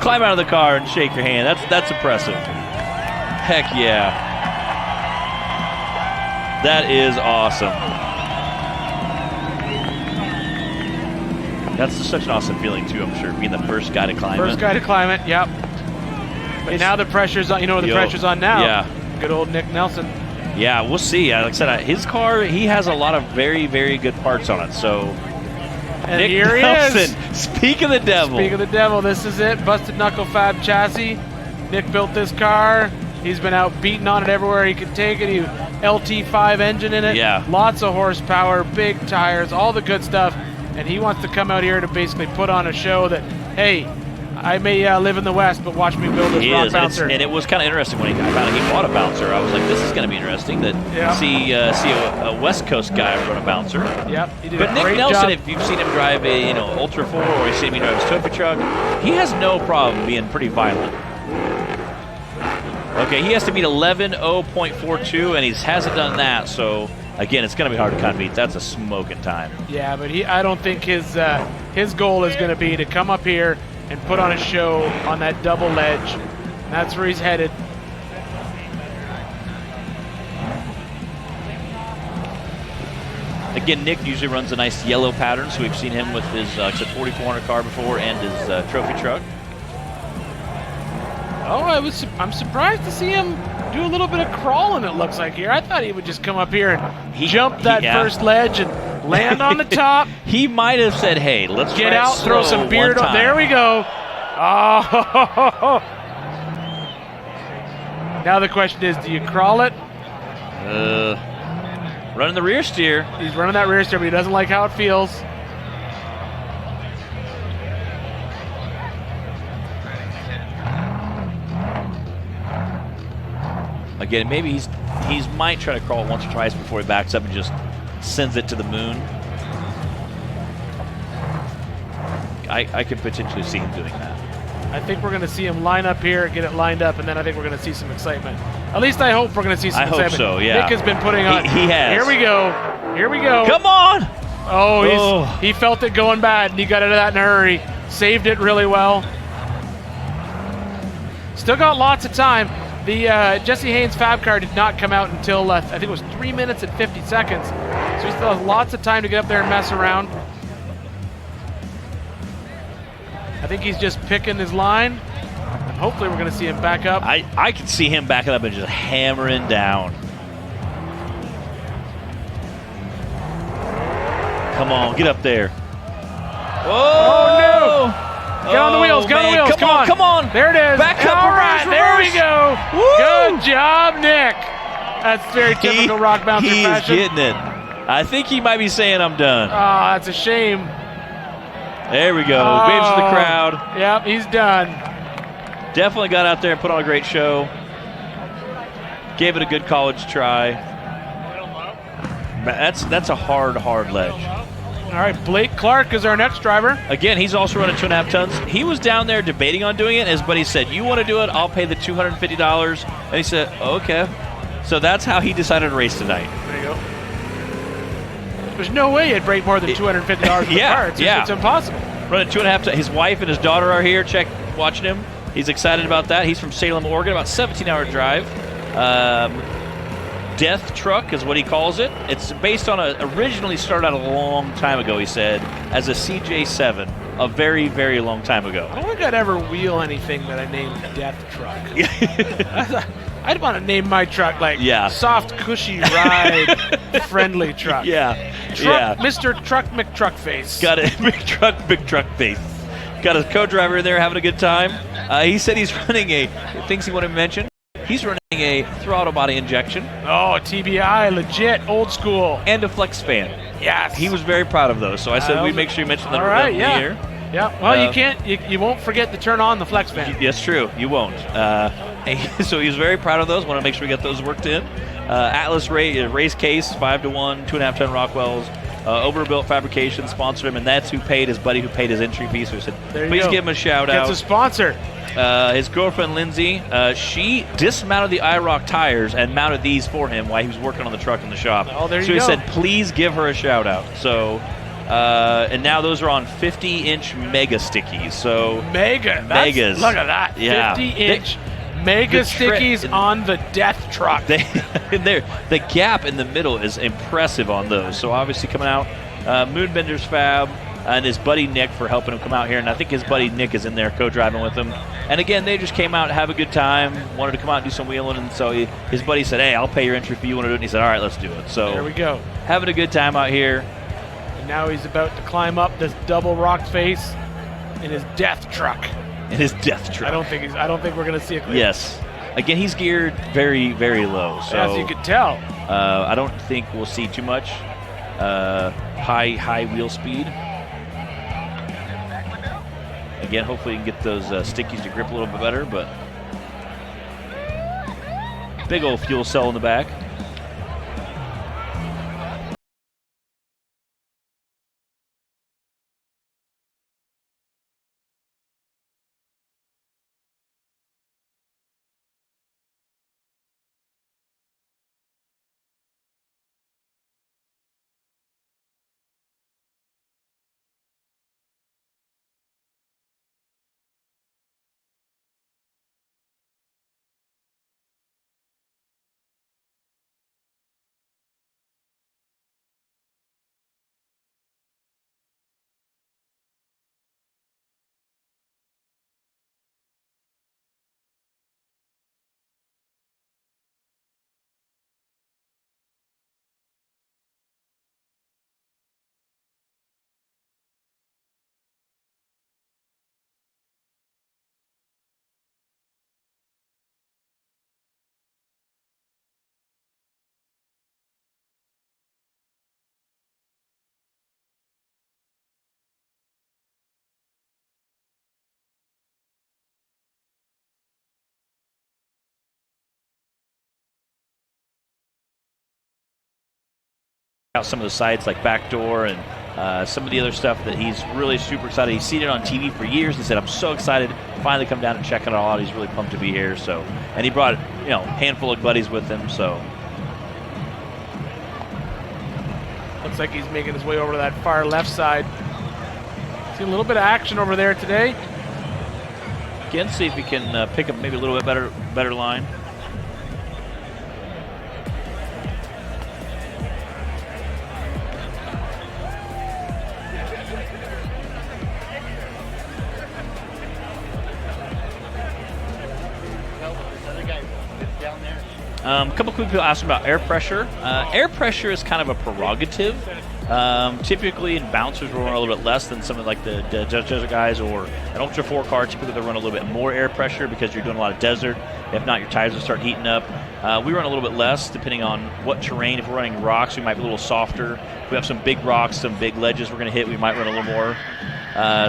Climb out of the car and shake your hand. That's impressive. Heck yeah. That is awesome. That's such an awesome feeling too, I'm sure, being the first guy to climb it. First guy to climb it, yep. But now the pressure's on. You know where the pressure's on now. Yeah. Good old Nick Nelson. Yeah, we'll see. Like I said, his car, he has a lot of very, very good parts on it. So, And Nick here Nelson, he is. speak of the devil. Speak of the devil, this is it. Busted knuckle fab chassis. Nick built this car. He's been out beating on it everywhere he could take it. He LT5 engine in it. Yeah. Lots of horsepower, big tires, all the good stuff. And he wants to come out here to basically put on a show that, hey, I may live in the West, but watch me build this rock bouncer. And it was kind of interesting when I found out he bought a bouncer. I was like, this is going to be interesting to see a West Coast guy run a bouncer. Yep, he did But a Nick great Nelson, job. if you've seen him drive a Ultra 4 or you've seen him drive his trophy truck, he has no problem being pretty violent. Okay, he has to beat 11.0.42, and he hasn't done that. So again, it's going to be hard to kind of beat. That's a smoking time. Yeah, but I don't think his goal is going to be to come up here and put on a show on that double ledge. That's where he's headed. Again, Nick usually runs a nice yellow pattern, so we've seen him with his 4400 car before and his trophy truck. Oh, I'm surprised to see him do a little bit of crawling, it looks like here. I thought he would just come up here and jump that first ledge and land on the top. He might have said, hey, let's get try out, throw some beard on. There we go. Oh. Now the question is, do you crawl it? Running the rear steer. He's running that rear steer, but he doesn't like how it feels. Again, maybe he's might try to crawl it once or twice before he backs up and just sends it to the moon. I could potentially see him doing that. I think we're going to see him line up here, get it lined up, and then I think we're going to see some excitement. At least I hope we're going to see some excitement. I hope so, yeah. Nick has been putting on. He has. Here we go. Here we go. Come on! Oh, he felt it going bad, and he got out of that in a hurry. Saved it really well. Still got lots of time. The Jesse Haynes Fab car did not come out until, I think it was 3 minutes and 50 seconds. So he still has lots of time to get up there and mess around. I think he's just picking his line. And hopefully we're going to see him back up. I can see him backing up and just hammering down. Come on, get up there. Oh no! Get on the wheels, get on the wheels, come on. There it is. Back up, all right, reverse. There we go. Woo! Good job, Nick. That's very typical rock bouncer fashion. He's getting it. I think he might be saying I'm done. Oh, that's a shame. There we go. Waves to the crowd. Yep, he's done. Definitely got out there and put on a great show. Gave it a good college try. That's a hard ledge. All right, Blake Clark is our next driver. Again, he's also running 2.5 tons. He was down there debating on doing it. And his buddy said, you want to do it? I'll pay the $250. And he said, okay. So that's how he decided to race tonight. There you go. There's no way he'd break more than $250 for the car. It's impossible. Running 2.5 tons. His wife and his daughter are here watching him. He's excited about that. He's from Salem, Oregon, about 17-hour drive. Death Truck is what he calls it. It's based on originally started out a long time ago, he said, as a CJ7, a very, very long time ago. I don't think I'd ever wheel anything that I named Death Truck. I'd want to name my truck like Soft, Cushy Ride, Friendly Truck. Mr. Truck McTruckface. Got it. Big truck face. Got his co-driver in there having a good time. He said he's running things he wanted to mention. He's running a throttle body injection. Oh, TBI, legit, old school. And a flex fan. Yes. He was very proud of those, so I said we'd make sure you mention them in the air. Yeah, well, you won't forget to turn on the flex fan. Yes, true, you won't. So he was very proud of those. Want to make sure we get those worked in. Atlas race case, 5-to-1, 2.5-ton Rockwells. Overbuilt Fabrication sponsored him, and that's who paid his buddy who paid his entry fee. So he said, please give him a shout out. Gets a sponsor. His girlfriend, Lindsay, she dismounted the IROC tires and mounted these for him while he was working on the truck in the shop. Oh, there you go. go. So he said, please give her a shout out. So, and now those are on 50-inch mega stickies. So megas. Look at that. Yeah. 50-inch mega stickies on the Death Truck. The gap in the middle is impressive on those. So obviously coming out, Moonbender's Fab, and his buddy Nick for helping him come out here. And I think his buddy Nick is in there co-driving with him. And again, they just came out, have a good time, wanted to come out and do some wheeling. And so his buddy said, hey, I'll pay your entry fee. You want to do it? And he said, all right, let's do it. So there we go. Having a good time out here. And now he's about to climb up this double rock face in his death truck. In his death truck. I don't think we're going to see a clear. Yes. Again, he's geared very, very low. So as you can tell. I don't think we'll see too much high wheel speed. Again, hopefully you can get those stickies to grip a little bit better, but big old fuel cell in the back. Out some of the sites like Backdoor and some of the other stuff that he's really super excited. He's seen it on TV for years. He said, I'm so excited to finally come down and check it all out. He's really pumped to be here. So, and he brought, a handful of buddies with him. So looks like he's making his way over to that far left side. See a little bit of action over there today. Again, see if he can pick up maybe a little bit better line. A couple quick people asked about air pressure. Air pressure is kind of a prerogative. Typically, in bouncers will run a little bit less than some of like the desert guys, or an Ultra 4 car. Typically, they run a little bit more air pressure because you're doing a lot of desert. If not, your tires will start heating up. We run a little bit less depending on what terrain. If we're running rocks, we might be a little softer. If we have some big rocks, some big ledges we're going to hit, we might run a little more.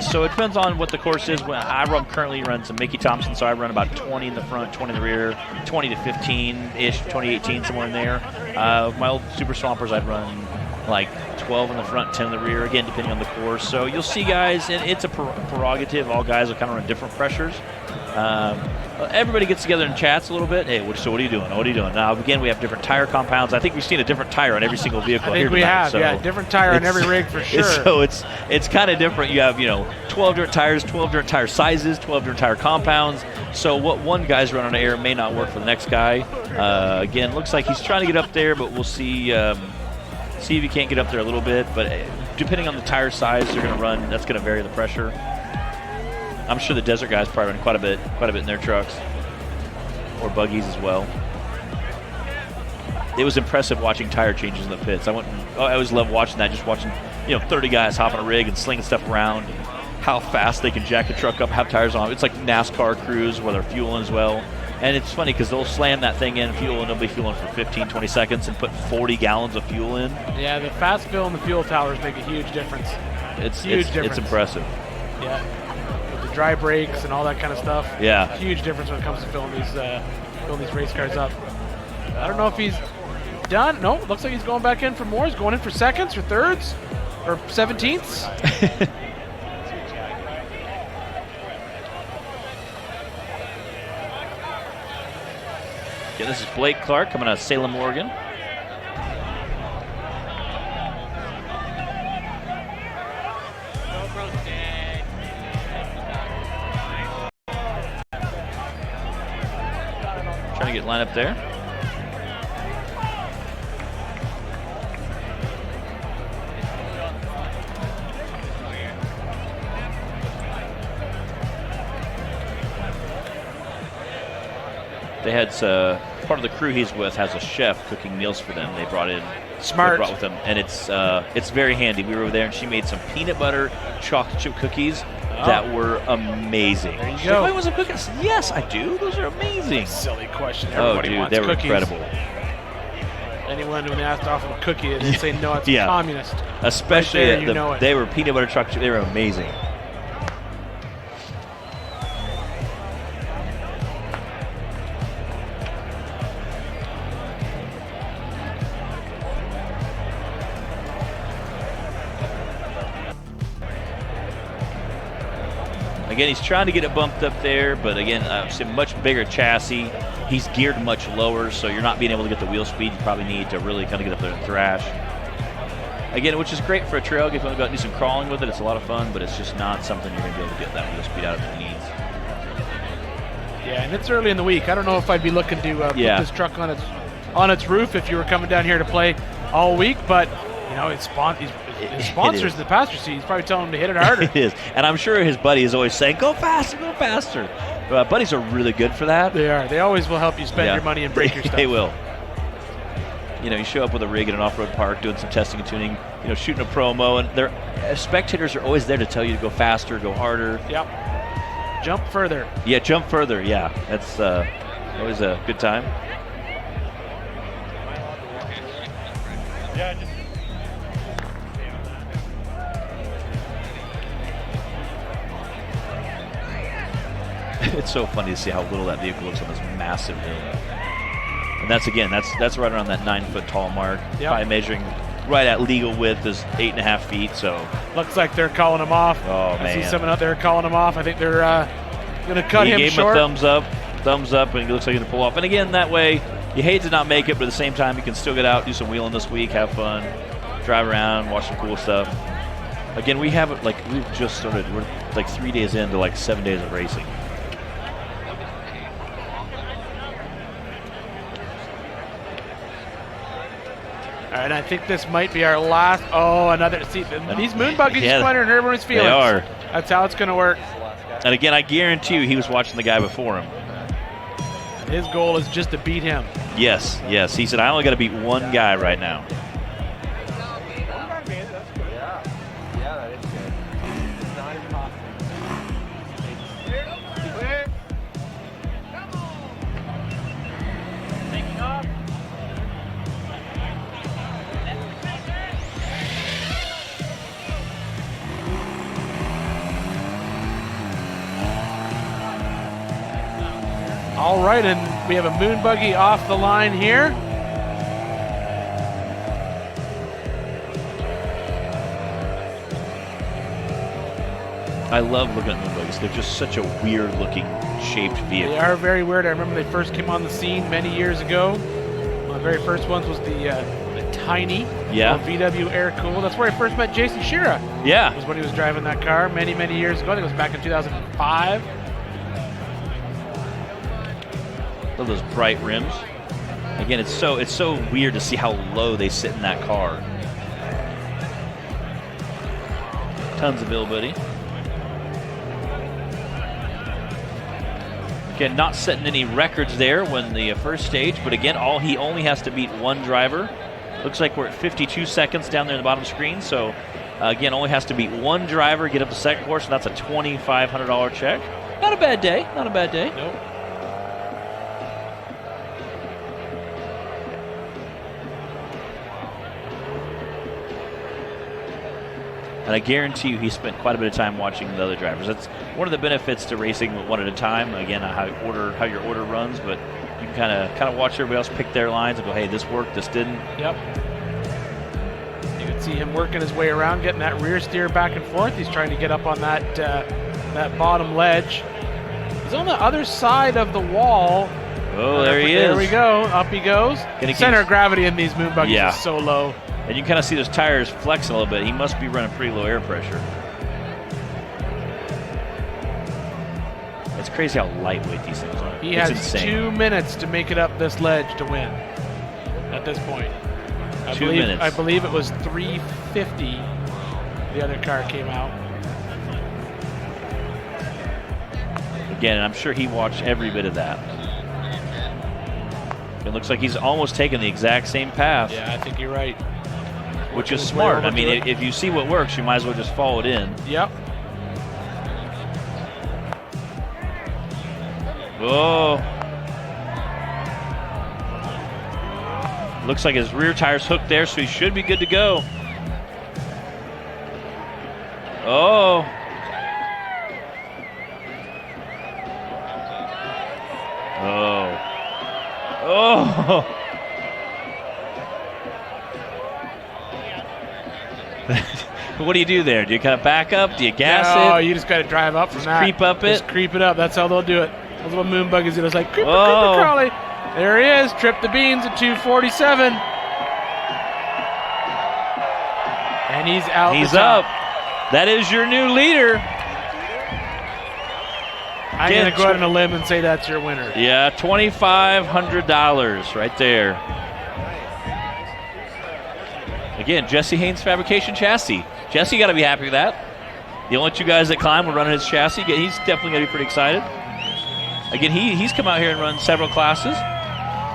So it depends on what the course is. When I currently run some Mickey Thompson, so I run about 20 in the front, 20 in the rear, 20 to 15-ish, 2018, somewhere in there. My old Super Swampers, I'd run like 12 in the front, 10 in the rear, again, depending on the course. So you'll see guys, and it's a prerogative. All guys will kind of run different pressures. Everybody gets together and chats a little bit. Hey, so what are you doing? What are you doing? Now, again, we have different tire compounds. I think we've seen a different tire on every single vehicle here tonight. I think we have, so different tire on every rig for sure. So it's kind of different. You have, 12 different tires, 12 different tire sizes, 12 different tire compounds. So what one guy's running on air may not work for the next guy. Again, looks like he's trying to get up there, but we'll see if he can't get up there a little bit. But depending on the tire size they're going to run, that's going to vary the pressure. I'm sure the desert guys probably run quite a bit in their trucks or buggies as well. It was impressive watching tire changes in the pits. I always love watching that, just watching 30 guys hop on a rig and slinging stuff around, and how fast they can jack a truck up, have tires on. It's like NASCAR crews where they're fueling as well. And it's funny because they'll slam that thing in fuel and they'll be fueling for 15, 20 seconds and put 40 gallons of fuel in. Yeah, the fast fill and the fuel towers make a huge difference. It's difference. It's impressive. Yeah. With the dry brakes and all that kind of stuff. Yeah. Huge difference when it comes to filling these race cars up. I don't know if he's done. No, looks like he's going back in for more. He's going in for seconds or thirds or 17ths. Yeah, this is Blake Clark coming out of Salem, Oregon. Trying to get lined up there. They had part of the crew he's with has a chef cooking meals for them. They brought with them, and it's very handy. We were over there, and she made some peanut butter chocolate chip cookies that were amazing. There you She's go. like, "Why wasn't cookies?" Yes, I do. Those are amazing. Silly question. Oh, Everybody dude, wants they were cookies. incredible. Anyone who asked to offer a cookie, they say no, it's communist. Especially right there, they were peanut butter chocolate chip. They were amazing. Again, he's trying to get it bumped up there, but again, it's a much bigger chassis. He's geared much lower, so you're not being able to get the wheel speed you probably need to really kind of get up there and thrash. Again, which is great for a trail. If you want to go out and do some crawling with it, it's a lot of fun, but it's just not something you're going to be able to get that wheel speed out of it needs. Yeah, and it's early in the week. I don't know if I'd be looking to put this truck on its roof if you were coming down here to play all week, but his sponsors in the passenger seat, he's probably telling him to hit it harder. It is. And I'm sure his buddy is always saying, go faster, go faster. Buddies are really good for that. They are. They always will help you spend your money and break your stuff. They will. You show up with a rig in an off-road park, doing some testing and tuning, shooting a promo, and spectators are always there to tell you to go faster, go harder. Yep. Jump further. Yeah, jump further. Yeah, that's always a good time. Yeah, It's so funny to see how little that vehicle looks on this massive hill. And that's right around that 9-foot tall mark. Yep. Probably measuring right at legal width is 8.5 feet. So looks like they're calling him off. Oh, man. I see someone out there calling him off. I think they're going to cut him short. He gave him a thumbs up, and he looks like he's going to pull off. And again, that way, you hate to not make it, but at the same time, you can still get out, do some wheeling this week, have fun, drive around, watch some cool stuff. Again, we've just started. We're like 3 days into like 7 days of racing. All right, I think this might be our last. Oh, another. See, these moon buggies just wondering everyone's feelings. They are. That's how it's going to work. And again, I guarantee you he was watching the guy before him. His goal is just to beat him. Yes. He said, I only got to beat one guy right now. All right, and we have a moon buggy off the line here. I love looking at moon buggies. They're just such a weird-looking shaped vehicle. They are very weird. I remember they first came on the scene many years ago. One of the very first ones was the Tiny VW Air Cool. That's where I first met Jason Shira. Yeah. Was when he was driving that car many, many years ago. I think it was back in 2005. Love those bright rims. Again, it's so weird to see how low they sit in that car. Tons of availability. Again, not setting any records there when the first stage, but again, he only has to beat one driver. Looks like we're at 52 seconds down there in the bottom screen. So again, only has to beat one driver, get up the second course, and that's a $2,500 check. Not a bad day. Not a bad day. Nope. And I guarantee you he spent quite a bit of time watching the other drivers. That's one of the benefits to racing one at a time. Again, how your order runs, but you can kind of watch everybody else pick their lines and go, hey, this worked, this didn't. Yep. You can see him working his way around, getting that rear steer back and forth. He's trying to get up on that bottom ledge. He's on the other side of the wall. Oh, there he is. There we go. Up he goes. Center of gravity in these moon buggies is so low. And you can kind of see those tires flexing a little bit. He must be running pretty low air pressure. It's crazy how lightweight these things are. He has 2 minutes to make it up this ledge to win at this point. I believe it was 350 the other car came out. Again, and I'm sure he watched every bit of that. It looks like he's almost taken the exact same path. Yeah, I think you're right. Which is smart. I mean, if you see what works, you might as well just follow it in. Yep. Oh. Looks like his rear tire's hooked there, so he should be good to go. Oh. Oh. Oh. What do you do there? Do you kind of back up? Do you gas it? No, you just got to drive up from that. Creep up it? Just creep it up. That's how they'll do it. Those little moon buggies, it was like, creeper, Oh. creeper, crawly. There he is. Trip the beans at 247. And he's out. He's the top. up. That is your new leader. I'm going to go out on a limb and say that's your winner. Yeah, $2,500 right there. Again, Jesse Haynes Fabrication Chassis. Jesse got to be happy with that. The only two guys that climb were running his chassis. He's definitely going to be pretty excited. Again, he's come out here and run several classes.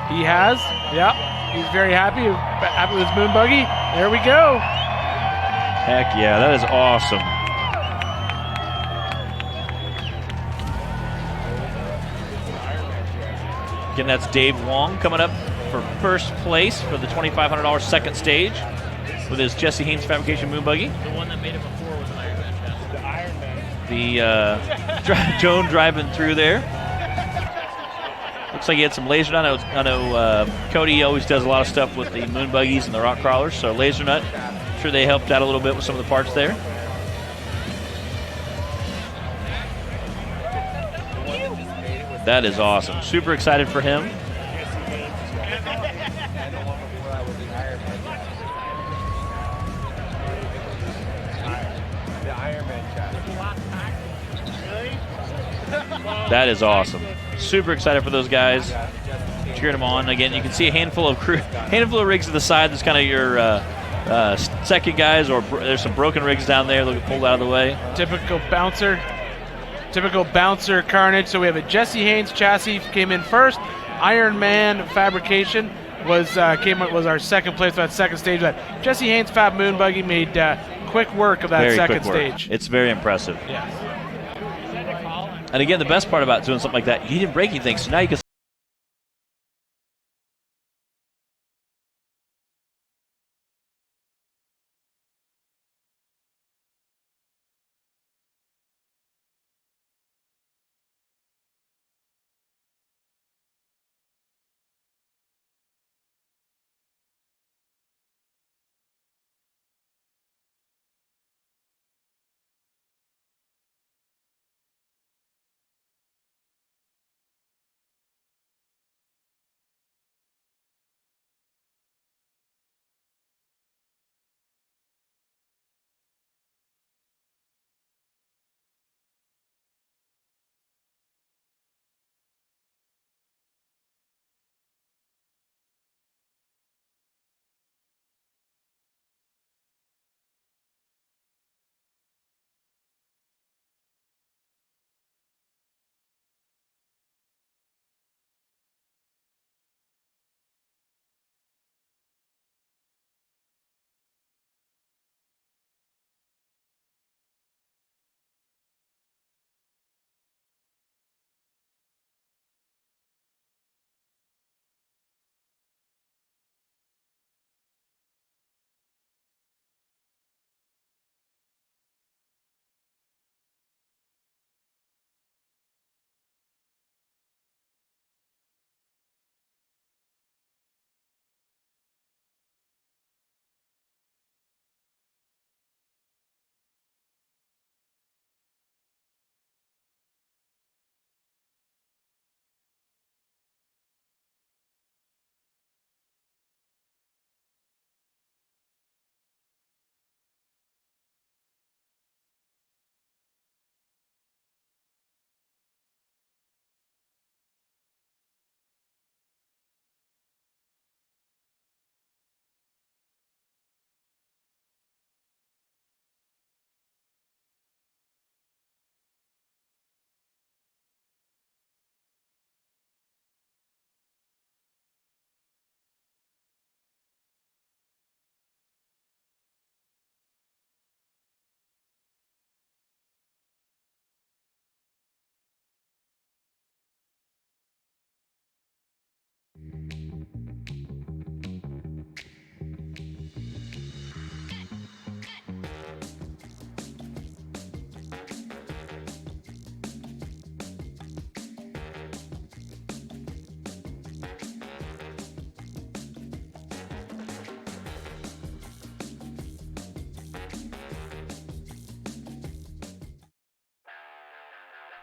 He has. Yep. He's very happy with his moon buggy. There we go. Heck yeah, that is awesome. Again, that's Dave Wong coming up for first place for the $2,500 second stage with his Jesse Haynes Fabrication moon buggy. The one that made it before was an Ironman chassis. The Ironman. The Joan driving through there. Looks like he had some laser nut. I know Cody always does a lot of stuff with the moon buggies and the rock crawlers, so laser nut. I'm sure they helped out a little bit with some of the parts there. That is awesome. Super excited for him. That is awesome. Super excited for those guys. Cheering them on. Again, you can see a handful of rigs to the side. That's kind of your second guys, or there's some broken rigs down there. They'll get pulled out of the way. Typical bouncer carnage. So we have a Jesse Haynes chassis came in first. Iron Man Fabrication was our second place for that second stage. That Jesse Haynes Fab Moon Buggy made quick work of that Very second quick work. stage. It's very impressive. Yes. And again, the best part about doing something like that, he didn't break anything, so now you can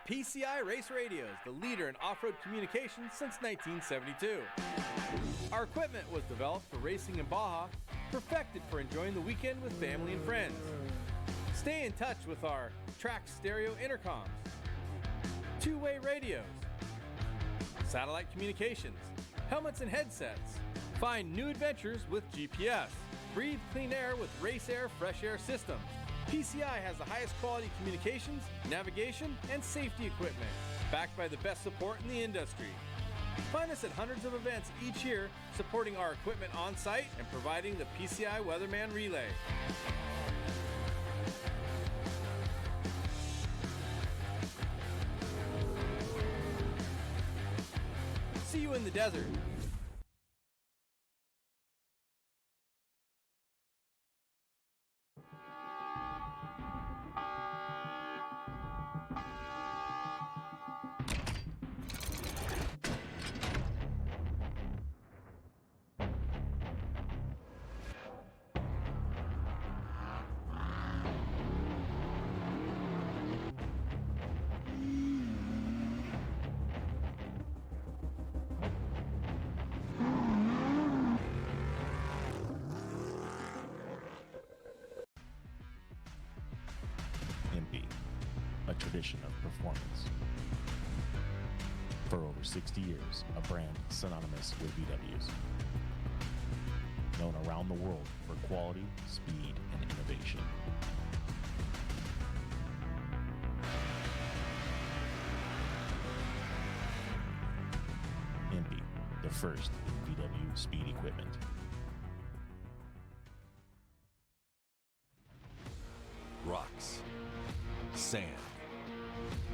PCI Race Radios, the leader in off-road communications since 1972. Our equipment was developed for racing in Baja, perfected for enjoying the weekend with family and friends. Stay in touch with our Trax stereo intercoms, two-way radios, satellite communications, helmets and headsets. Find new adventures with GPS. Breathe clean air with Race Air Fresh Air systems. PCI has the highest quality communications, navigation, and safety equipment, backed by the best support in the industry. Find us at hundreds of events each year, supporting our equipment on site and providing the PCI Weatherman Relay. See you in the desert. A tradition of performance. For over 60 years, a brand synonymous with VWs. Known around the world for quality, speed, and innovation. Impy, the first in VW speed equipment. Rocks, sand,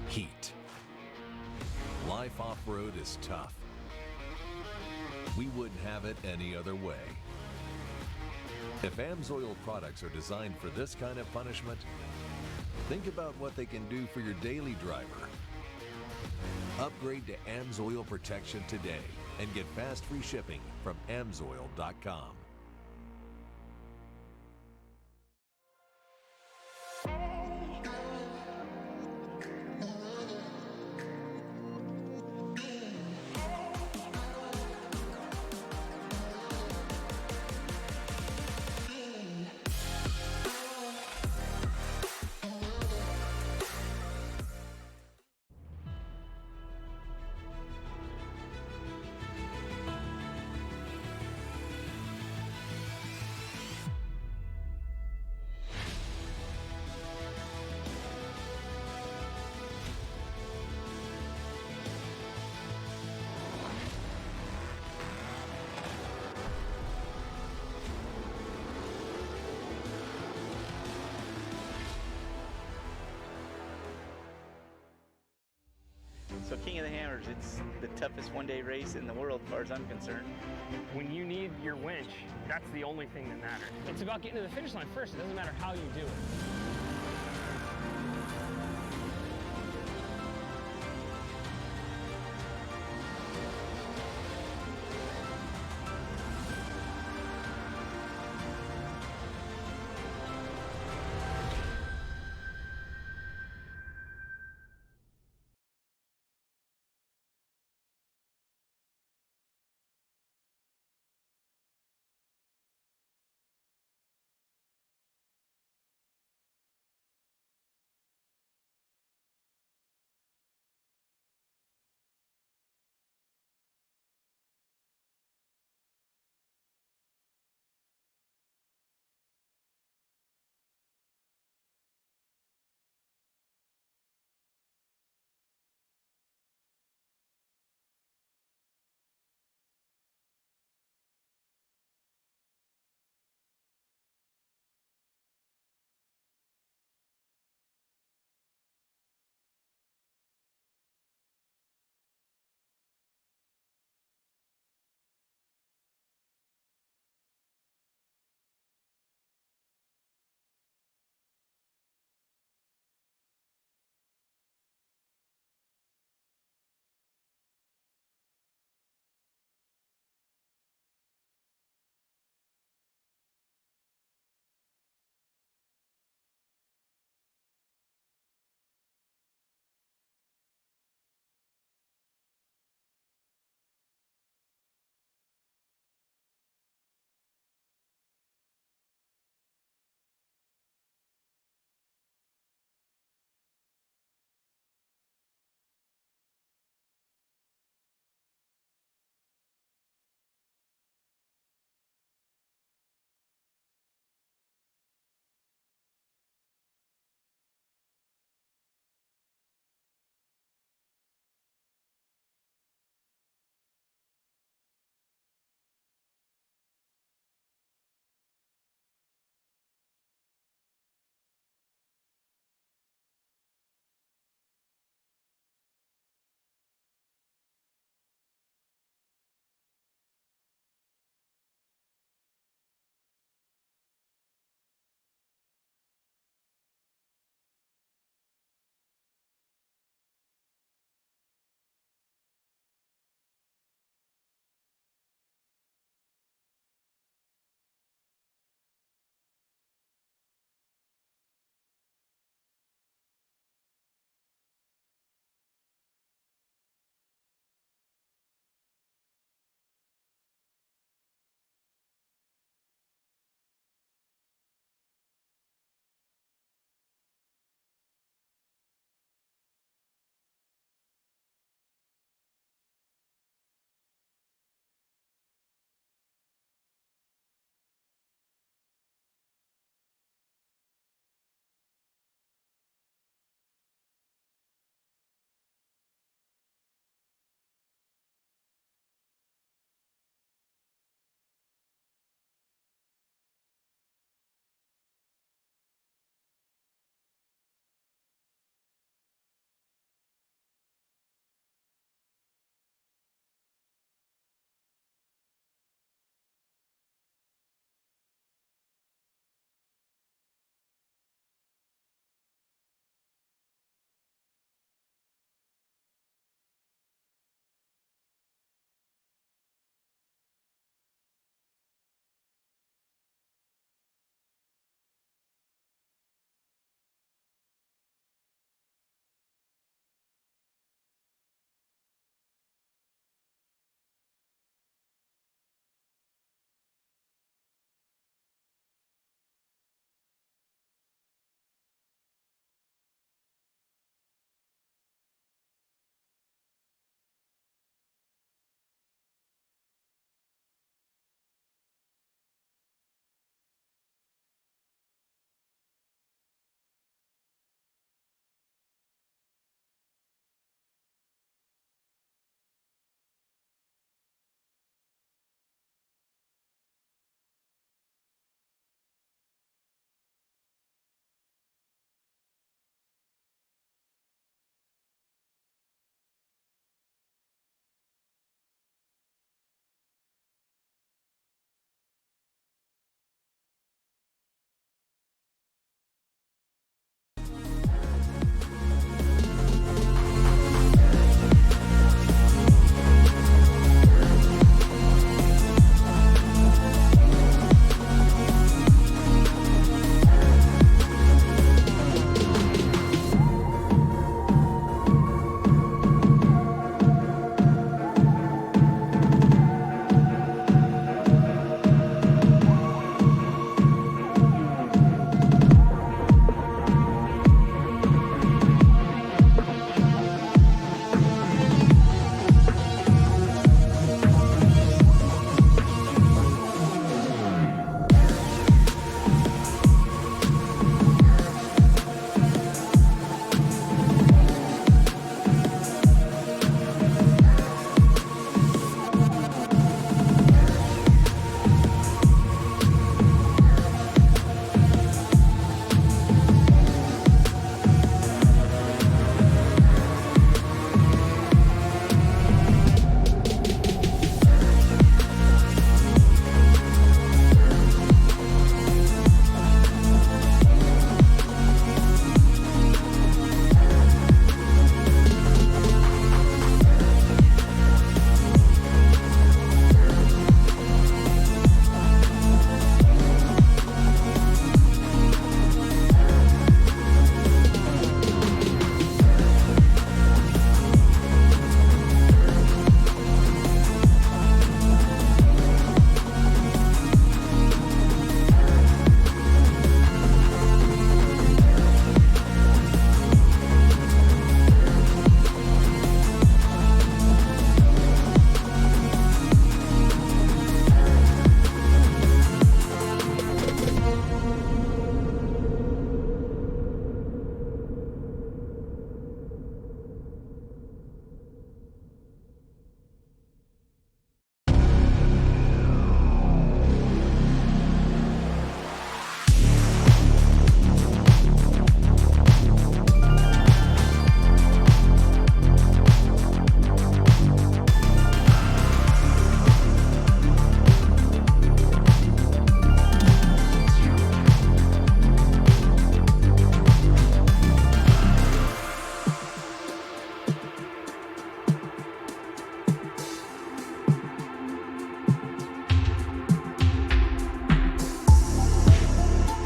heat. Life off-road is tough. We wouldn't have it any other way. If AMSOIL products are designed for this kind of punishment, think about what they can do for your daily driver. Upgrade to AMSOIL protection today and get fast free shipping from AMSOIL.com. So King of the Hammers, it's the toughest one-day race in the world as far as I'm concerned. When you need your winch, that's the only thing that matters. It's about getting to the finish line first. It doesn't matter how you do it.